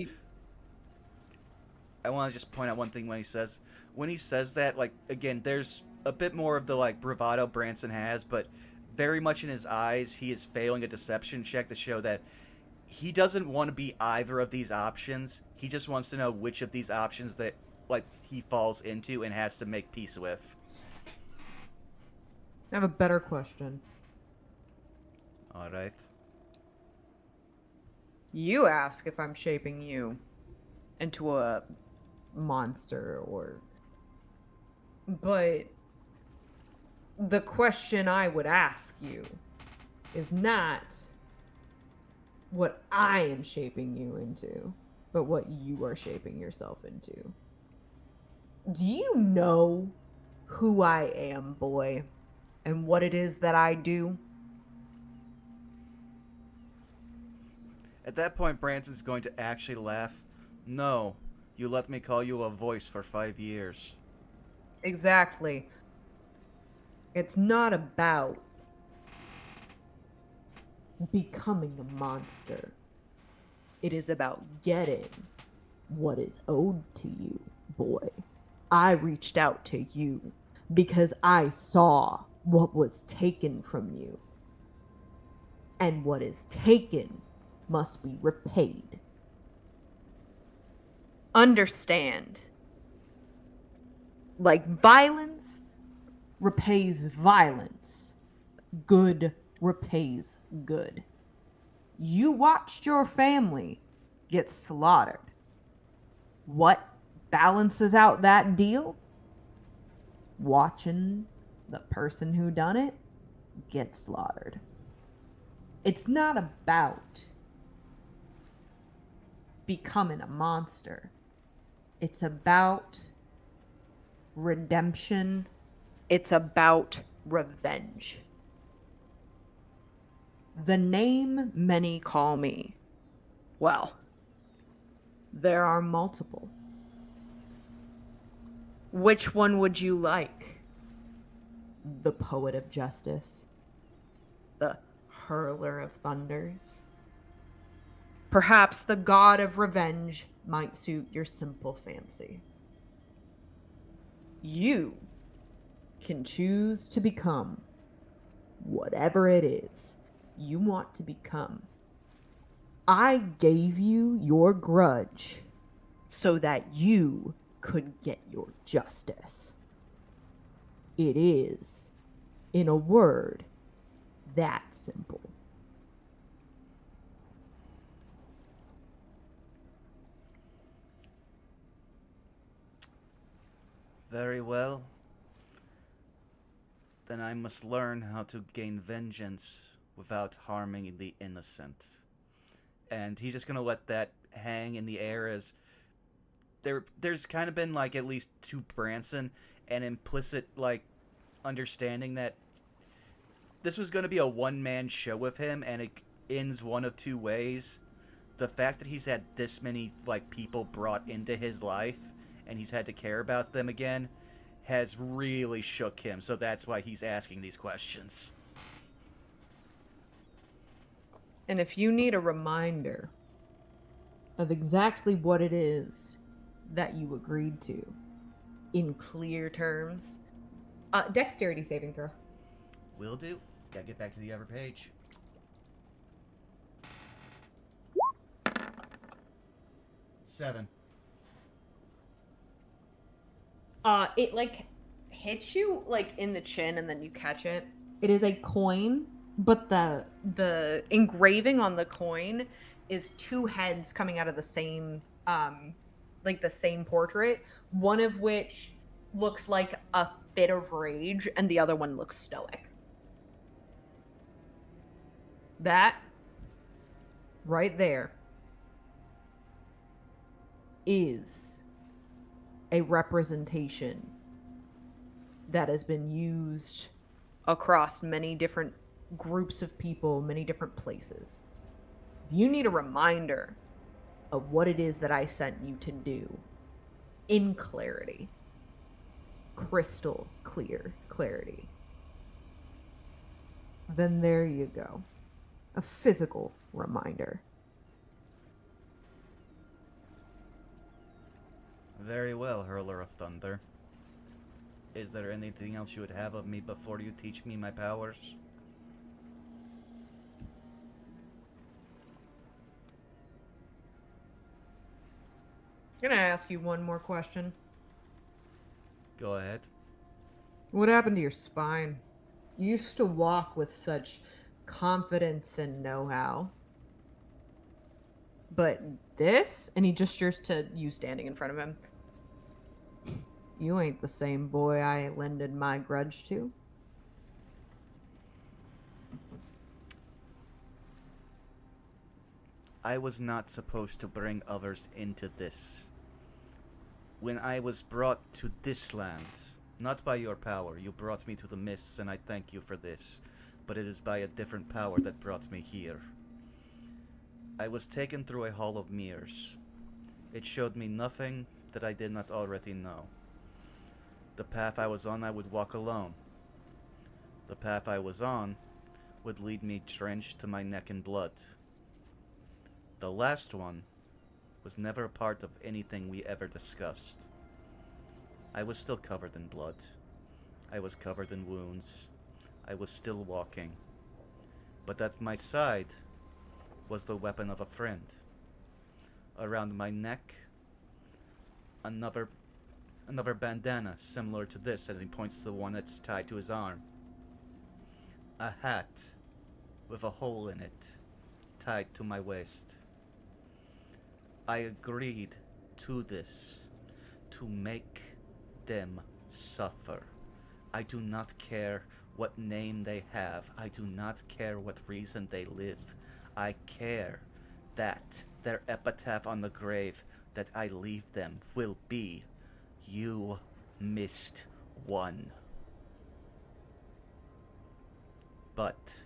I want to just point out one thing when he says that, like, again, there's a bit more of the, like, bravado Branson has, but very much in his eyes, he is failing a deception check to show that he doesn't want to be either of these options. He just wants to know which of these options that, like, he falls into and has to make peace with. I have a better question. All right. You ask if I'm shaping you into a monster or... But the question I would ask you is not what I am shaping you into, but what you are shaping yourself into. Do you know who I am, boy, and what it is that I do? At that point, Branson's going to actually laugh. No, you let me call you a voice for 5 years. Exactly. It's not about becoming a monster. It is about getting what is owed to you, boy. I reached out to you because I saw what was taken from you. And what is taken must be repaid. Understand. Like violence repays violence. Good repays good. You watched your family get slaughtered. What balances out that deal? Watching the person who done it get slaughtered. It's not about becoming a monster. It's about redemption. It's about revenge. The name many call me. Well, there are multiple. Which one would you like? The poet of justice? The hurler of thunders? Perhaps the god of revenge might suit your simple fancy. You can choose to become whatever it is you want to become. I gave you your grudge so that you could get your justice. It is, in a word, that simple. Very well. Then I must learn how to gain vengeance without harming the innocent. And he's just gonna let that hang in the air as there's kind of been like at least to Branson an implicit like understanding that this was gonna be a one-man show with him, and it ends one of two ways. The fact that he's had this many like people brought into his life and he's had to care about them again has really shook him, so that's why he's asking these questions. And if you need a reminder of exactly what it is that you agreed to in clear terms, dexterity saving throw. Will do. Gotta get back to the other page. 7. It like hits you like in the chin and then you catch it. It is a coin, but the engraving on the coin is two heads coming out of the same like the same portrait, one of which looks like a fit of rage and the other one looks stoic. That right there is a representation that has been used across many different groups of people, many different places. If you need a reminder of what it is that I sent you to do in clarity, crystal clear clarity, then there you go. A physical reminder. Very well, Hurler of Thunder. Is there anything else you would have of me before you teach me my powers? I'm gonna ask you one more question. Go ahead. What happened to your spine? You used to walk with such confidence and know-how. But this, and he gestures to you standing in front of him. You ain't the same boy I lended my grudge to. I was not supposed to bring others into this. When I was brought to this land, not by your power, you brought me to the mists, and I thank you for this, but it is by a different power that brought me here. I was taken through a hall of mirrors. It showed me nothing that I did not already know. The path I was on, I would walk alone. The path I was on would lead me drenched to my neck in blood. The last one was never a part of anything we ever discussed. I was still covered in blood. I was covered in wounds. I was still walking. But at my side was the weapon of a friend. Around my neck, another bandana similar to this, as he points to the one that's tied to his arm. A hat with a hole in it, tied to my waist. I agreed to this to make them suffer. I do not care what name they have. I do not care what reason they live. I care that their epitaph on the grave that I leave them will be, "You missed one." But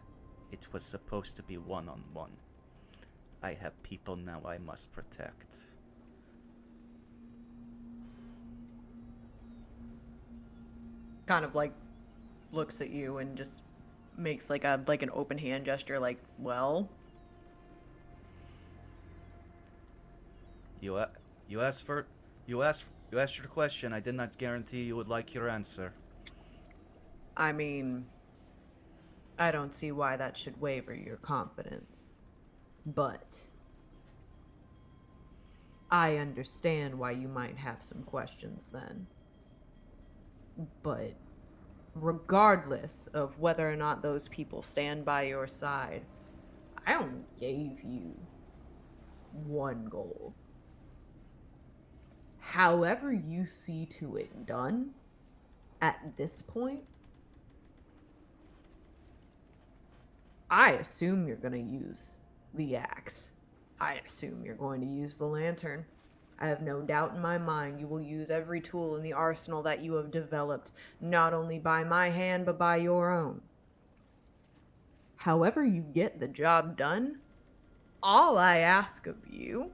it was supposed to be one-on-one. I have people now I must protect. Kind of like looks at you and just makes like an open hand gesture, like, well. You asked your question. I did not guarantee you would like your answer. I mean, I don't see why that should waver your confidence. But I understand why you might have some questions then. But regardless of whether or not those people stand by your side, I only gave you one goal. However you see to it done at this point, I assume you're going to use the axe. I assume you're going to use the lantern. I have no doubt in my mind you will use every tool in the arsenal that you have developed, not only by my hand, but by your own. However you get the job done, all I ask of you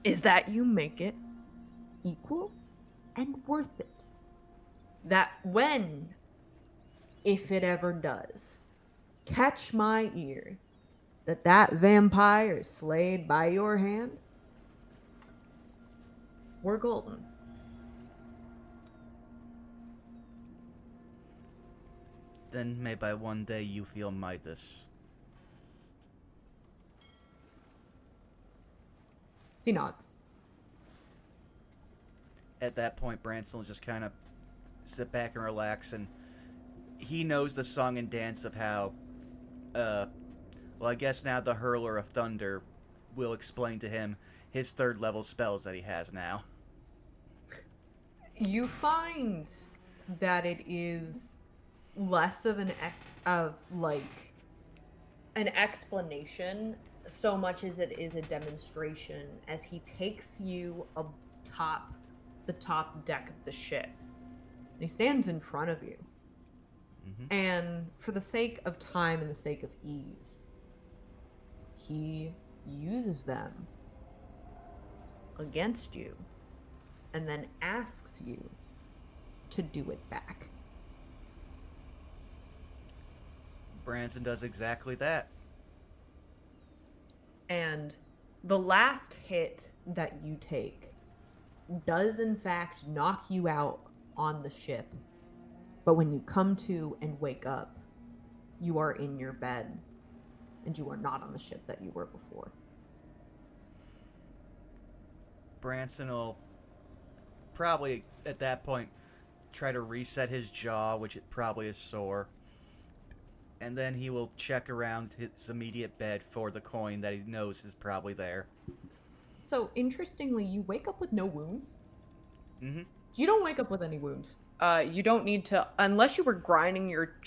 is that you make it equal and worth it. That when, if it ever does, catch my ear that vampire is slayed by your hand, we're golden. Then may by one day you feel Midas. He nods. At that point, Branson will just kind of sit back and relax, and he knows the song and dance of how, well, I guess now the Hurler of Thunder will explain to him his third level spells that he has now. You find that it is less of an explanation so much as it is a demonstration as he takes you atop the top deck of the ship. And he stands in front of you. Mm-hmm. And for the sake of time and the sake of ease, he uses them against you and then asks you to do it back. Branson does exactly that. And the last hit that you take does in fact knock you out on the ship. But when you come to and wake up, you are in your bed and you are not on the ship that you were before. Branson will probably at that point try to reset his jaw, which it probably is sore. And then he will check around his immediate bed for the coin that he knows is probably there. So, interestingly, you wake up with no wounds? Mm-hmm. You don't wake up with any wounds. You don't need to, unless you were grinding your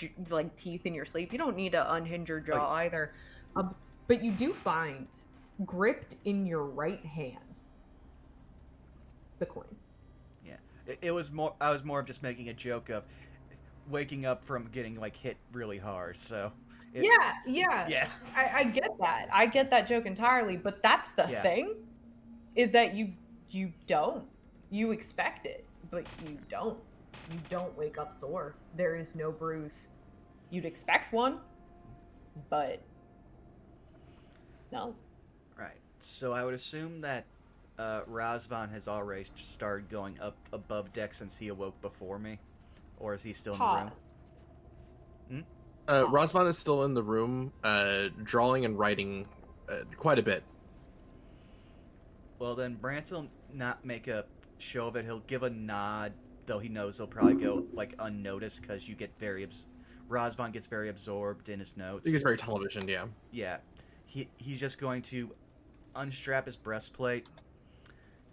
teeth in your sleep, you don't need to unhinge your jaw either. But you do find gripped in your right hand. The coin. Yeah, it was more. I was more of just making a joke of waking up from getting like hit really hard. So. Yeah. Yeah. I get that. I get that joke entirely, but that's the Yeah. thing, is that you don't. You expect it, but you don't. You don't wake up sore. There is no bruise. You'd expect one, but no. Right. So I would assume that Razvan has already started going up above deck since he awoke before me, or is he still in the room? Pause. Razvan is still in the room, drawing and writing quite a bit. Well, then Branson will not make a show of it. He'll give a nod, though he knows he'll probably go like unnoticed because you get very Razvan gets very absorbed in his notes. He gets very television, yeah. Yeah, he's just going to unstrap his breastplate,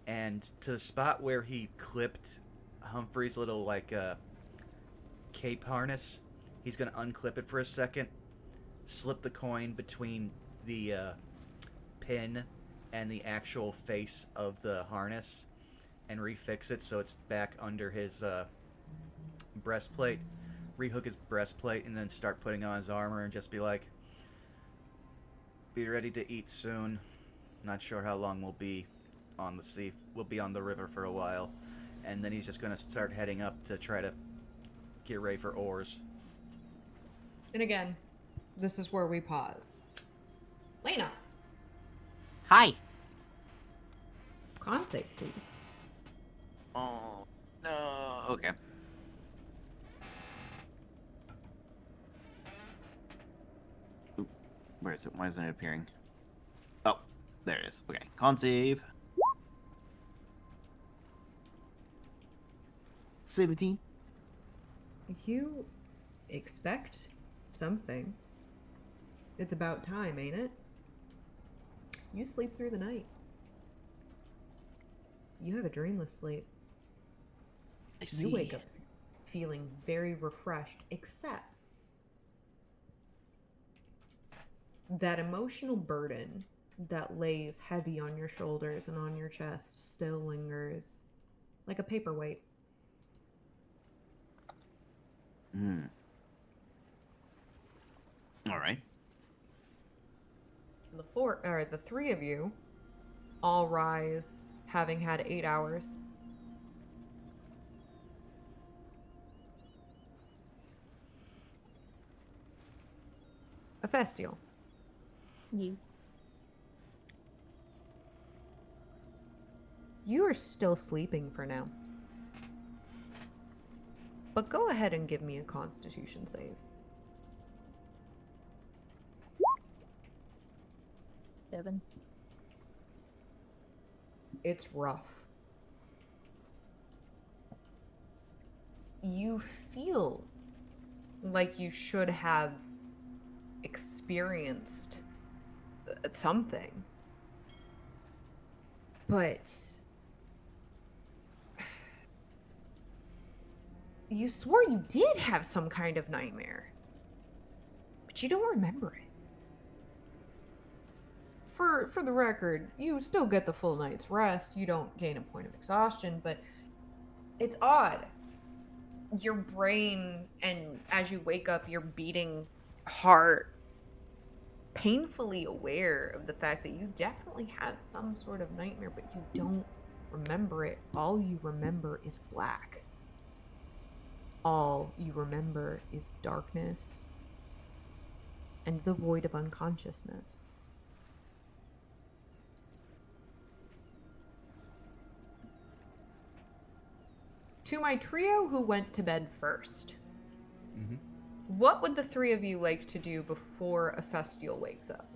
and to the spot where he clipped Humphrey's little like cape harness, he's going to unclip it for a second, slip the coin between the pin and the actual face of the harness, and refix it so it's back under his breastplate. Rehook his breastplate and then start putting on his armor and just be like, "Be ready to eat soon. Not sure how long we'll be on the sea. We'll be on the river for a while." And then he's just going to start heading up to try to get ready for oars. And again, this is where we pause. Lena, Hi. con save, please. Oh, no. Okay. Oop, where is it? Why isn't it appearing? Oh, there it is. Okay, con save. 17. You expect something. It's about time, ain't it? You sleep through the night. You have a dreamless sleep. I see. You wake up feeling very refreshed, except that emotional burden that lays heavy on your shoulders and on your chest still lingers like a paperweight. Hmm. All right. The three of you all rise, having had 8 hours. Hephaestion. You are still sleeping for now. But go ahead and give me a Constitution save. 7. It's rough. You feel like you should have experienced something. But you swore you did have some kind of nightmare. But you don't remember it. For the record, you still get the full night's rest. You don't gain a point of exhaustion, but it's odd. Your brain, and as you wake up, your beating heart, painfully aware of the fact that you definitely had some sort of nightmare, but you don't remember it. All you remember is black. All you remember is darkness and the void of unconsciousness. To my trio who went to bed first, what would the three of you like to do before Hephaestion wakes up?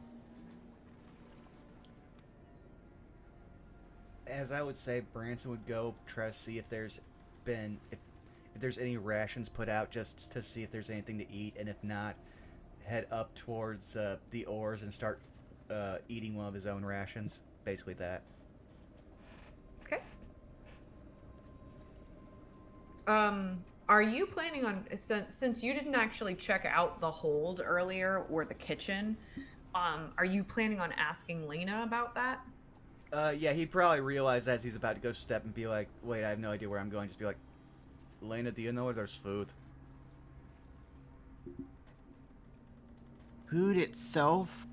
As I would say, Branson would go try to see if there's been if there's any rations put out, just to see if there's anything to eat, and if not, head up towards the oars and start eating one of his own rations. Basically that. Okay. Are you planning on, since you didn't actually check out the hold earlier or the kitchen, Are you planning on asking Lena about that? Yeah, he'd probably realize as he's about to go step and be like, wait, I have no idea where I'm going. Just be like, Lena, do you know where there's food? Food itself?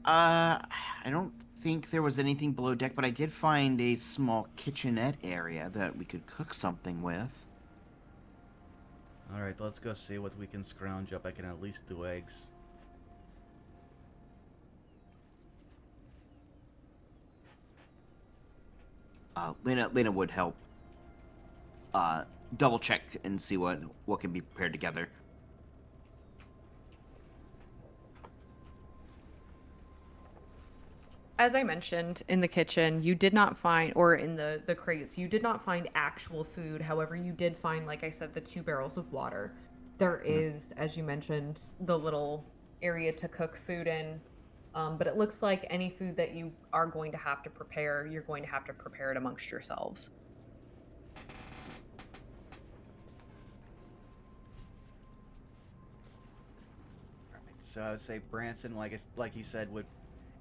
I don't think there was anything below deck, but I did find a small kitchenette area that we could cook something with. Alright, let's go see what we can scrounge up. I can at least do eggs. Lena would help double check and see what can be prepared together. As I mentioned, in the kitchen, you did not find, or in the crates, you did not find actual food. However, you did find, like I said, the 2 barrels of water. There is, as you mentioned, the little area to cook food in. But it looks like any food that you are going to have to prepare, you're going to have to prepare it amongst yourselves. Alright, so I would say Branson, like he said, would,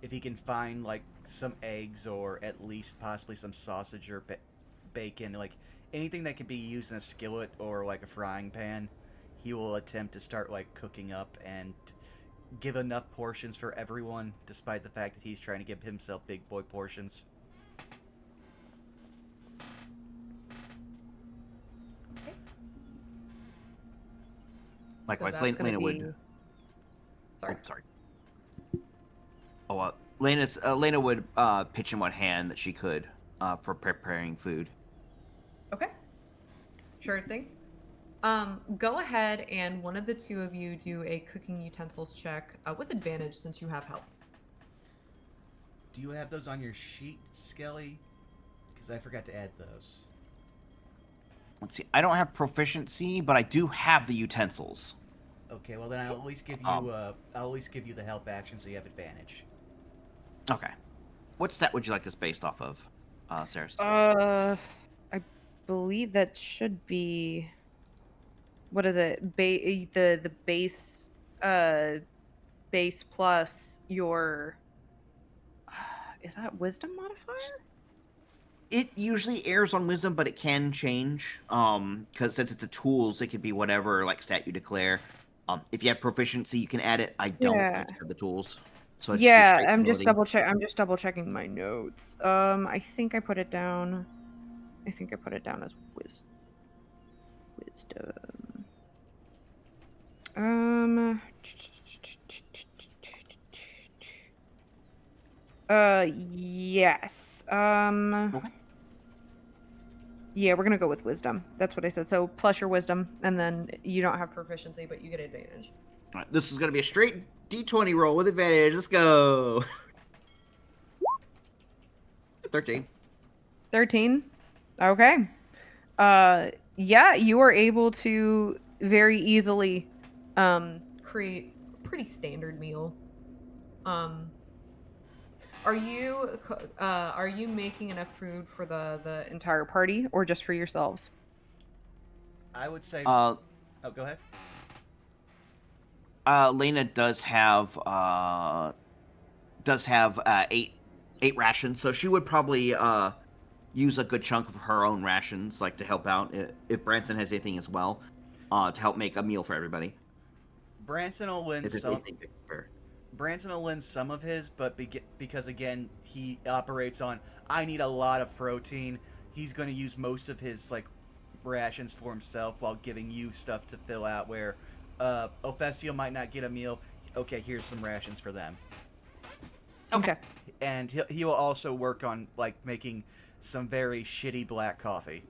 if he can find like some eggs or at least possibly some sausage or bacon, like anything that can be used in a skillet or like a frying pan, he will attempt to start like cooking up and give enough portions for everyone, despite the fact that he's trying to give himself big boy portions. Likewise, So that's gonna Lena would. be- Sorry. Oh, sorry. Lena would pitch in what hand that she could for preparing food. Okay. Sure thing. Go ahead and one of the 2 of you do a cooking utensils check with advantage since you have help. Do you have those on your sheet, Skelly? Because I forgot to add those. Let's see. I don't have proficiency, but I do have the utensils. Okay, well then I'll at least give you I'll at least give you the help action so you have advantage. Okay. What stat would you like this based off of, Sarah? I believe that should be. What is it? The base base plus your is that wisdom modifier? It usually airs on wisdom, but it can change. Because since it's a tools, it could be whatever like stat you declare. If you have proficiency, you can add it. I don't Yeah. have the tools, so it's Yeah, straight I'm just ability. I'm just double checking my notes. I think I put it down. I think I put it down as wisdom. Yes. Okay. Yeah, we're gonna go with wisdom. That's what I said. So plus your wisdom, and then You don't have proficiency, but you get advantage. All right, this is gonna be a straight D20 roll with advantage. Let's go. 13. 13. Okay. Yeah, you are able to very easily Create a pretty standard meal. Are you making enough food for the entire party or just for yourselves? I would say Uh, oh, go ahead. Lena does have 8 rations, so she would probably use a good chunk of her own rations, like to help out if Branson has anything as well, to help make a meal for everybody. Branson will win If there's some. anything to prepare. Branson will win some of his, but because again he operates on I need a lot of protein. He's going to use most of his like rations for himself while giving you stuff to fill out. Where Ophecio might not get a meal. Okay, here's some rations for them. Okay. And he will also work on like making some very shitty black coffee.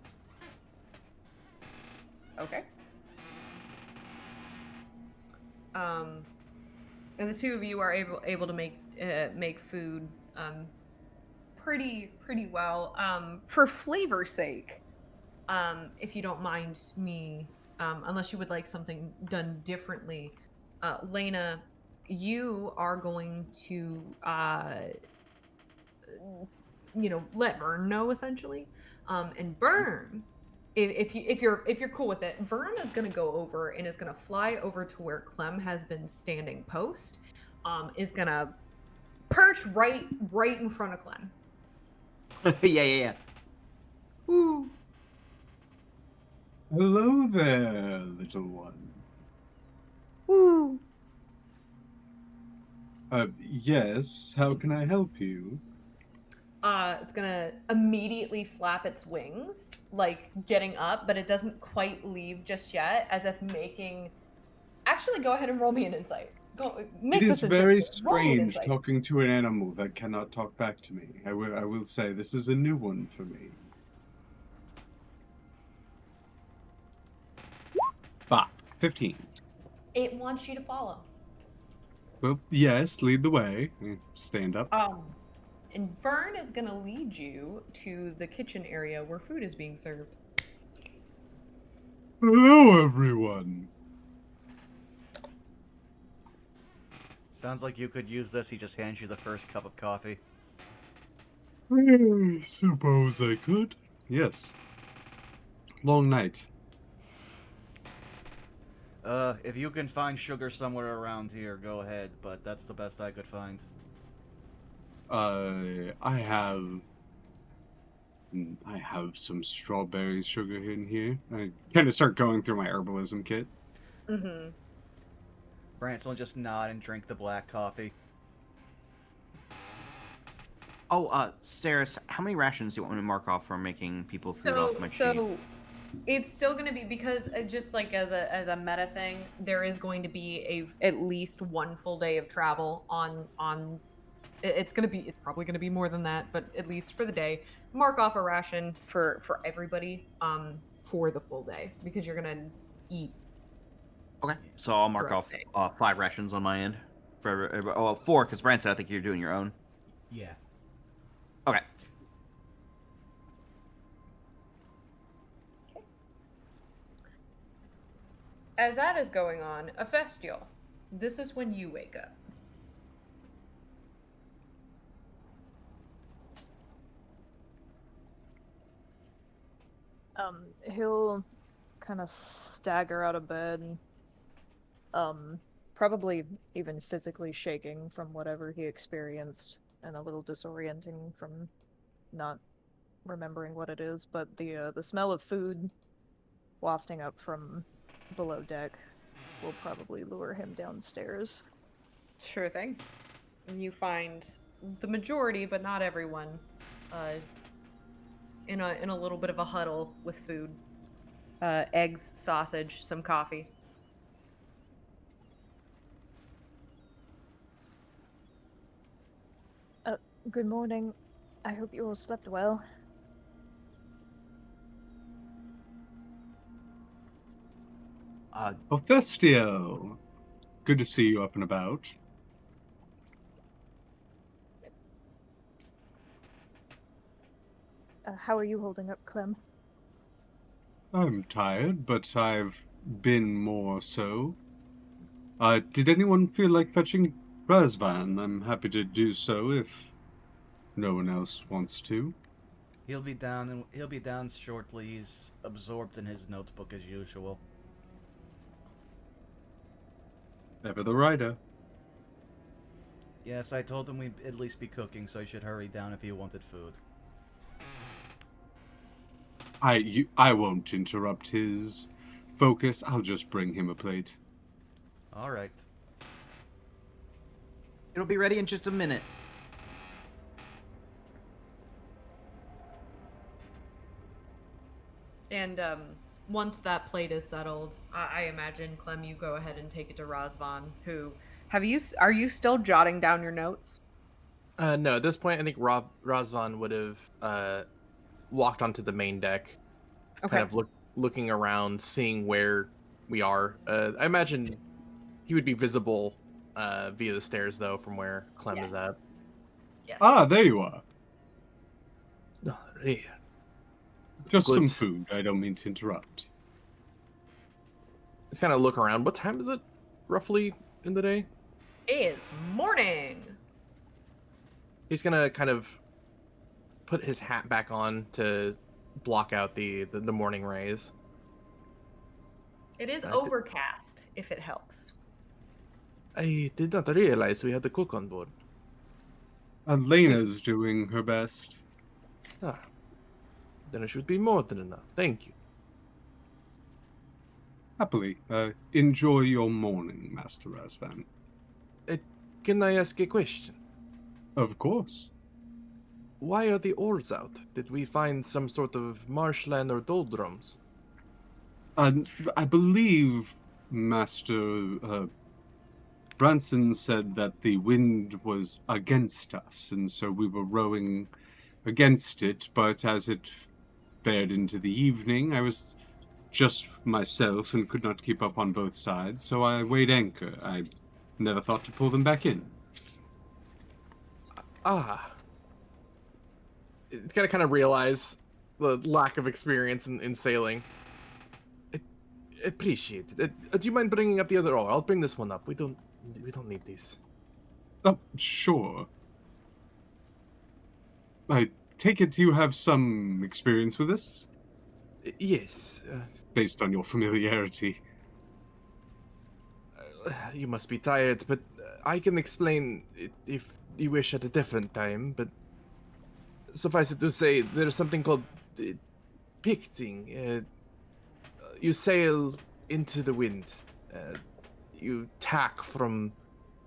Okay. And the 2 of you are able to make food pretty well. For flavor's sake, if you don't mind me, unless you would like something done differently, Lena, you are going to let Vern know essentially, and Vern. If you're cool with it, Vern is gonna go over and is gonna fly over to where Clem has been standing post, is gonna perch right in front of Clem. Yeah. Woo. Hello there, little one. Woo. Yes, how can I help you? It's gonna immediately flap its wings, like getting up, but it doesn't quite leave just yet, as if making. Actually, go ahead and roll me an insight. Go make It this is very interesting. Roll me an strange insight. talking to an animal that cannot talk back to me. I will say this is a new one for me. 15. It wants you to follow. Well, yes, lead the way. I stand up. And Vern is gonna lead you to the kitchen area where food is being served. Hello, everyone. Sounds like you could use this. He just hands you the first cup of coffee. I suppose I could. Yes. Long night. If you can find sugar somewhere around here, go ahead, but that's the best I could find. I have some strawberry sugar in here. I kind of start going through my herbalism kit. Mm-hmm. Brant's will just nod and drink the black coffee. Oh, Saris, how many rations do you want me to mark off for making people food off my sheet? So it's still going to be, because just like as a meta thing, there is going to be at least one full day of travel on. It's probably going to be more than that, but at least for the day, mark off a ration for everybody for the full day, because you're going to eat. Okay, so I'll mark off 5 rations on my end for everybody. Oh, 4, because Brant said I think you're doing your own. Yeah. Okay. As that is going on, Ephestial, this is when you wake up. He'll kind of stagger out of bed, probably even physically shaking from whatever he experienced, and a little disorienting from not remembering what it is, but the smell of food wafting up from below deck will probably lure him downstairs. Sure thing. And you find the majority, but not everyone, in a little bit of a huddle with food. Eggs, sausage, some coffee. Good morning. I hope you all slept well. Ephestio! Good to see you up and about. How are you holding up, Clem? I'm tired, but I've been more so. Did anyone feel like fetching Razvan? I'm happy to do so if no one else wants to. He'll be down shortly. He's absorbed in his notebook as usual. Ever the writer. Yes, I told him we'd at least be cooking, so he should hurry down if he wanted food. I won't interrupt his focus. I'll just bring him a plate. All right. It'll be ready in just a minute. And once that plate is settled, I imagine, Clem, you go ahead and take it to Razvan, who... Are you still jotting down your notes? No, at this point, I think Razvan would have walked onto the main deck, kind of looking around, seeing where we are. I imagine he would be visible via the stairs, though, from where Clem is at. Yes. Ah, there you are. Yeah. Just Good. some food. I don't mean to interrupt. Kind of look around. What time is it, roughly, in the day? It is morning. He's gonna kind of put his hat back on to block out the morning rays. It is overcast, if it helps. I did not realize we had a cook on board. Elena's doing her best. Ah, then it should be more than enough. Thank you. Happily. Enjoy your morning, Master Razvan. Can I ask a question? Of course. Why are the oars out? Did we find some sort of marshland or doldrums? I believe Master Branson said that the wind was against us, and so we were rowing against it, but as it fared into the evening, I was just myself and could not keep up on both sides, so I weighed anchor. I never thought to pull them back in. Ah. Kind of realize the lack of experience in sailing. Appreciate it. Do you mind bringing up the other oar? I'll bring this one up. We don't need these. Oh, sure. I take it you have some experience with this? Yes. Based on your familiarity. You must be tired, but I can explain it if you wish at a different time, but suffice it to say, there's something called picting. You sail into the wind. You tack from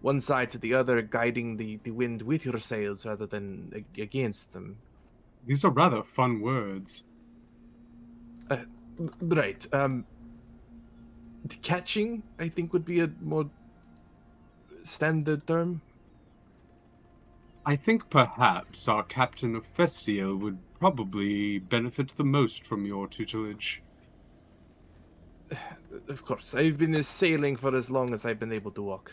one side to the other, guiding the wind with your sails rather than against them. These are rather fun words. Right. Catching, I think, would be a more standard term. I think perhaps our captain of Festiel would probably benefit the most from your tutelage. Of course, I've been sailing for as long as I've been able to walk.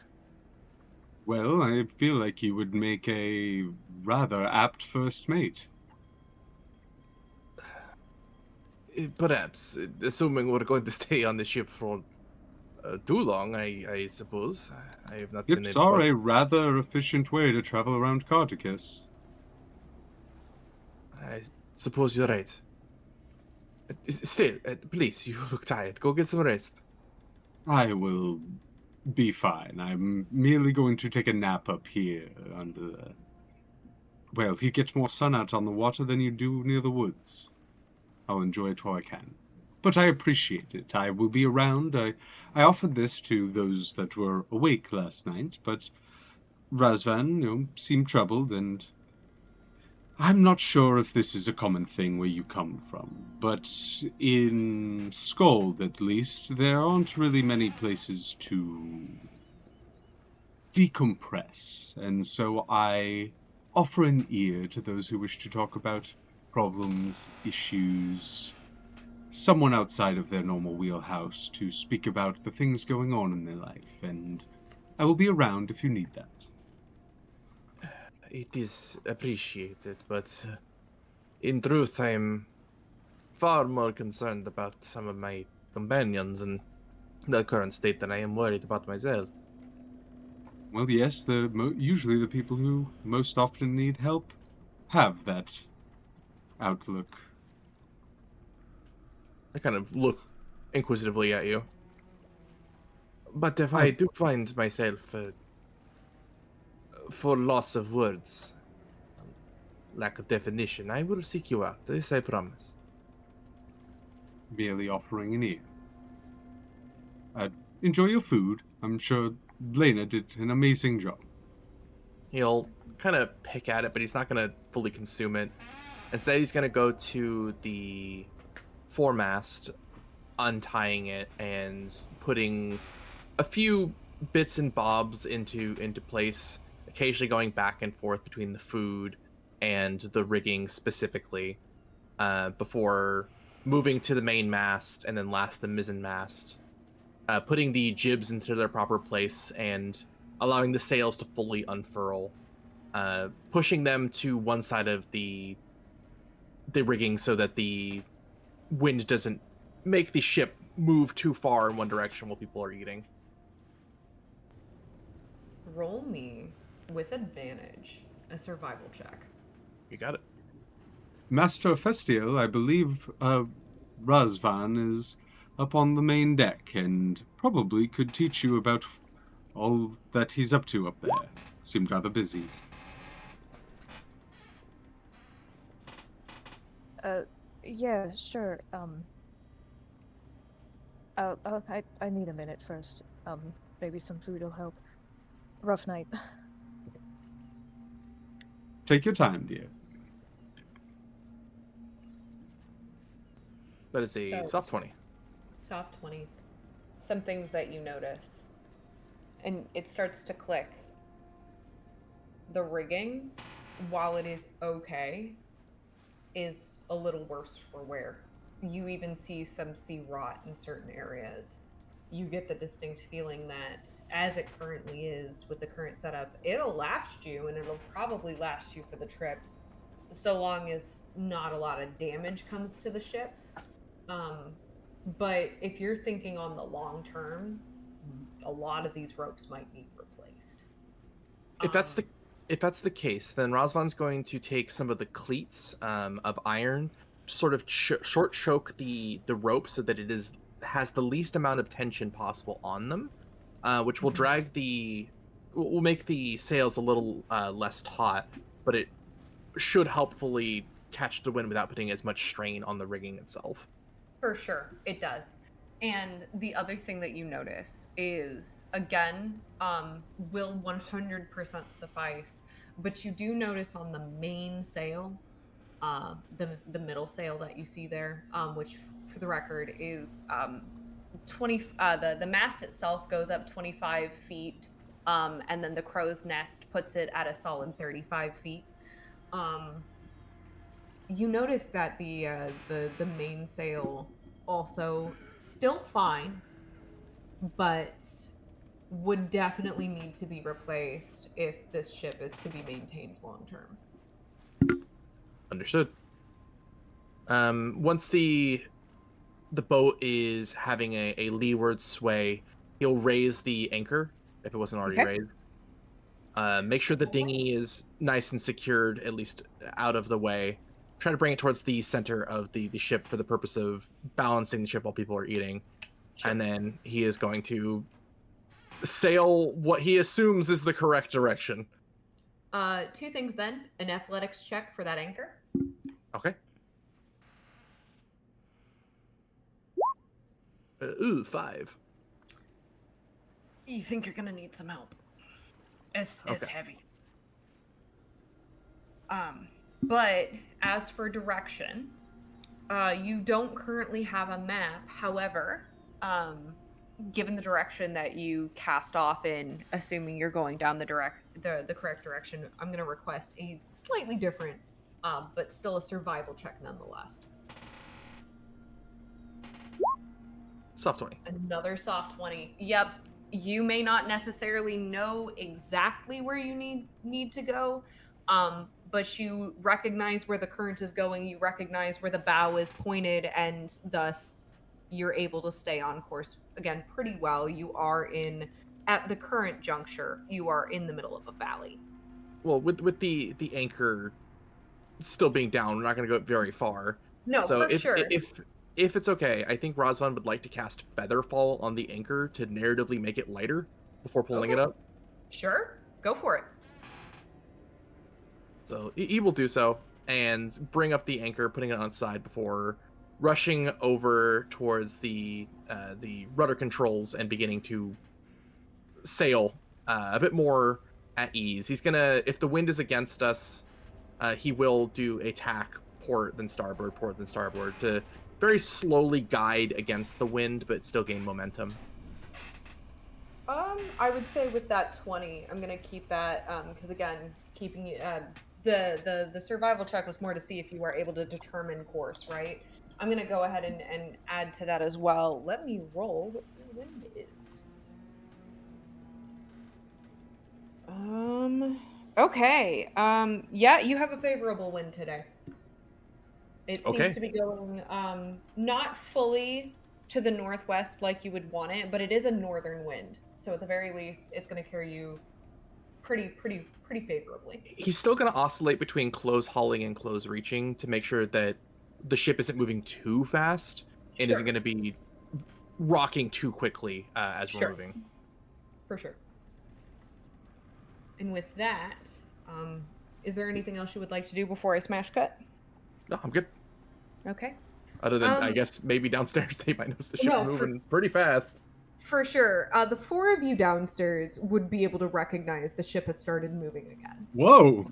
Well, I feel like you would make a rather apt first mate. Perhaps, assuming we're going to stay on the ship for too long, I suppose. I have not been Ships able are to... a rather efficient way to travel around Carticus. I suppose you're right. Still, please, you look tired. Go get some rest. I will be fine. I'm merely going to take a nap up here under the... Well, you get more sun out on the water than you do near the woods. I'll enjoy it while I can. But I appreciate it. I will be around. I offered this to those that were awake last night, but Razvan, seemed troubled, and I'm not sure if this is a common thing where you come from, but in Skald, at least, there aren't really many places to decompress, and so I offer an ear to those who wish to talk about problems, issues, someone outside of their normal wheelhouse to speak about the things going on in their life, and I will be around if you need that. It is appreciated, but in truth, I'm far more concerned about some of my companions and the current state than I am worried about myself. Well, yes, usually the people who most often need help have that outlook. I kind of look inquisitively at you. But if I do find myself for loss of words, lack of definition, I will seek you out. This I promise. Merely offering an ear. Enjoy your food. I'm sure Lena did an amazing job. He'll kind of pick at it, but he's not going to fully consume it. Instead, he's going to go to the foremast, untying it, and putting a few bits and bobs into place, occasionally going back and forth between the food and the rigging specifically, before moving to the main mast and then last the mizzen mast, putting the jibs into their proper place and allowing the sails to fully unfurl, pushing them to one side of the rigging so that the wind doesn't make the ship move too far in one direction while people are eating. Roll me with advantage a survival check. You got it. Master Festiel, I believe Razvan is up on the main deck and probably could teach you about all that he's up to up there. Seemed rather busy. Yeah, sure. I need a minute first. Maybe some food will help. Rough night. Take your time, dear. That is a So- soft 20. Soft 20. Some things that you notice. And it starts to click. The rigging, while it is okay, is a little worse for wear. You even see some sea rot in certain areas. You get the distinct feeling that, as it currently is with the current setup, it'll last you, and it'll probably last you for the trip, so long as not a lot of damage comes to the ship. But if you're thinking on the long term, a lot of these ropes might need replaced. If that's the case, then Razvan's going to take some of the cleats of iron, sort of short choke the rope so that has the least amount of tension possible on them, which will will make the sails a little less taut, but it should helpfully catch the wind without putting as much strain on the rigging itself. For sure, it does. And the other thing that you notice is, again, will 100% suffice, but you do notice on the main sail, the middle sail that you see there, which, for the record, is 20. The mast itself goes up 25 feet, and then the crow's nest puts it at a solid 35 feet. You notice that the mainsail also still fine, but would definitely need to be replaced if this ship is to be maintained long term. Understood. Once the boat is having a leeward sway, he'll raise the anchor if it wasn't already raised. Make sure the dinghy is nice and secured, at least out of the way. Try to bring it towards the center of the ship for the purpose of balancing the ship while people are eating. Sure. And then he is going to sail what he assumes is the correct direction. Two things then. An athletics check for that anchor. Okay. 5. You think you're gonna need some help. It's heavy. But as for direction, you don't currently have a map. However, given the direction that you cast off in, assuming you're going down the correct direction, I'm going to request a slightly different, but still a survival check nonetheless. Soft 20. Another soft 20. Yep. You may not necessarily know exactly where you need to go, but you recognize where the current is going. You recognize where the bow is pointed, and thus you're able to stay on course again pretty well. You are at the current juncture, you are in the middle of a valley. Well, with the anchor still being down, we're not going to go very far. No, so for sure. If it's okay, I think Razvan would like to cast Featherfall on the anchor to narratively make it lighter before pulling it up. Sure, go for it. So he will do so and bring up the anchor, putting it on its side before rushing over towards the rudder controls and beginning to sail a bit more at ease. He's gonna, if the wind is against us, he will do a tack port then starboard to very slowly guide against the wind, but still gain momentum. I would say with that 20, I'm gonna keep that because again, keeping the survival check was more to see if you were able to determine course, right? I'm gonna go ahead and add to that as well. Let me roll what the wind is. Okay. Yeah, you have a favorable wind today. It seems to be going not fully to the northwest like you would want it, but it is a northern wind. So at the very least, it's going to carry you pretty favorably. He's still going to oscillate between close hauling and close reaching to make sure that the ship isn't moving too fast and isn't going to be rocking too quickly as we're moving. For sure. And with that, is there anything else you would like to do? Do before I smash cut? No, I'm good. Okay. Other than, I guess, maybe downstairs they might notice the ship No, moving pretty fast. For sure. The four of you downstairs would be able to recognize the ship has started moving again. Whoa!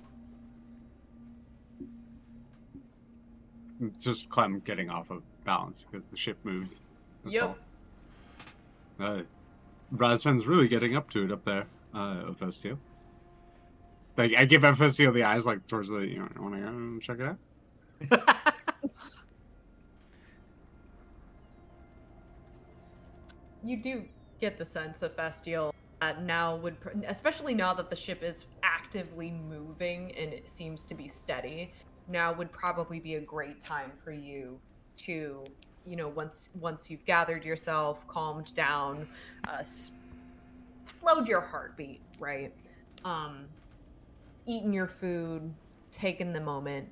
It's just Clem getting off of balance because the ship moves. That's all. Razvan's really getting up to it up there, Ephesio. Like, I give Ephesio the eyes, like, towards the, you want to go check it out? You do get the sense of Festial now would, especially now that the ship is actively moving and it seems to be steady, now would probably be a great time for you to, once you've gathered yourself, calmed down, slowed your heartbeat, right? Eaten your food, taken the moment,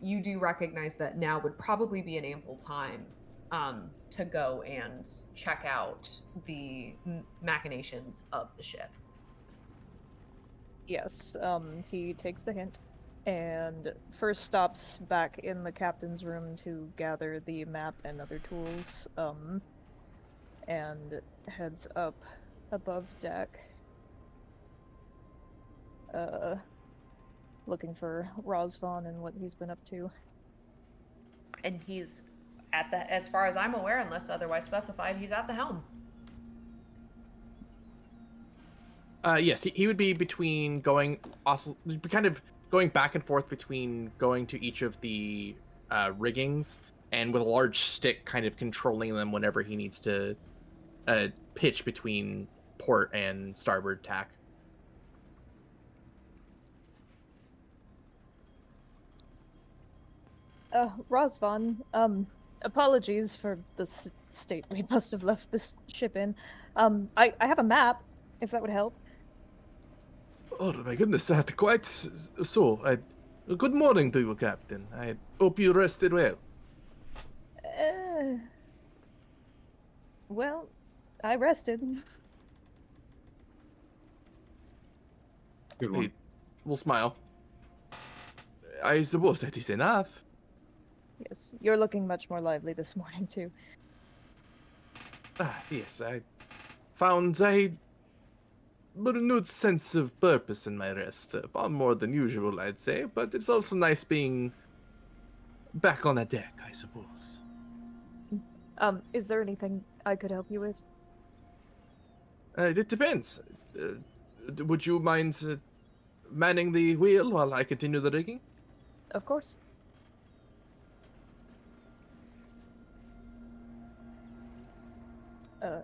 you do recognize that now would probably be an ample time to go and check out the machinations of the ship. Yes, he takes the hint and first stops back in the captain's room to gather the map and other tools, and heads up above deck, looking for Razvan and what he's been up to. And he's as far as I'm aware, unless otherwise specified, he's at the helm. Yes, he would be between going, also kind of going back and forth between going to each of the riggings and with a large stick kind of controlling them whenever he needs to pitch between port and starboard tack. Razvan, apologies for the state we must have left this ship in. I have a map, if that would help. Oh my goodness, quite so. Good morning to you, Captain. I hope you rested well. Well, I rested. Good one. We'll smile. I suppose that is enough. Yes, you're looking much more lively this morning, too. Yes, I found a renewed sense of purpose in my rest. Far more than usual, I'd say, but it's also nice being back on the deck, I suppose. Is there anything I could help you with? It depends. Would you mind manning the wheel while I continue the rigging? Of course.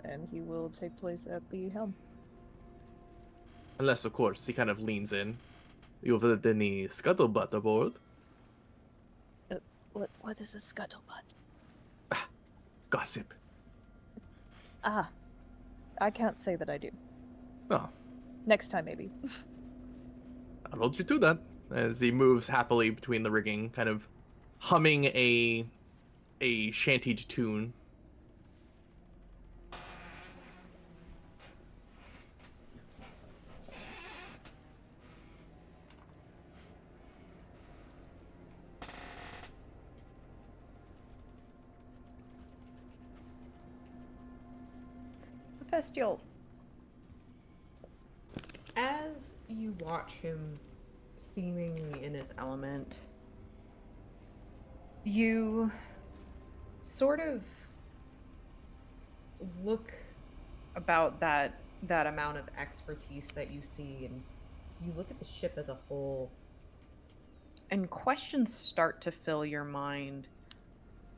And he will take place at the helm. Unless, of course, he kind of leans in. You've had any scuttlebutt aboard? What is a scuttlebutt? Gossip. I can't say that I do. Oh. Next time, maybe. I'll hold you to that. As he moves happily between the rigging, kind of humming a shantied tune. Festial. As you watch him seemingly in his element, you sort of look about that amount of expertise that you see, and you look at the ship as a whole, And questions start to fill your mind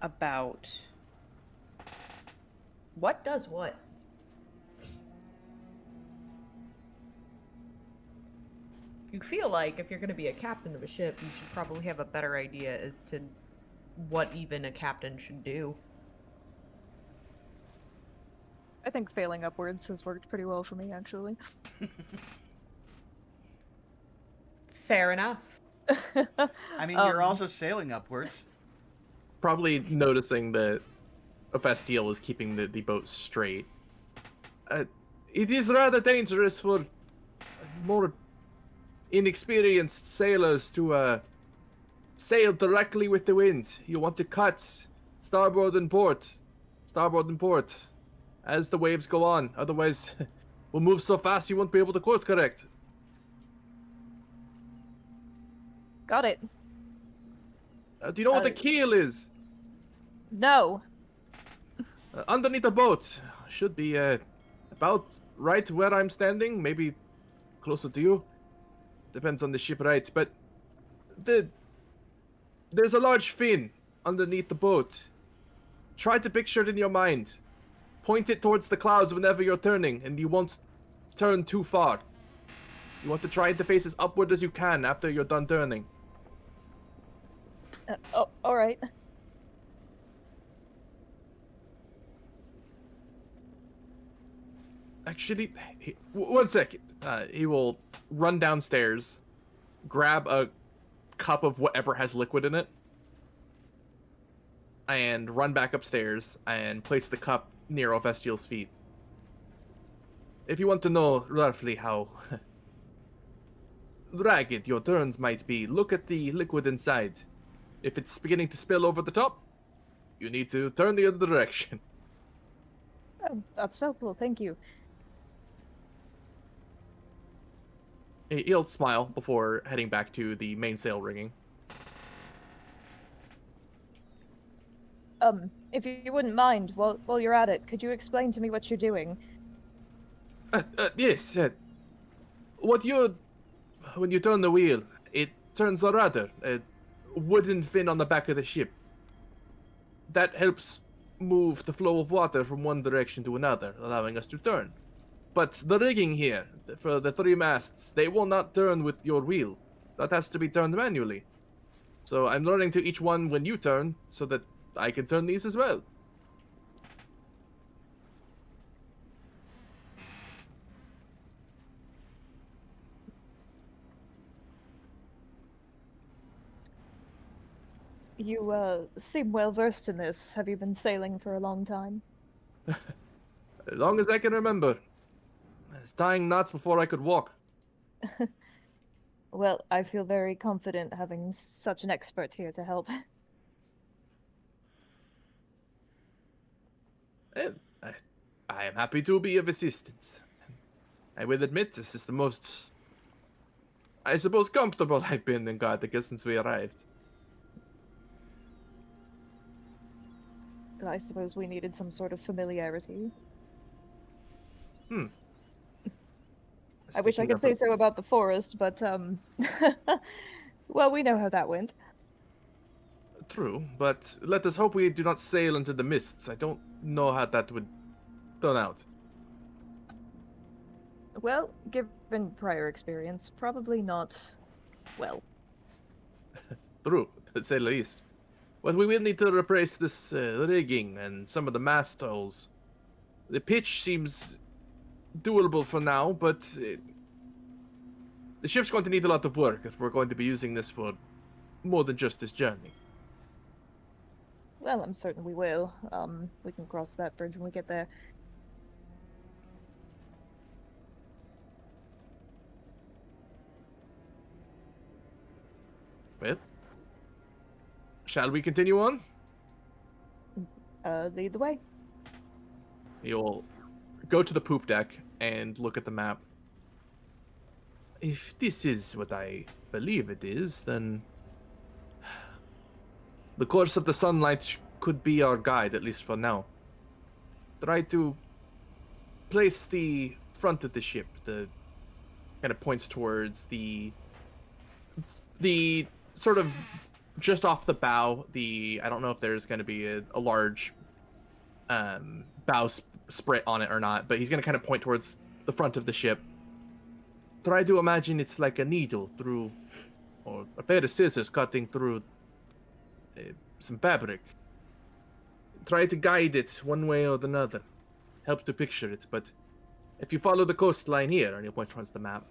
about what does what? You feel like if you're going to be a captain of a ship, you should probably have a better idea as to what even a captain should do. I think failing upwards has worked pretty well for me, actually. Fair enough. I mean, you're also sailing upwards. Probably noticing that Ephestiel is keeping the boat straight. It is rather dangerous for more inexperienced sailors to sail directly with the wind. You want to cut starboard and port, as the waves go on. Otherwise, we'll move so fast you won't be able to course correct. Got it. Do you know what the keel is? No. Underneath the boat. Should be about right where I'm standing, maybe closer to you. Depends on the ship, right? But there's a large fin underneath the boat. Try to picture it in your mind. Point it towards the clouds whenever you're turning, and you won't turn too far. You want to try to face as upward as you can after you're done turning. All right. Actually, one second. He will run downstairs, grab a cup of whatever has liquid in it, and run back upstairs and place the cup near Ovestiel's feet. If you want to know roughly how ragged your turns might be, look at the liquid inside. If it's beginning to spill over the top, you need to turn the other direction. Oh, that's helpful, thank you. He'll smile before heading back to the mainsail rigging. If you wouldn't mind, while you're at it, could you explain to me what you're doing? Yes. When you turn the wheel, it turns a rudder, a wooden fin on the back of the ship. That helps move the flow of water from one direction to another, allowing us to turn. But the rigging here, for the 3 masts, they will not turn with your wheel. That has to be turned manually. So I'm learning to each one when you turn, so that I can turn these as well. You, seem well versed in this. Have you been sailing for a long time? As long as I can remember. I was tying knots before I could walk. Well, I feel very confident having such an expert here to help. I am happy to be of assistance. I will admit this is the most, I suppose, comfortable I've been in Gardaga since we arrived. I suppose we needed some sort of familiarity. I wish I could say so about the forest, but, well, we know how that went. True, but let us hope we do not sail into the mists. I don't know how that would turn out. Well, given prior experience, probably not well. True, to say the least. But we will need to replace this rigging and some of the mast holes. The pitch seems doable for now, but the ship's going to need a lot of work if we're going to be using this for more than just this journey. Well, I'm certain we will. We can cross that bridge when we get there. Well, shall we continue on? Lead the way. You'll go to the poop deck and look at the map. If this is what I believe it is, then the course of the sunlight could be our guide, at least for now. Try to place the front of the ship, the kind of points towards the sort of just off the bow, I don't know if there's going to be a large bow sprit on it or not, but he's going to kind of point towards the front of the ship. Try to imagine it's like a needle through, or a pair of scissors cutting through some fabric. Try to guide it one way or another. Helps to picture it, but if you follow the coastline here, and you point towards the map,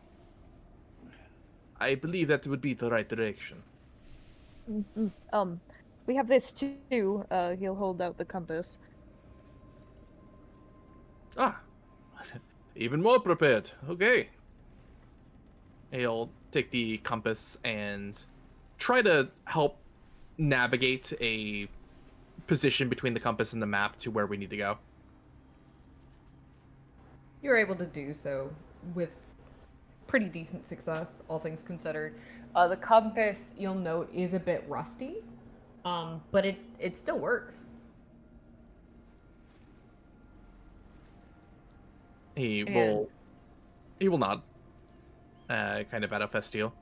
I believe that would be the right direction. We have this too. He'll hold out the compass. Ah, even more prepared. Okay. He'll take the compass and try to help navigate a position between the compass and the map to where we need to go. You're able to do so with pretty decent success, all things considered. The compass, you'll note, is a bit rusty, but it still works. He And- will nod, kind of out of Festiel.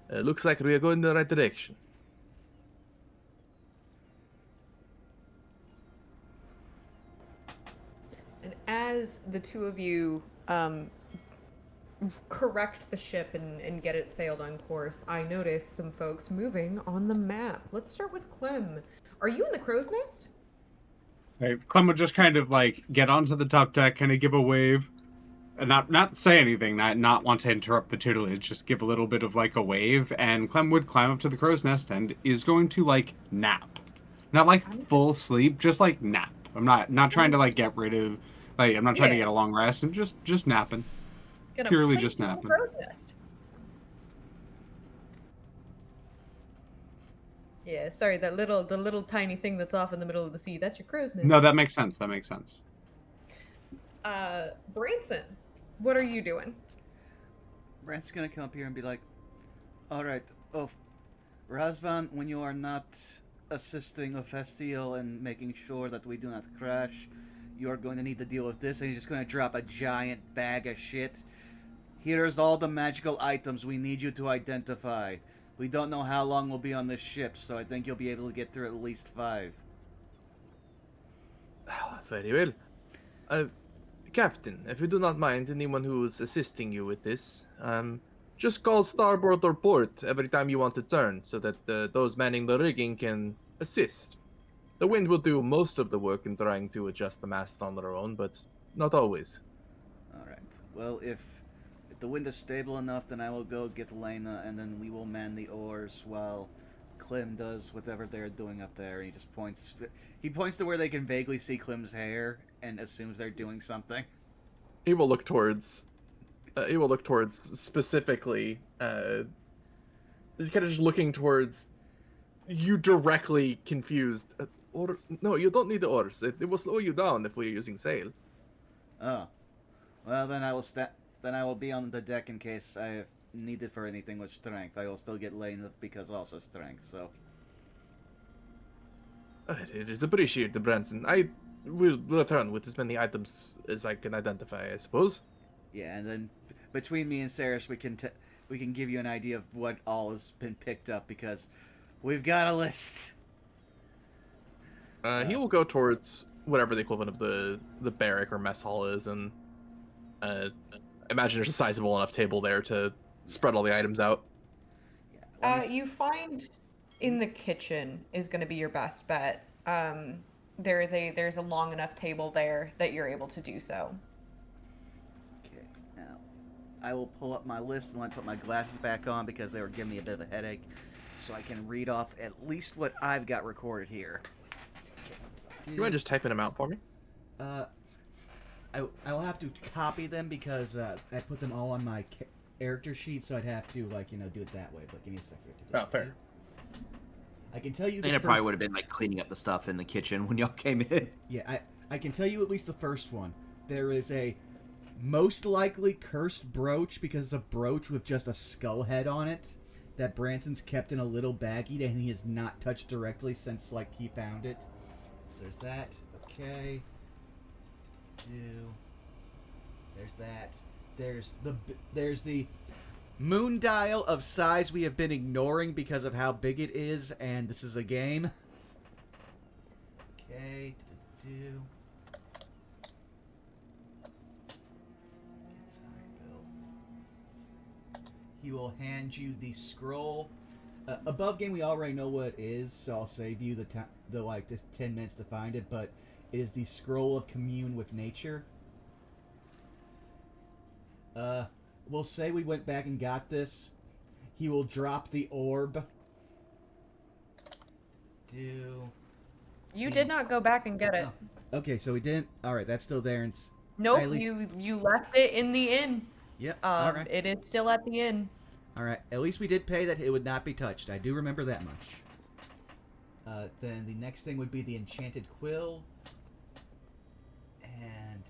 Looks like we are going in the right direction. And as the two of you correct the ship and get it sailed on course, I notice some folks moving on the map. Let's start with Clem. Are you in the crow's nest? Right. Clem would just kind of like get onto the top deck, kind of give a wave, and not say anything, not want to interrupt the tutelage, just give a little bit of like a wave, and Clem would climb up to the crow's nest and is going to like nap, not like full sleep, just like nap. I'm not trying to like get rid of, like I'm not trying to get a long rest. I'm just napping, Gonna purely plink just in the napping. crow's nest. Yeah, sorry, the little tiny thing that's off in the middle of the sea, that's your crow's nest. No, that makes sense. That makes sense. Branson, what are you doing? Branson's gonna come up here and be like, alright, Razvan, when you are not assisting Festiel and making sure that we do not crash, you are going to need to deal with this, and he's just going to drop a giant bag of shit. Here's all the magical items we need you to identify. We don't know how long we'll be on this ship, so I think you'll be able to get through at least 5. Very well. Captain, if you do not mind anyone who is assisting you with this, just call starboard or port every time you want to turn, so that those manning the rigging can assist. The wind will do most of the work in trying to adjust the mast on their own, but not always. Alright. Well, if the wind is stable enough, then I will go get Lena, and then we will man the oars while Clem does whatever they're doing up there. And he just points. He points to where they can vaguely see Clem's hair, and assumes they're doing something. He will look towards. He will look towards specifically. Kind of just looking towards you directly, confused. No, you don't need the oars. It will slow you down if we're using sail. Oh, well then I will Then I will be on the deck in case I need it for anything with strength. I will still get Lena because also strength. So. It is appreciated, Branson. I will return with as many items as I can identify, I suppose. Yeah, and then between me and Saris, we can give you an idea of what all has been picked up because we've got a list. He will go towards whatever the equivalent of the barrack or mess hall is, and imagine there's a sizable enough table there to spread all the items out. Yeah, You find in the kitchen is going to be your best bet. There's a long enough table there that you're able to do so. Okay, now I will pull up my list and I put my glasses back on because they were giving me a bit of a headache, so I can read off at least what I've got recorded here. Do you mind just typing them out for me? I will have to copy them because I put them all on my character sheet, so I'd have to do it that way. But give me a second. Oh, fair. I can tell you. And it probably would have been like cleaning up the stuff in the kitchen when y'all came in. Yeah, I can tell you at least the first one. There is a most likely cursed brooch because it's a brooch with just a skull head on it that Branson's kept in a little baggie and he has not touched directly since he found it. So there's that. Okay. There's that. There's the moon dial of size we have been ignoring because of how big it is, and this is a game. Okay. He will hand you the scroll. Above game, we already know what it is, so I'll save you the 10 minutes to find it. But it is the scroll of commune with nature. We'll say we went back and got this. He will drop the orb. You did not go back and get it. Oh. Okay, so we didn't. All right, that's still there. And Nope, you left it in the inn. Yep. All right. It is still at the inn. Alright, at least we did pay that it would not be touched. I do remember that much. Then the next thing would be the enchanted quill. And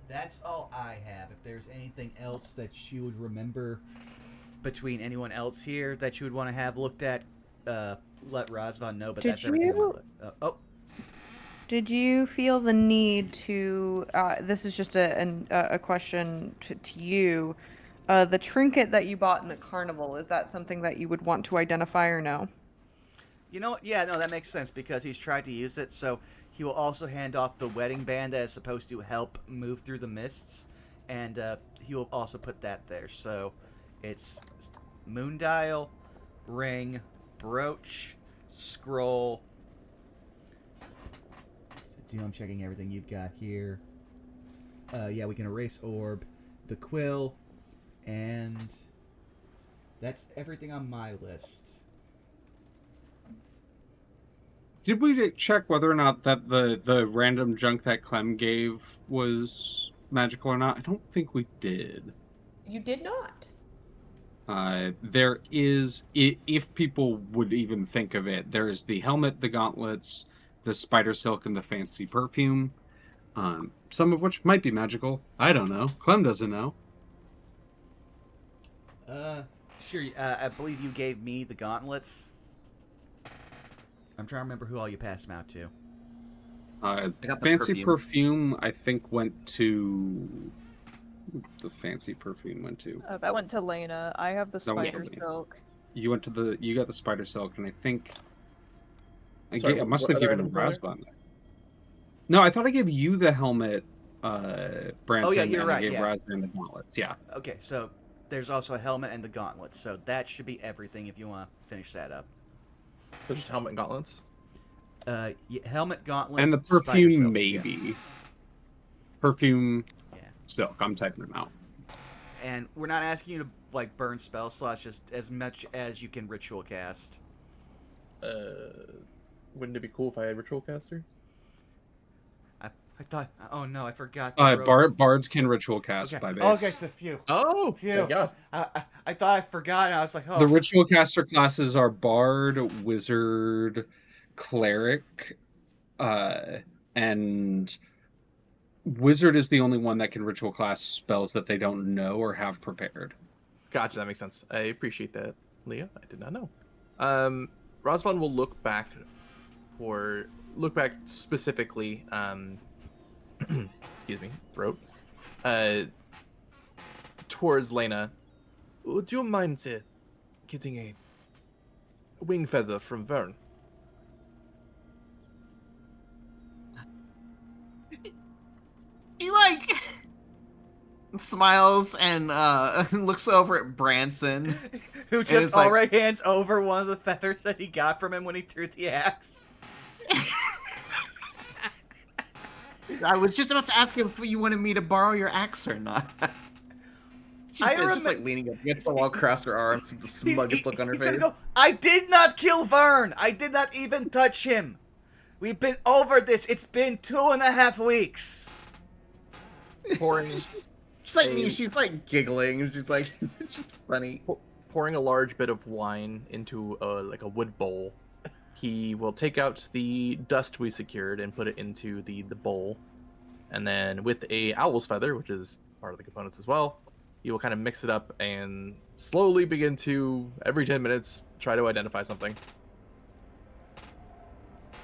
that's all I have. If there's anything else that you would remember between anyone else here that you would want to have looked at, let Razvan know, but Did that's everything on you- my list. Oh. Did you feel the need to? This is just a question to you. The trinket that you bought in the carnival, is that something that you would want to identify or no? You know what? Yeah, no, that makes sense because he's tried to use it, so he will also hand off the wedding band that is supposed to help move through the mists, and he will also put that there. So it's moondial, ring, brooch, scroll. I'm checking everything you've got here. Yeah, we can erase orb, the quill, and that's everything on my list. Did we check whether or not that the random junk that Clem gave was magical or not? I don't think we did. You did not. There is, if people would even think of it, there's the helmet, the gauntlets, the spider silk, and the fancy perfume. Some of which might be magical. I don't know. Clem doesn't know. Sure. I believe you gave me the gauntlets. I'm trying to remember who all you passed them out to. I got the Fancy perfume, I think, went to... The fancy perfume went to... That went to Lena. I have the spider silk. You went to the... You got the spider silk, and I think... Sorry, I must have what other given him items were Razvan. No, I thought I gave you the helmet, Branson, Oh, yeah, you're and right, I gave yeah. Razvan the gauntlets. Yeah. Okay, so there's also a helmet and the gauntlets, so that should be everything if you want to finish that up. So just helmet and gauntlets? Yeah, helmet, gauntlet, And the spider perfume, silk, maybe. yeah. Perfume, Yeah. silk. I'm typing them out. And we're not asking you to like burn spell slots, just as much as you can ritual cast. Wouldn't it be cool if I had ritual caster? I thought. Oh no, I forgot. the Bards can ritual cast okay. by base. Okay, the few. Oh, Phew. thank God. I thought I forgot, and I was like, oh. The ritual caster classes are Bard, Wizard, Cleric, and Wizard is the only one that can ritual class spells that they don't know or have prepared. Gotcha, that makes sense. I appreciate that, Leah. I did not know. Razvan will look back specifically, excuse me, throat, towards Lena. Would you mind getting a wing feather from Vern? He like smiles and looks over at Branson, Who it's just like- already hands over one of the feathers that he got from him when he threw the axe. I was just about to ask him if you wanted me to borrow your axe or not. She's just like leaning up against the wall, across her arms, with the smuggest look on her He's gonna face. go, I did not kill Vern. I did not even touch him. We've been over this. It's been 2.5 weeks. Pouring, She's like me. She's like giggling. And she's like, it's just funny. pouring a large bit of wine into a wood bowl. He will take out the dust we secured and put it into the bowl, and then with a owl's feather, which is part of the components as well, he will kind of mix it up and slowly begin to, every 10 minutes, try to identify something.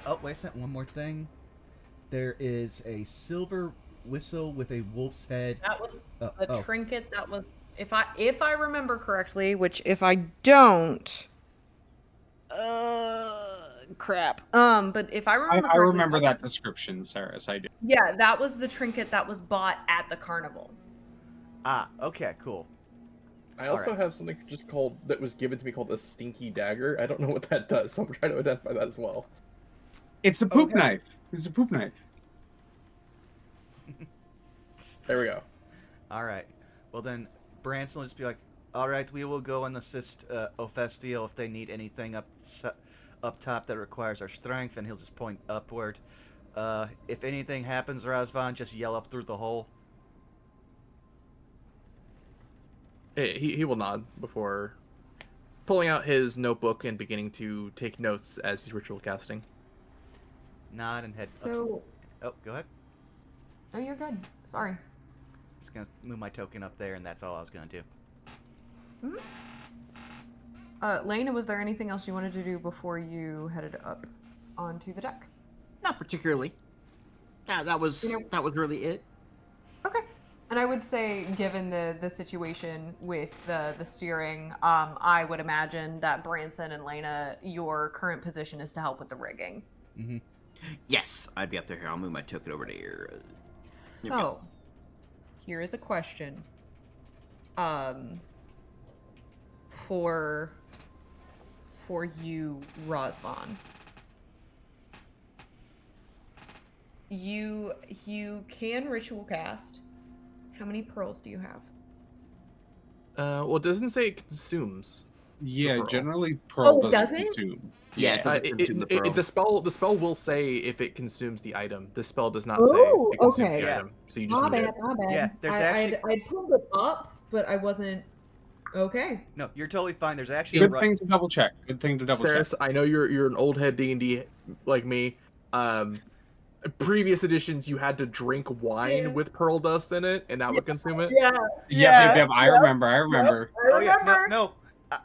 Oh, wait a second. One more thing. There is a silver whistle with a wolf's head. That was a oh. trinket. That was, if I remember correctly, which if I don't, crap. But if I remember I correctly, remember that description, Saris. I do. Yeah, that was the trinket that was bought at the carnival. Ah, okay, cool. I also Alright. have something that was given to me called a stinky dagger. I don't know what that does, so I'm trying to identify that as well. It's a poop knife. It's a poop knife. There we go. All right. Well, then Branson will just be like, all right, we will go and assist Ophestio if they need anything up top that requires our strength, and he'll just point upward. If anything happens, Razvan, just yell up through the hole. He will nod before pulling out his notebook and beginning to take notes as he's ritual casting. Nod and head. So, Oh, go ahead. oh, you're good. Sorry. Just gonna move my token up there, and that's all I was gonna do. Lena, was there anything else you wanted to do before you headed up onto the deck? Not particularly. Yeah, that was really it. Okay. And I would say, given the situation with the steering, I would imagine that Branson and Lena, your current position is to help with the rigging. Mm-hmm. Yes, I'd be up there. Here, I'll move my token over to here. So, here is a question. For you, Razvan. You can ritual cast. How many pearls do you have? Well, it doesn't say it consumes. Yeah, pearl. generally pearl Oh, doesn't doesn't? consume. Yeah, it doesn't consume the pearl. The spell will say if it consumes the item. The spell does not say Oh, if it consumes okay. the Yeah. item. So you just My need bad, it. my bad. Yeah, there's actually- I'd pulled it up, but I wasn't. Okay. No, you're totally fine. There's actually Good thing to double check. Good thing to double check. Saris, I know you're an old head D&D like me. Previous editions, you had to drink wine with pearl dust in it, and that would consume it. Yep. I remember. Oh yeah, no.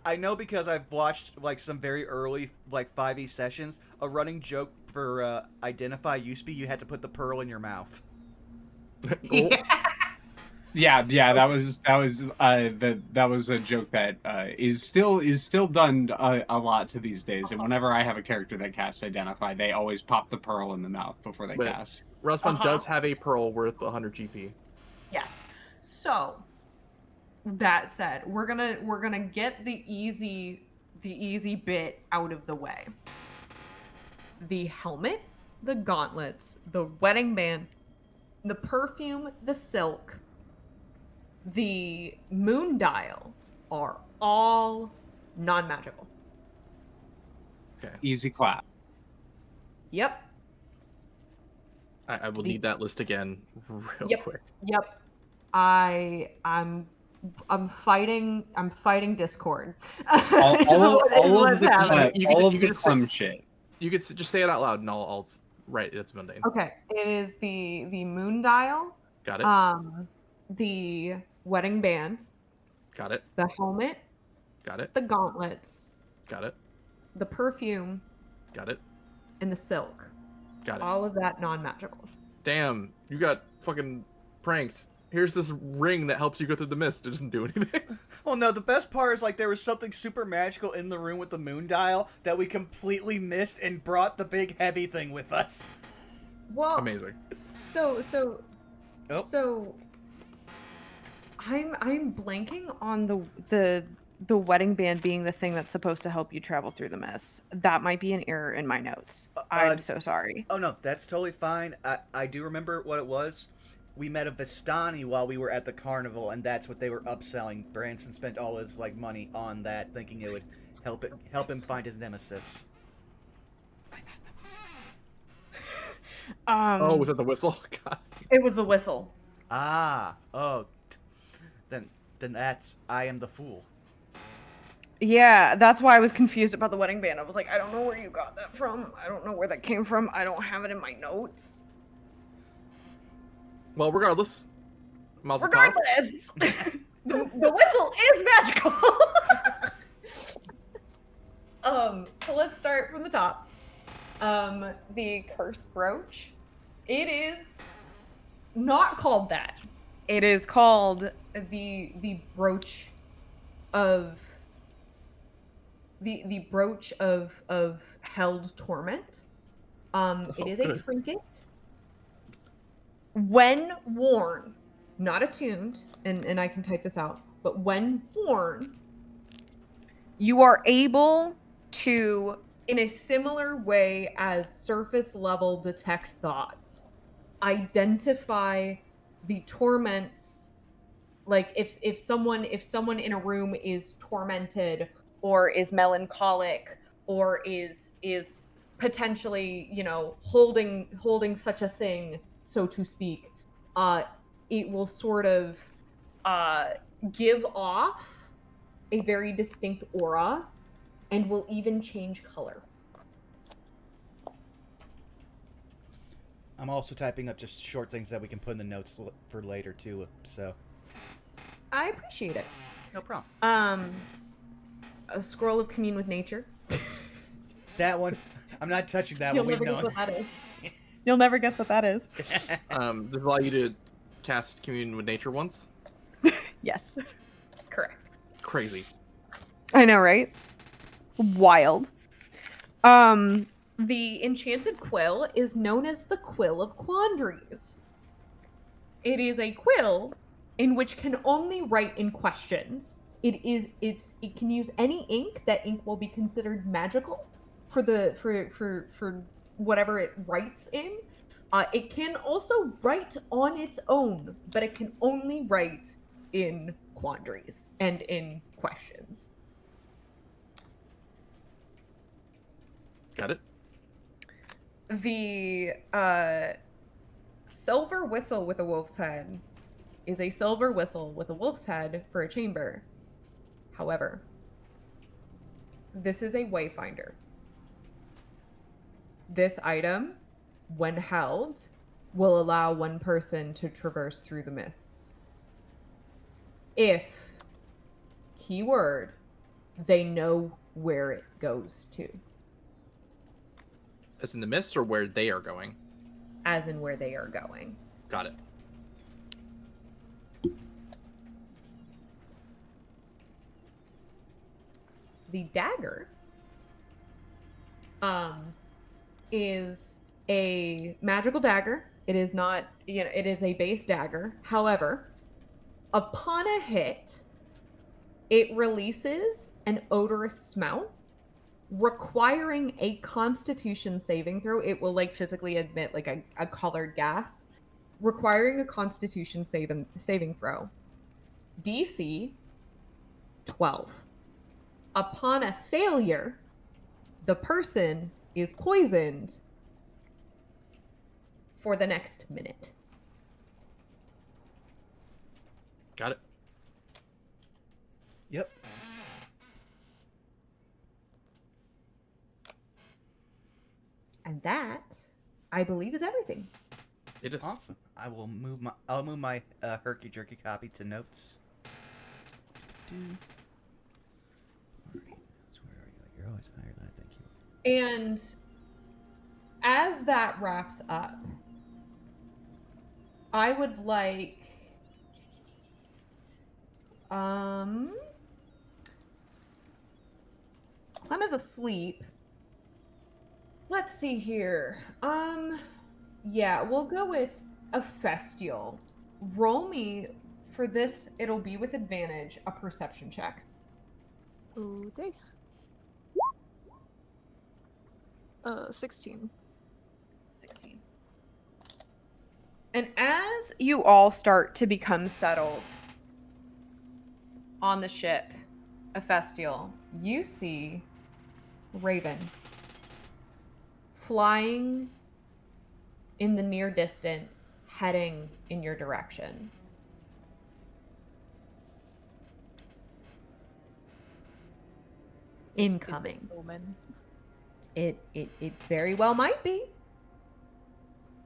I know because I've watched like some very early like 5e sessions. A running joke for identify used to be you had to put the pearl in your mouth. Cool. Yeah. That was a joke that is still done a lot to these days. And whenever I have a character that casts identify, they always pop the pearl in the mouth before they But cast. Rasvan does have a pearl worth 100 GP. Yes. So that said, we're gonna get the easy bit out of the way. The helmet, the gauntlets, the wedding band, the perfume, the silk, the moon dial are all non-magical. Okay. Easy clap. Yep. I will need that list again real quick. Yep. I'm fighting Discord. All of the clum shit. You could just say it out loud, and I'll write it. It's mundane. Okay, it is the moon dial. Got it. The wedding band. Got it. The helmet. Got it. The gauntlets. Got it. The perfume. Got it. And the silk. Got it. All of that non-magical. Damn, you got fucking pranked. Here's this ring that helps you go through the mist. It doesn't do anything. Well, no, the best part is like there was something super magical in the room with the moon dial that we completely missed and brought the big heavy thing with us. Well, amazing. So I'm blanking on the wedding band being the thing that's supposed to help you travel through the mist. That might be an error in my notes. I'm so sorry. Oh no, that's totally fine. I do remember what it was. We met a Vistani while we were at the carnival, and that's what they were upselling. Branson spent all his like money on that, thinking it would help him find his nemesis. Oh, was that the whistle? God. It was the whistle. Ah, oh, then that's I am the fool. Yeah, that's why I was confused about the wedding band. I was like, I don't know where you got that from. I don't know where that came from. I don't have it in my notes. Well, regardless. Regardless, the whistle is magical. So let's start from the top. The cursed brooch. It is not called that. It is called the brooch of the brooch of held torment. It is a trinket. When worn, not attuned, and I can type this out, but when worn, you are able to, in a similar way as surface level detect thoughts, identify the torments. Like if someone in a room is tormented or is melancholic or is potentially, holding such a thing, so to speak, it will sort of give off a very distinct aura and will even change color. I'm also typing up just short things that we can put in the notes for later too. So I appreciate it. no problem. A scroll of commune with nature. That one, I'm not touching that You'll one. never guess what that is. You'll never guess what that is. Does it allow you to cast Commune with Nature once? Yes. Correct. Crazy. I know, right? Wild. The enchanted quill is known as the Quill of Quandaries. It is a quill in which can only write in questions. It can use any ink. That ink will be considered magical for whatever it writes in. It can also write on its own, but it can only write in quandaries and in questions. Got it. The silver whistle with a wolf's head is a silver whistle with a wolf's head for a chamber. However, this is a wayfinder. This item, when held, will allow one person to traverse through the mists. If, keyword, they know where it goes to. As in the mist or where they are going? As in where they are going. Got it. The dagger is a magical dagger. It is not, it is a base dagger. However, upon a hit, it releases an odorous smell, requiring a constitution saving throw. It will physically emit a colored gas, requiring a constitution saving throw. DC 12. Upon a failure, the person is poisoned for the next minute. Got it. Yep. And that, I believe, is everything. It is. Awesome. I'll move my herky jerky copy to notes. You're always higher than I think you are. And as that wraps up, I would like Clem is asleep. Let's see here. Yeah, we'll go with a Festial. Roll me for this, it'll be with advantage, a perception check. Okay. 16. 16. And as you all start to become settled on the ship, Festial, you see Raven flying in the near distance, heading in your direction. Incoming. It very well might be.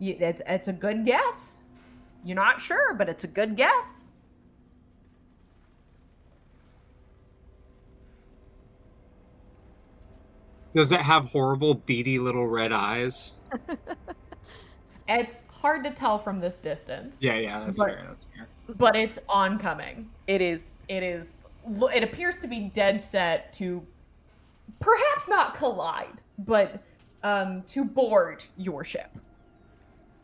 It's a good guess. You're not sure, but it's a good guess. Does it have horrible, beady little red eyes? It's hard to tell from this distance. Yeah, that's fair. That's fair. But it's oncoming. It appears to be dead set to perhaps not collide, but to board your ship.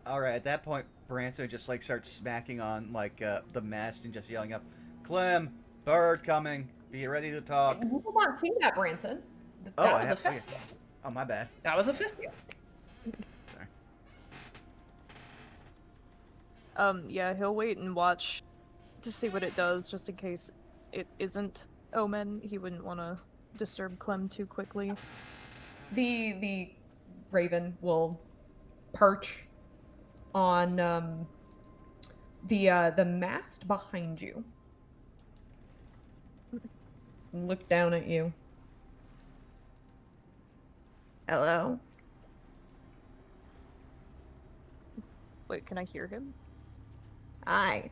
All right. At that point, Branson just starts smacking on the mast and just yelling up, "Clem, bird coming. Be ready to talk." You will not see that, Branson. Oh, That was a Festival. Oh, my bad. That was a Festival. Sorry. Yeah, he'll wait and watch to see what it does, just in case it isn't Omen. He wouldn't want to disturb Clem too quickly. The Raven will perch on the mast behind you. and look down at you. Hello? Wait, can I hear him? Hi.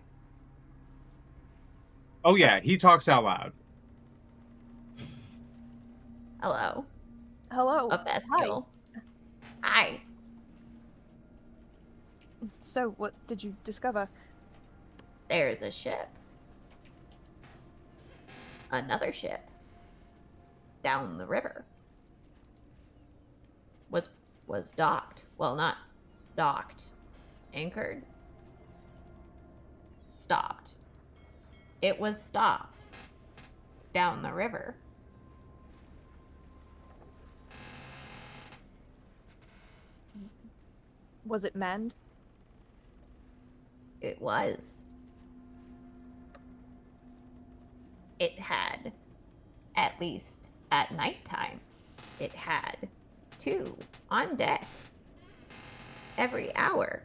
Oh yeah, he talks out loud. Hello? Hello. A Vestial. Hi. So, what did you discover? There's a ship. Another ship. Down the river. Was docked. Well, not docked. Anchored. Stopped. It was stopped. Down the river. Was it manned? It was. It had, at least at nighttime, it had 2 on deck. Every hour.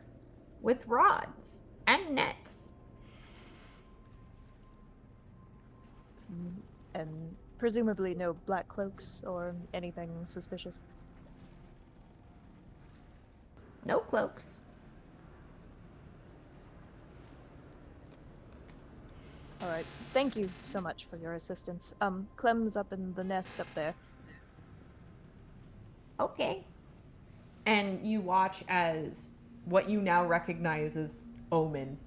With rods and nets. And presumably no black cloaks or anything suspicious. No cloaks. Alright, thank you so much for your assistance. Clem's up in the nest up there. Okay. And you watch as what you now recognize as Omen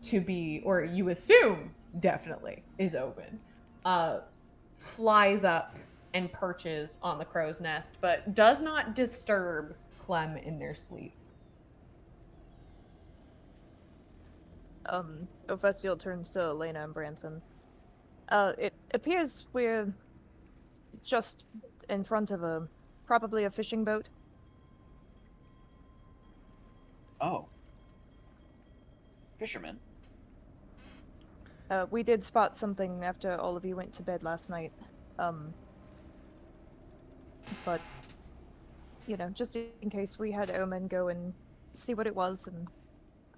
to be, or you assume definitely is Omen, flies up and perches on the crow's nest, but does not disturb Clem in their sleep. Ophistial turns to Elena and Branson. It appears we're just in front of probably a fishing boat. Oh. Fisherman? We did spot something after all of you went to bed last night. But, you know, just in case, we had Omen go and see what it was, and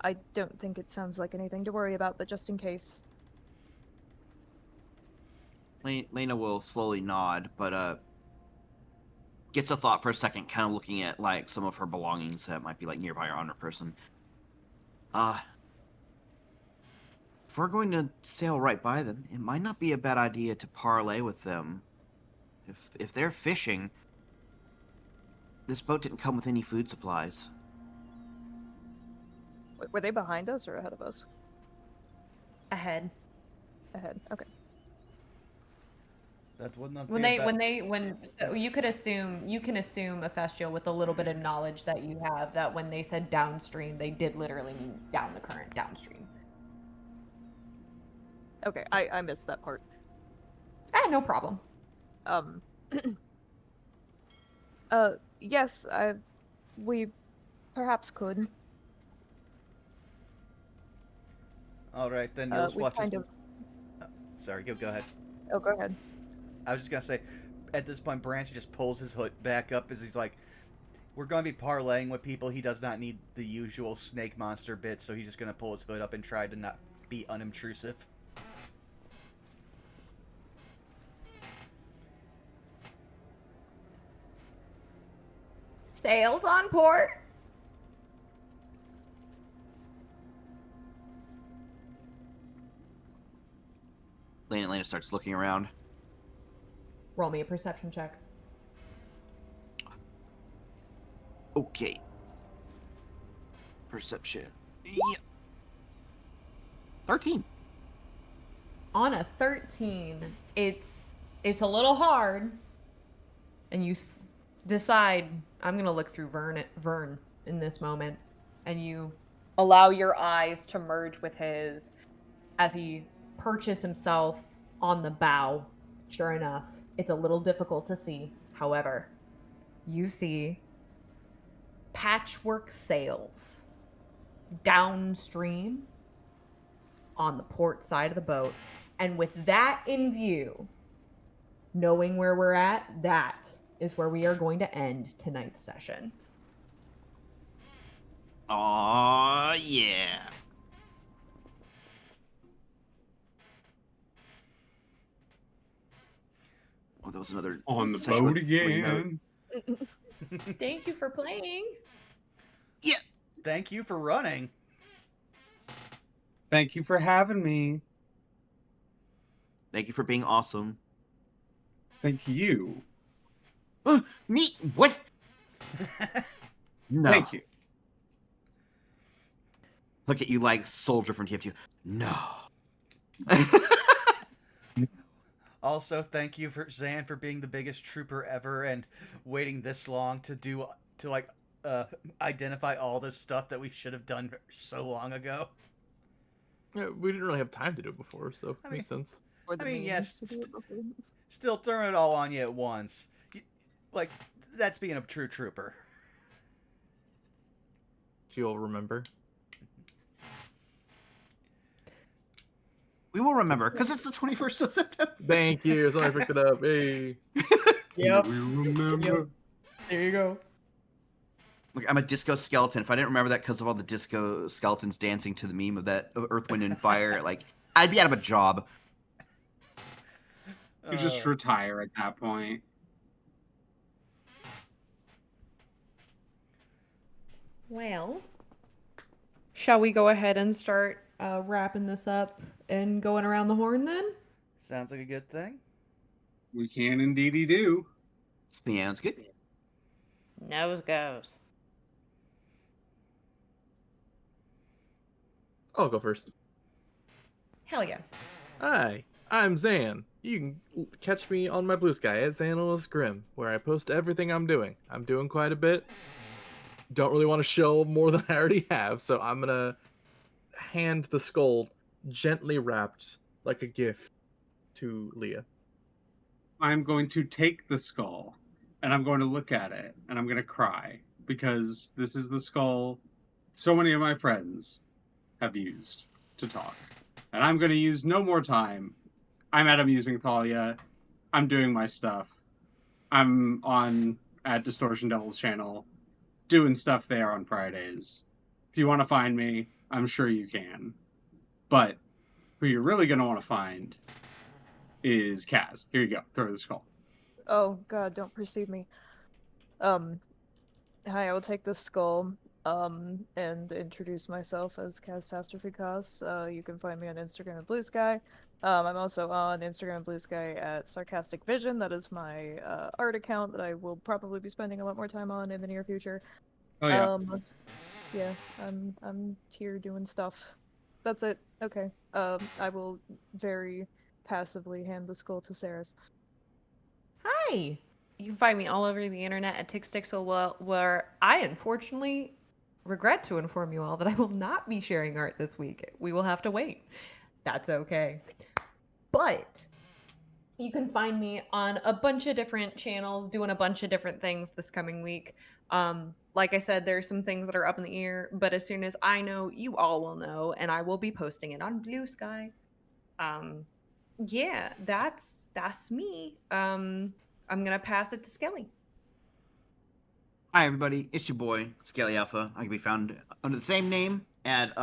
I don't think it sounds like anything to worry about, but just in case. Lena will slowly nod, but gets a thought for a second, kind of looking at like some of her belongings that might be like nearby or on her person. If we're going to sail right by them, it might not be a bad idea to parley with them. If they're fishing, this boat didn't come with any food supplies. Were they behind us or ahead of us? Ahead. Ahead, okay. That would not When be a they bad... so you can assume a Festial with a little bit of knowledge that you have that when they said downstream, they did literally mean down the current, downstream. Okay, I missed that part. No problem. Yes, we perhaps could. Alright, then you'll just We watch kind us... of... Sorry, go ahead. Oh, go ahead. I was just gonna say, at this point, Branson just pulls his hood back up as he's like, we're gonna be parlaying with people. He does not need the usual snake monster bits, so he's just gonna pull his hood up and try to not be unobtrusive. Sails on port. Lena starts looking around. Roll me a perception check. Okay. Perception. Yeah. 13. On a 13, it's a little hard, and you decide I'm gonna look through Vern in this moment, and you allow your eyes to merge with his as he perches himself on the bow. Sure enough, it's a little difficult to see. However, you see patchwork sails downstream on the port side of the boat. And with that in view, knowing where we're at, that is where we are going to end tonight's session. Aw, yeah. that was another On the session boat with Remote. again. Thank you for playing. Yeah. Thank you for running. Thank you for having me. Thank you for being awesome. Thank you. Me? What? No. Thank you. Look at you like soldier from TF2. No. Also, thank you for Zan for being the biggest trooper ever and waiting this long to identify all this stuff that we should have done so long ago. Yeah, we didn't really have time to do it before, so I makes sense. Or the means yes, to do it before. still throwing it all on you at once. Like, that's being a true trooper. You'll remember. We will remember, because it's the 21st of September. Thank you. Sorry, I picked it up. Hey. Yep. We remember. Yep. There you go. Look, I'm a disco skeleton. If I didn't remember that because of all the disco skeletons dancing to the meme of that Earth, Wind, and Fire, like, I'd be out of a job. You just retire at that point. Well, Shall we go ahead and start? Wrapping this up and going around the horn then? Sounds like a good thing. We can indeedy do. Sounds good. nose goes. I'll go first. Hell yeah. Hi, I'm Zan. You can catch me on my blue sky at Xanalos Grim, where I post everything I'm doing. I'm doing quite a bit. Don't really want to show more than I already have, so I'm gonna hand the skull gently wrapped like a gift to Leah. I'm going to take the skull and I'm going to look at it and I'm going to cry because this is the skull so many of my friends have used to talk. And I'm going to use no more time. I'm Adam using Thalia. I'm doing my stuff. I'm on at Distortion Devil's channel doing stuff there on Fridays. If you want to find me, I'm sure you can. But who you're really going to want to find is Kaz. Here you go. Throw the skull. Oh god, don't perceive me. Hi, I will take this skull, and introduce myself as Catastrophe Cos. You can find me on Instagram at Blue Sky. I'm also on Instagram and Blue Sky at Sarcastic Vision. That is my art account that I will probably be spending a lot more time on in the near future. Oh yeah. Yeah, I'm here doing stuff. That's it. Okay. I will very passively hand the skull to Saris. Hi. You can find me all over the internet at TixTixel, where I unfortunately regret to inform you all that I will not be sharing art this week. We will have to wait. That's okay. But you can find me on a bunch of different channels doing a bunch of different things this coming week. Like I said, there are some things that are up in the air, but as soon as I know, you all will know, and I will be posting it on Blue Sky. Yeah, that's me. I'm gonna pass it to Skelly. Hi, everybody. It's your boy, Scaly Alpha. I can be found under the same name at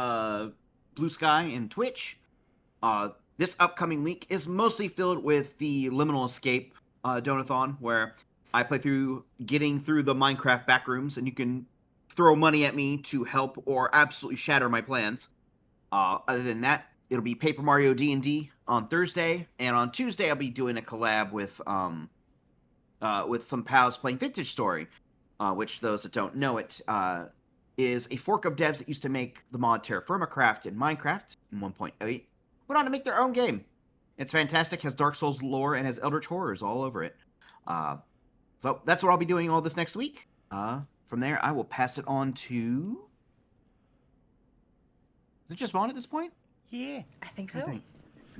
Blue Sky and Twitch. This upcoming week is mostly filled with the Liminal Escape Donathon, where I play through getting through the Minecraft backrooms, and you can throw money at me to help or absolutely shatter my plans. Other than that, it'll be Paper Mario D&D on Thursday, and on Tuesday I'll be doing a collab with some pals playing Vintage Story, which those that don't know it is a fork of devs that used to make the mod Terra Firma Craft in Minecraft in 1.8. Went on to make their own game. It's fantastic, has Dark Souls lore, and has Eldritch Horrors all over it. So that's what I'll be doing all this next week. From there, I will pass it on to... Is it just Vaughn at this point? Yeah. I think so.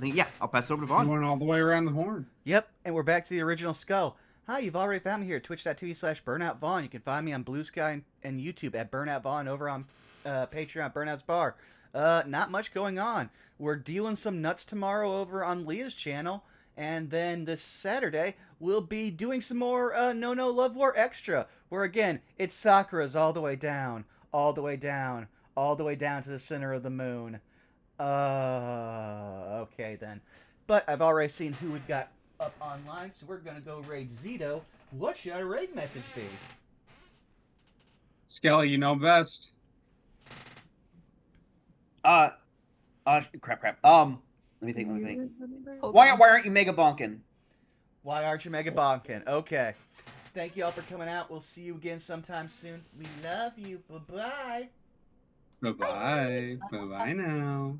Yeah, I'll pass it over to Vaughn. Going all the way around the horn. Yep, and we're back to the original skull. Hi, you've already found me here at twitch.tv/BurnoutVaughn. You can find me on Blue Sky and YouTube at Burnout Vaughn, over on Patreon at Burnout's Bar. Not much going on. We're dealing some nuts tomorrow over on Leah's channel, and then this Saturday we'll be doing some more No Love War Extra, where again it's Sakura's all the way down, all the way down, all the way down to the center of the moon. Okay then. But I've already seen who we've got up online, so we're gonna go raid Zito. What should our raid message be? Skelly, you know best. Crap. Let me think. Hold Why on. aren't you mega bonking? Why aren't you Mega Bonkin? Okay. Thank you all for coming out. We'll see you again sometime soon. We love you. Bye-bye. Bye-bye. Bye-bye now.